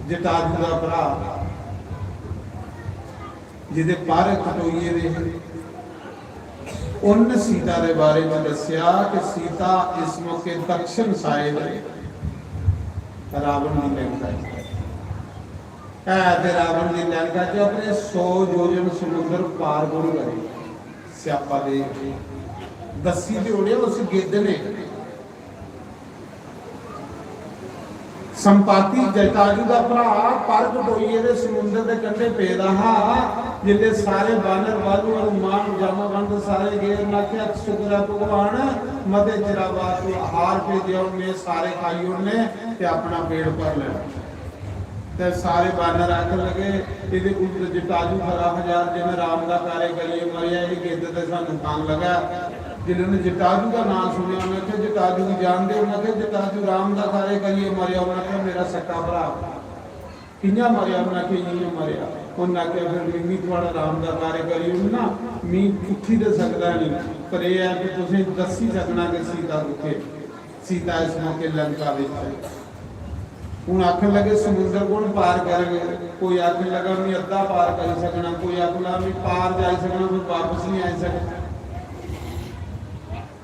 जटाजू का भरा जिदे पारे खटोइए रहे। उन सीता के बारे में दसिया कि सीता इस मौके दक्षिण साइड रावण की लंका रावण की लंका च अपने 100 योजन समुद्र पार को करे। स्यापा दे दसी जोड़े उस गिद्ध ने संपाति जटाजू का भरा पर कटोइए दे समुद्र के कंढे पेदा हा। जिले सारे बानर वालू हनुमान जामावंत सारे गए नाख्या शुक्र भगवान मते चिरावा तू हार पे दियो में सारे खाइयों ने ते अपना पेड़ पर ले। ते सारे बानर आखन लगे इहदे उल्ट जटाजू 1000 जिन राम का कार्य करिए मरिया ये गिद्ध ते सानू खान लगा। जिन्होंने जटाजू का नाम सुनिया उन्हें कहा जटाजू की जान दे। उन्हें कहा जटाजू राम का कार्य करिए मरिया। उन्हें कहा मेरा सक्का भरा किंजा मरिया। उन्हें कहा इं मरिया। उन्हें कहा फिर मी थोड़ा राम का कार्य करिए ना मी पुछी दे सकता नहीं, पर यह है कि तुम दसी सकना कि सीता किथे। सीता इस मौके लंका हूँ आखन लगे समुद्र कौन पार कर गए। कोई आखन लगा मैं अद्धा पार कर सकना, कोई आखन लगा मैं पार जा सकना फिर वापस नहीं आ सकना।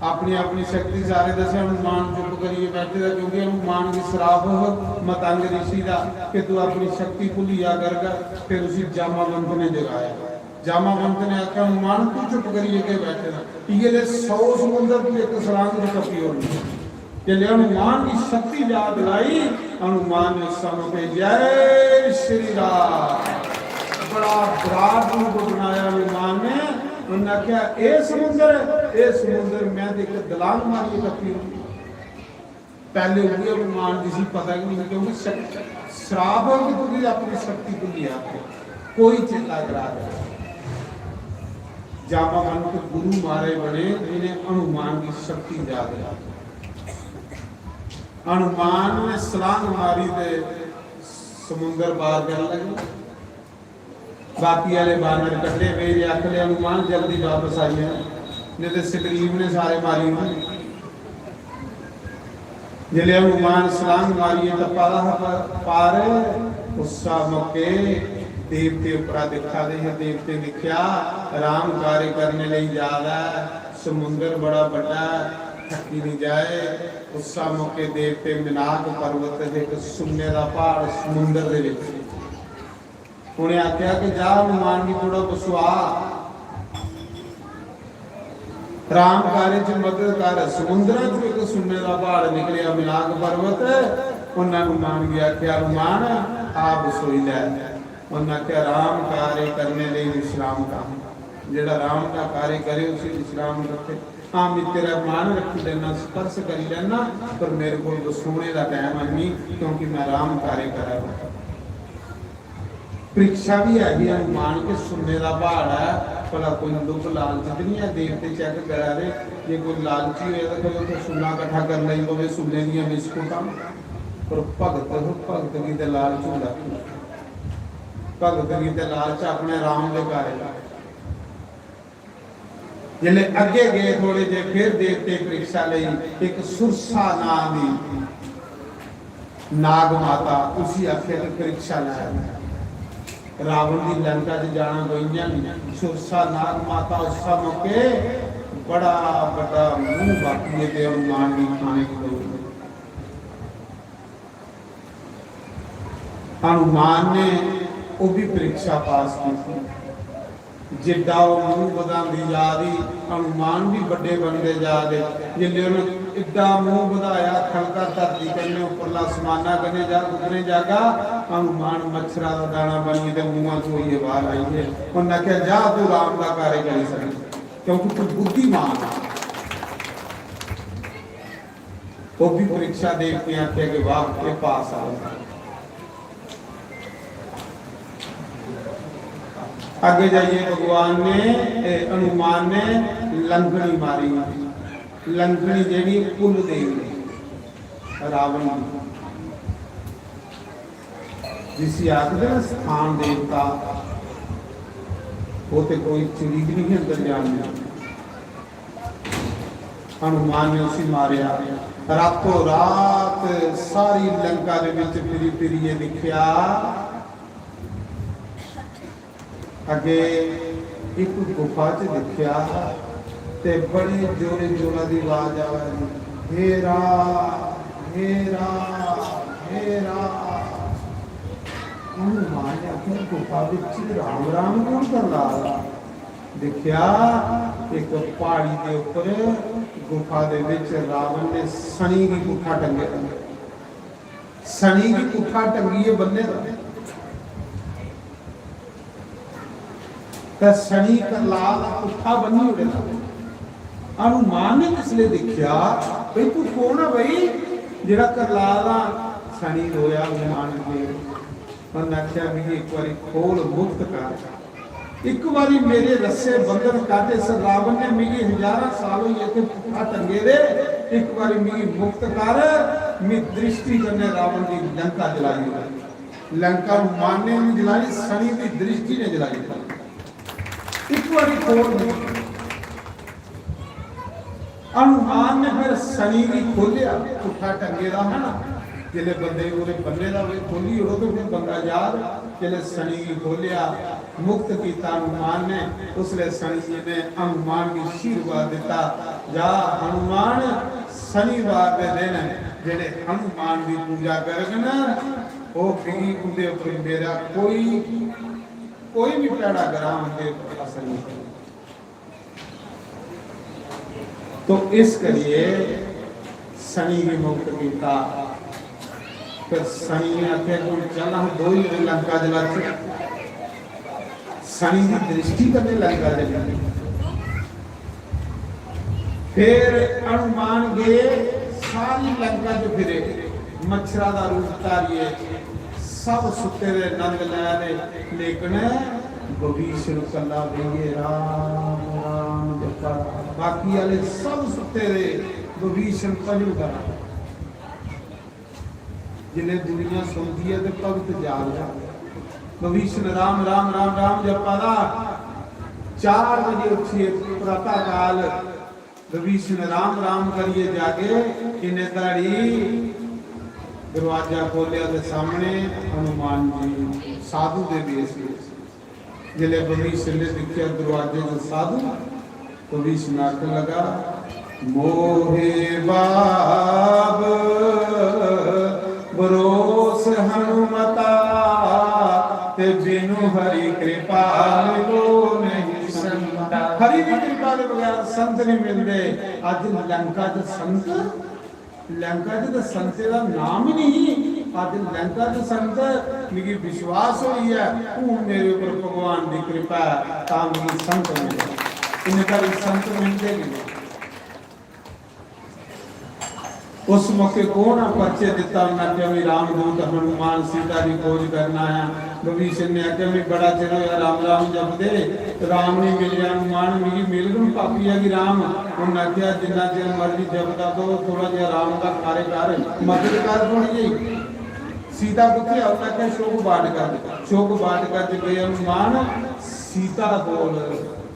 अपनी अपनी शक्ति सारे दसे। हनुमान चुप करिए बैठे था क्योंकि हनुमान की श्राप मतंग ऋषि का कि तू अपनी शक्ति भुलिया करगा। फिर उसी जामावंत ने जगाया। जामावंत ने आख्या हनुमान तू चुप करिए के बैठे था। ये 100 समुद्र तू एक सलांग टपी होनी जल्ले हनुमान की शक्ति याद लाई, हनुमान ने उस समय पे जय श्री राम बड़ा विराट रूप बनाया हनुमान ने। उन्होंने क्या ए समुंदर मैं देख दलाल मारी टप्पी पहले हुए हनुमान जी पता ही नहीं, क्योंकि श्राप हो कि तुझे अपनी शक्ति को लिया कोई चिंता करा दे। जामा मन के गुरु मारे बने जिन्हें हनुमान की शक्ति याद है। हनुमान ने सलांग मारी थे समुंदर पार कर लगे, बाकी वाले बानर कटे मेरे आखले हनुमान जल्दी वापस आइए, नहीं तो सुग्रीव ने सारे मारी होंगे। जिले हनुमान सलांग मारिए तो पार उस मौके देवते उपरा दिखा दे, देवते दिखा राम कार्य करने ले जादा, समुंदर बड़ा बड़ा थकी नहीं जाए। उस मौके देवते मिनाक पर्वत एक सुन्ने का पहाड़ समुंदर दे विच उन्हें आख्या कि जा हनुमान की थोड़ा बसवा राम कार्य च मदद कर। समुद्र चो एक सुन्ने का पहाड़ निकलिया मिनाक पर्वत, उन्हें हनुमान की आख्या हनुमान आप बसोई लै। उन्हें आख्या राम कार्य करने लिए विश्राम का, जेड़ा राम का कार्य करे उसे विश्राम रखे। हाँ मैं तेरा मान रखी लेना, स्पर्श करी लेना, पर मेरे को सोने का टाइम है नहीं, क्योंकि मैं राम कार्य करा। परीक्षा भी है हनुमान के सुनने का पहाड़ है, भला कोई दुख लालच तो नहीं है। देवते चेक करा रहे जे कोई लालची हो तो सुना कट्ठा कर ली पवे सुने दियां बिस्कुटां, पर भगत की ते लालच होंदा, भगत की ते लालच अपने राम दे कार्य। जिले अगे गए थोड़े जे फिर देवते परीक्षा लई एक सुरसा नाम दी नाग माता उसी आखे परीक्षा लाया। रावण की लंका च जाना गई सुरसा नाग माता उस मौके बड़ा बड़ा मुंह बाकी है हनुमान की खाने की लोग। हनुमान ने वो भी परीक्षा पास की, जिड्डा मुंह बधांदी जा रही हनुमान भी बड़े बनते जा रहे। जिले इड्डा मुंह बढ़ाया खड़का धरती करने उपरला समाना करने जा उतने जागा हनुमान मच्छरा का दाना बनी तो मुंह चो ही बाहर आई है। उन्हें आख्या जा तू राम का कार्य करी सके, क्योंकि तू बुद्धिमान। वो भी परीक्षा देख के आख्या कि वाह के पास आ। आगे जाइए भगवान ने हनुमान ने लंघनी मारी, लंघनी जेडी कुल देवी रावण जिसी आखते ना स्थान देवता, वो तो कोई चुरी भी नहीं अंदर जाने। हनुमान ने उसी मारिया, रातों रात सारी लंका दे विच फिरी फिरी दिखिया। अगे एक गुफा च दिखिया ते बड़ी जोरे जोरा की आवाज आ रही, हेरा हेरा हेरा। हनुमान ने अपनी गुफा राम राम कौन कर रहा। देखिया एक पहाड़ी के ऊपर गुफा दे विच रावण ने सनी की पुट्ठा टंगे, सनी की पुट्ठा टंगी है बंदे का। सनी करलाल पुट्ठा बनी उड़ेगा। हनुमान ने किसले देखिया भाई तू कौन है भाई जेड़ा करलाल सनी रोया हनुमान के। उन्हें आख्या भी एक बारी खोल मुक्त कर, एक बारी मेरे रस्से बंधन काटे। सर रावण ने मिगी 1000 साल हुई इतने पुट्ठा टंगे दे, एक बारी मिगी मुक्त कर। मैं दृष्टि करने रावण की लंका जलाई, लंका हनुमान ने नहीं जलाई, सनी की दृष्टि ने जलाई। एक बारी खोल हनुमान ने फिर सनी की खोलिया, पुट्ठा टंगे का है ना, जिले बंदे बोले बंदे का खोली उड़ो तो फिर बंदा याद। जिले सनी की खोलिया मुक्त किया हनुमान ने, उसले सनी जी ने हनुमान की आशीर्वाद दिता। जा हनुमान शनिवार के दिन जेडे हनुमान की पूजा करना वो बिगी उनके ऊपर मेरा कोई भी पैड़ा ग्राम के असर नहीं। तो इस करिए सनी भी मुक्त किया। फिर सनी ने आख्या कि चल हम दो ही लंका जला। सनी की दृष्टि करने लंका जली। फिर हनुमान गए सारी लंका जो फिरे, मच्छरा का रूप धारिए, सब सुते दे नंद लै रहे, लेकिन विभीषण कला गए राम राम जपा। बाकी वाले सब सुते रहे, विभीषण भजन करा। जिन्हें दुनिया सुनती है तो भगत जाग जाए। विभीषण राम राम राम राम जपा। 4 बजे उठिए प्रातः काल, विभीषण राम राम करिए जागे। इन्हें तड़ी दरवाजा खोलिया तो सामने हनुमान जी साधु दे वेश में। जिले विभीषण ने दिखा दरवाजे जो साधु, विभीषण आखन लगा मोहे बाब बरोस हनुमता, ते बिनु हरि कृपा लो नहीं संता। हरि की कृपा के बगैर संत नहीं मिलते। अज लंका च संत, लंका च संते का नाम ही नहीं। अज लंका च संत मेरी विश्वास हुई है हूँ मेरे ऊपर भगवान की कृपा ता मेरी संत मिले। इनका संत मिलते नहीं। उस मौके कौन परिचय दिता, उन्हें आख्या भी रामदूत हनुमान सीता की खोज करना है। विभीषण ने आख्या भी बड़ा चिर होया राम राम जपदे, राम नहीं मिले। हनुमान मेरी मिल गई पापी है कि राम। उन्हें आख्या जिन्ना चिर मर्जी जपदा दो, थोड़ा जिहा राम का कार्य कर, मदद कर थोड़ी जी। सीता कितने उन्हें आख्या शोक बाट कर। शोक बाट कर गए हनुमान सीता बोल,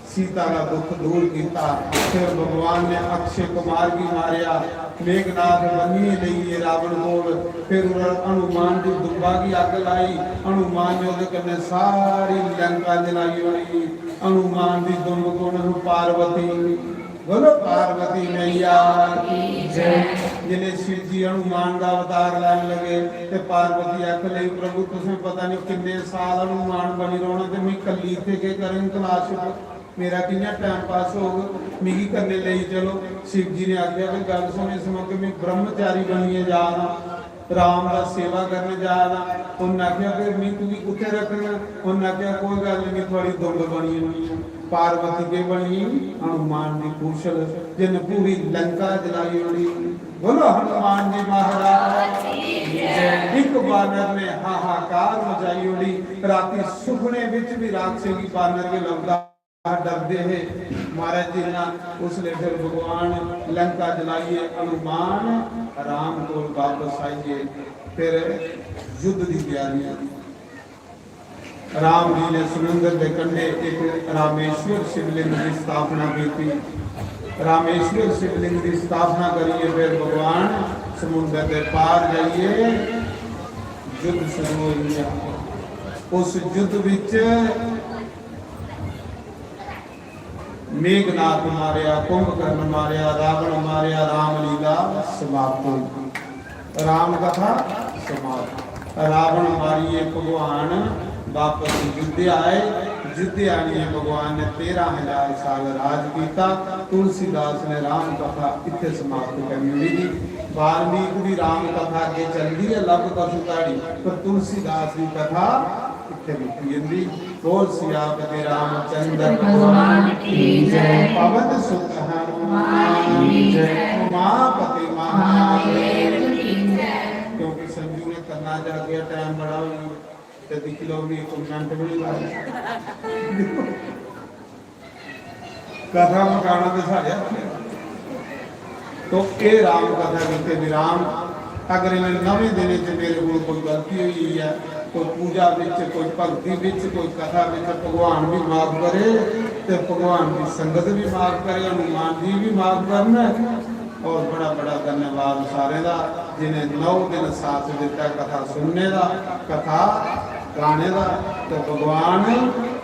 सीता का दुख दूर किया। फिर भगवान ने अक्षय कुमार की मारिया, मेघनाथ बनी लईए रावण बोल। फिर हनुमान की दुब्बा की अग लाई, हनुमान ने उहदे कन्ने सारी लंका जलाई होई। हनुमान की दुम गुण पार्वती, बोलो पार्वती मैया की जय। जिन्हें शिव जी हनुमान का अवतार लैन लगे ते पार्वती आख लई प्रभु तुसें पता नहीं किन्ने साल हनुमान बनी रहोना ते मैं कल्ली इत्थे के करें तलाश, मेरा कितना टाइम पास होगा, मिगी करने ले चलो। शिव जी ने आख्या कि गल सुन, इस मौके मैं ब्रह्मचारी बनिए जा रहा, राम का सेवा करने जा रहा। उन्हें आख्या फिर मैं तू कुत्थे रखना। उन्हें आख्या कोई गल नहीं, थोड़ी दुंब बनी हुई है। पार्वती के बनी हनुमान की कुशल, जिन पूरी लंका जलाई होनी। बोलो हनुमान जी महाराज। एक बानर ने हाहाकार मचाई होनी। राती सुखने विच भी राक्षसी की बानर के लभदा डरते है महाराज जी ना। उसने फिर भगवान लंका जलाइए, हनुमान राम को वापस आइए। फिर युद्ध की तैयारी। राम जी ने समुद्र के कंढे एक रामेश्वर शिवलिंग की स्थापना की थी। रामेश्वर शिवलिंग की स्थापना करिए। फिर भगवान समुद्र के पार जाइए, युद्ध शुरू हो गया। उस युद्ध विच मेघनाथ मारिया, कुंभकर्ण मारिया, रावण मारिया, रामलीला समाप्त हुई। राम कथा समाप्त। रावण मारिए भगवान वापस युद्ध आए। युद्ध आने भगवान ने 13,000 साल राज किया। तुलसीदास ने राम कथा इतने समाप्त करनी थी। वाल्मीकि की राम कथा अगे चलती है लब कसुताड़ी, पर तुलसीदास की कथा इतने रुकी। बोल सियापति रामचंद्र भगवान की जय। पवन सुत हनुमान की जय। उमापति महादेव की जय। क्योंकि संजू ने करना जा गया, टाइम बड़ा हो गया, तो दिख लो भी कमेंट भी नहीं लाए। कथा मकाना तो साढ़े तो ये राम कथा कहते भी राम अगर इन्हें नवे दिन मेरे को कोई गलती हुई है, कोई पूजा विच, कोई भक्ति विच, कोई कथा विच, भगवान भी माफ करे तो भगवान की संगत भी माफ करे, हनुमान जी भी माफ करना। और बड़ा बड़ा धन्यवाद सारे का जिन्हें 9 दिन साथ दिता कथा सुनने का, कथा गाने का। तो भगवान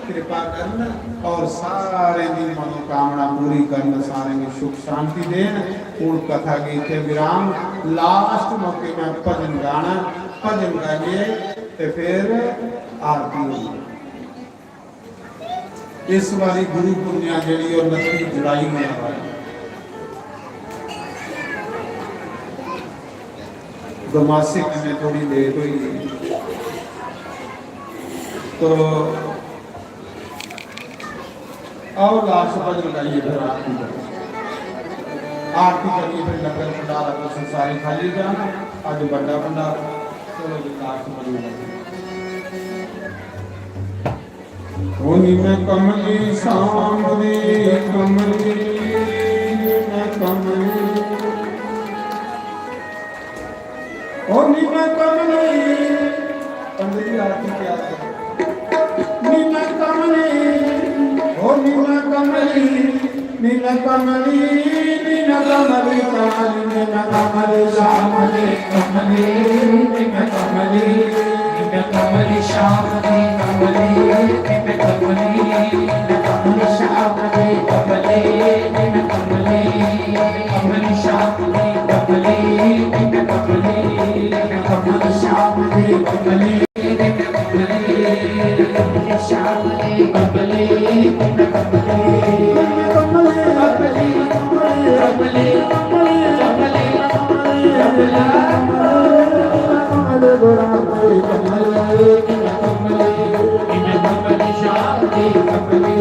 कृपा करन और सारे की मनोकामना पूरी करन, सारे की सुख शांति देन। हूँ कथा की इतने विराम। लास्ट मौके में भजन गाना, भजन गाइए तो फिर आरती होगी। इस बारी गुरु पुनिया जी और 29 जुलाई में दोमासिक में थोड़ी देर हुई तो आओ लास्ट भजन गाइए फिर आरती करिए फिर लंगर भंडारा तो संसारी खाली जाना अज बड़ा भंडारा चलो जी लास्ट भजन गाइए होनी मैं कमली शाम दी कमली मैं कमली होनी मैं कमली पंडित जी आरती क्या नीला कमली ओ नीला कमली नीला कमली नीला कमली कमली नीला कमली श्यामली कमली नीला कमली नीला कमली श्यामली कमली नीला कमली नीला कमली श्यामली कमली नीला कमली कमली श्यामली कमली नीला कमली नीला कमली श्यामली कमली श्यामली कमली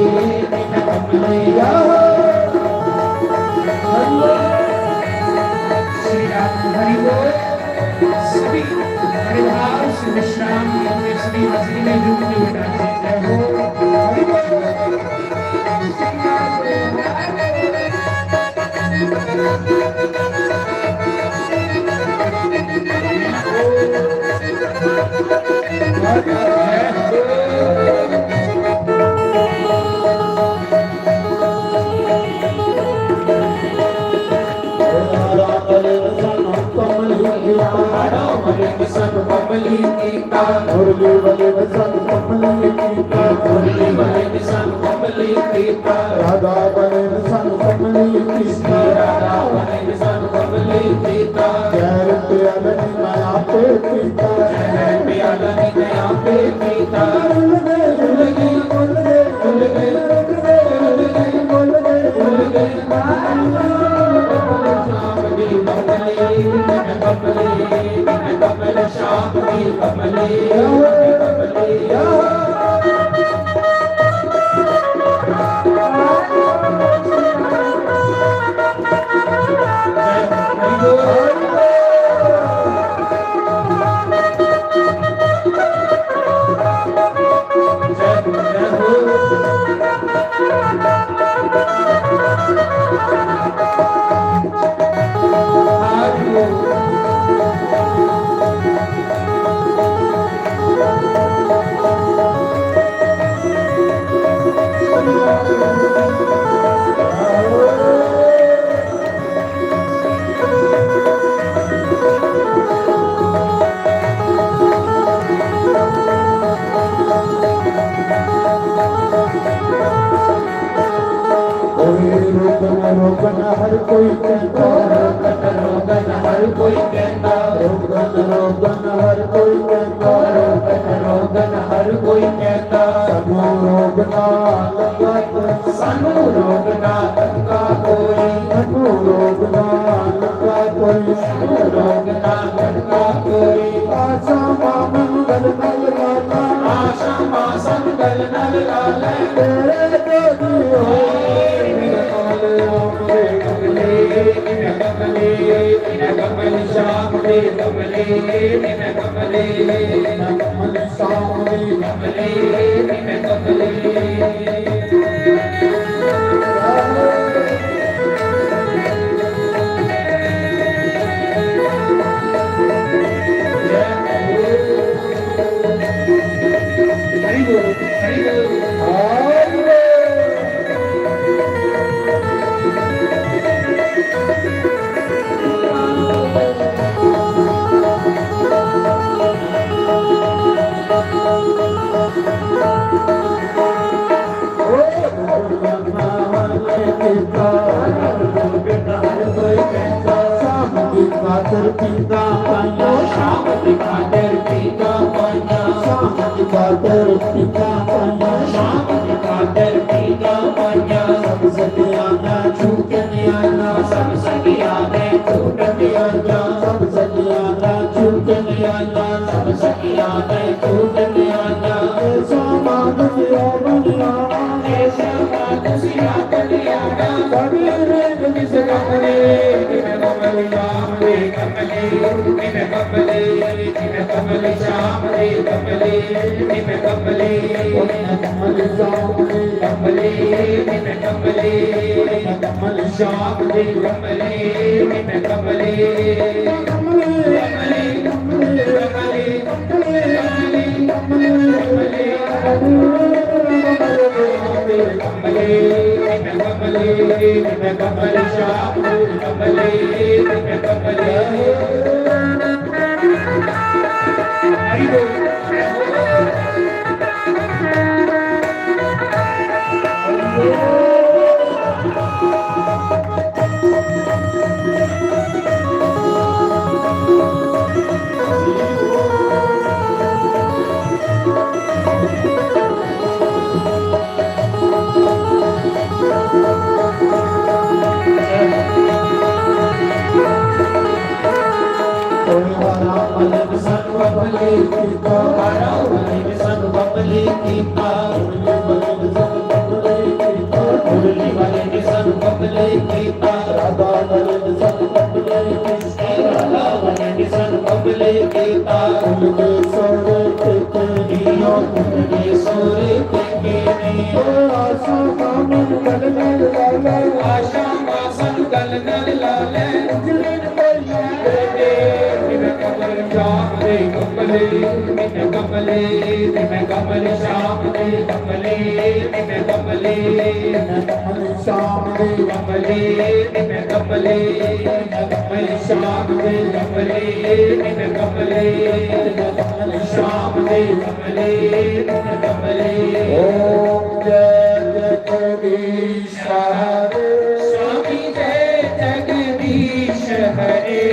मुरली वाले बसन कमली कीता मुरली वाले बसन कमली कीता राधा वाले बसन कमली कीता राधा वाले बसन कमली कीता जहर प्याला नी मैं आपे पीता जहर प्याला नी मैं आपे पीता भूल गए भूल गए भूल गए भूल गए भूल गए भूल गए भूल गए कमली श्याम की कमली रोगन हर कोई कहता रोगन हर कोई कहता रोगन हर कोई कहता रोगन हर कोई कहता सानू रोगना लगा कोई सानू रोगना लगा कोई सानू रोगना लगा कोई आशा मंगल नल लाला आशा मंगल नल लाला तेरे जोगी कमली श्यामली कमली कमली कमली श्यामली कमली कमले निम कमले कमल श्याम दे कमले निम कमले कमल श्याम दे कमले निम कमले कमले कमले कमले कमले कमले निम कमले निम कमल श्याम कमले निम कमले हरि बोल बबली कीता हरा बली सन बबली कीता मुरली वाले सन बबली कीता राधा वाले सन बबली कीता राधा वाले सन बबली कीता उनके सोरे के दियो उनके सोरे के दियो आशा मन गल गल लाले आशा मासन गल गल लाले जिन कोई कमले निम कमले निम कमल श्याम दे कमले निम कमले कमल श्याम दे कमले निम कमले कमल श्याम दे कमले निम कमले कमल श्याम दे कमले निम कमले ओम जय जगदीश हरे स्वामी जय जगदीश हरे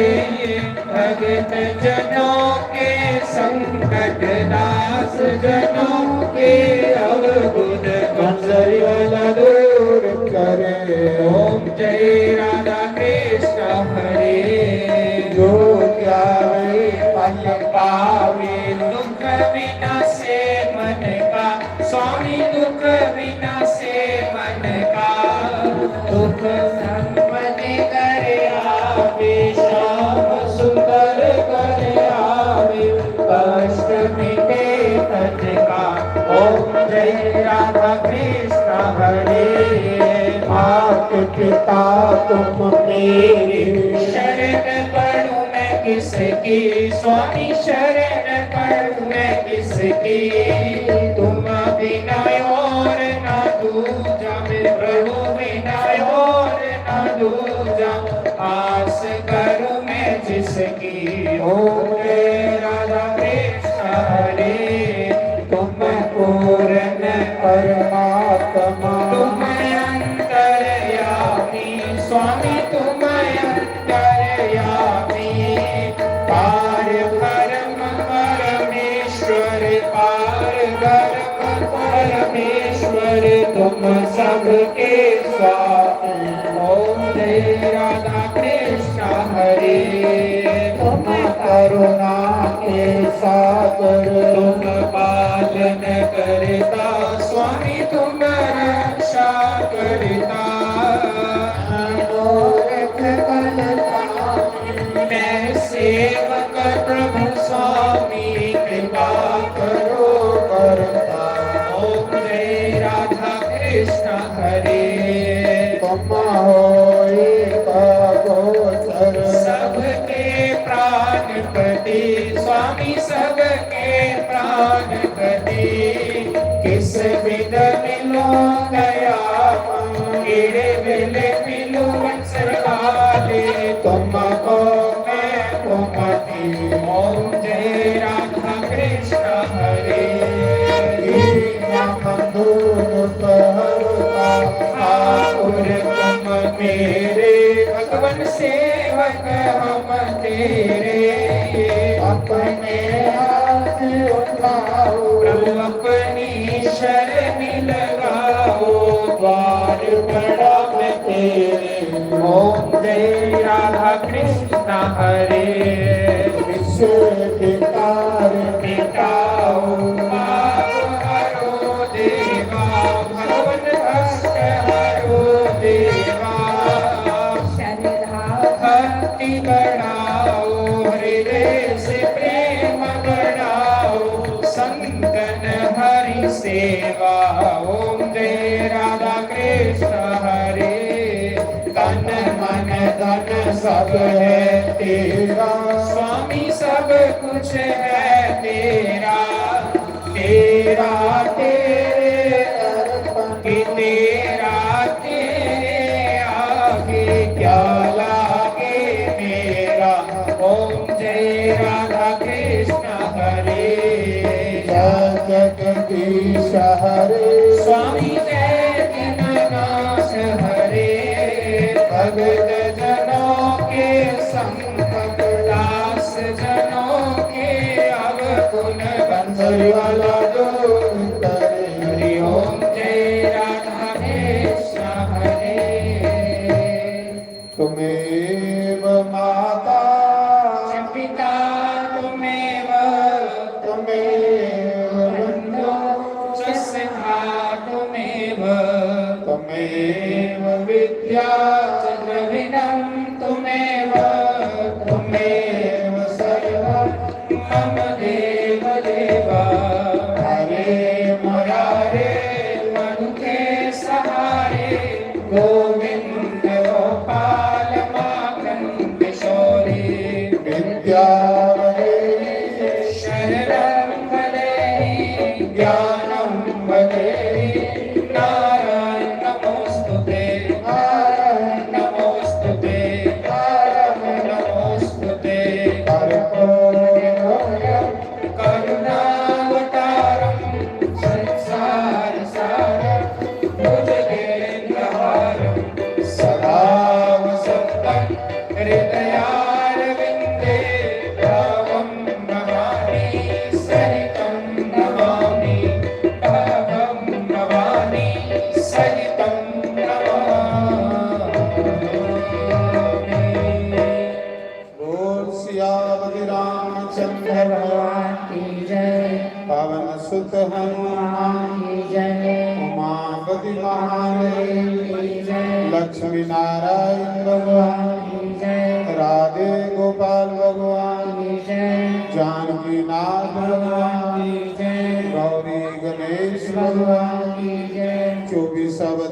भगत जनों के संकट दास जनों के अवगुण कंसरी वाला दूर करे ओम जय राधा कृष्ण हरे जो गावे पल पावे दुख विनाशे मन का स्वामी दुख विनाशे मन का दुख संपन्न करे आवे श्याम सुंदर करे आवे कष्ट मिटे तज का ओम जय राधा कृष्ण हरे मात पिता तुम मेरे शरण पढ़ूं मैं किसकी स्वामी शरण पढ़ूं मैं किसकी तुम बिना और ना दूजा मेरे प्रभु बिना और ना दूजा आस करूं मैं जिसकी ओम जय राधा कृष्ण हरे तुम पूर्ण परमात्मा तुम अंतर्यामी स्वामी तुम अंतर्यामी पार ब्रह्म परमेश्वर पार ब्रह्म परमेश्वर तुम सबके स्वामी ओम जय राधा कृष्ण हरे तुम करुणा के सागर तुम पालन करता स्वामी तुम रक्षा करता मनोरथ कलता मैं सेवक प्रभु स्वामी कृपा करो करता ओम जय राधा कृष्ण हरे तुम होए का गोचर सबके प्राणपति स्वामी सबके प्राणपति किस विध मिलो गया गिरे मिले मिलो वंशवाले तुमको मैं तुमती ओम जय राधा कृष्ण हरे ठाकुर तुम मेरे भगवन सेवक हम तेरे अपने हाथ उठाओ प्रभु अपनी शरण लगाओ द्वार बड़ा मैं तेरे ओम जय राधा कृष्ण हरे विश्व विकार मिटाओ पाप हरो देवा भगवन भक्त हरो देवा श्रद्धा भक्ति बढ़ाओ हृदय से प्रेम बढ़ाओ सब है तेरा, स्वामी सब कुछ है तेरा, तेरा तेरे अर्पण कि तेरा तेरे आगे क्या लागे मेरा। ओम जय राधा कृष्ण हरे, जगदीश हरे, स्वामी जय दीननाथ हरे, भगत जनों के संकट दास जनों के अवगुण बंधुरी वाला दूर करे। हरि ओम जय राधा कृष्ण हरे। तुमेव माता पिता तुमेव, तुमेव बंधु च सखा तुमेव, तुमेव विद्या च द्रविणं तुमेव, तुमेव सर्वं मम देव देव। हरे मुरारे मनु के सहारे, गोविंद गोपाल माखन किशोरी, विद्यावरे शरणं वदेहि ज्ञानं वदेहि। नारायण नमोस्तुते, नारायण नमोस्तुते, नारायण नमोस्तुते। कर्पूरगौरं करुणावतारं संसार सारं, भुजगेन्द्रहारं सदा वसन्तं हृदयारविन्दे। भावं नमामि सहितं नमामि, भावं नमामि सहितं नमामि। बोल सियावति रामचंद्र भगवान की जय, पवन सुत हनुमान की जय, उमापति महादेव की जय, लक्ष्मी नारायण भगवान की जय, राधे गोपाल भगवान की जय, जानकी नाथ भगवान की जय, गौरी गणेश भगवान की जय। 24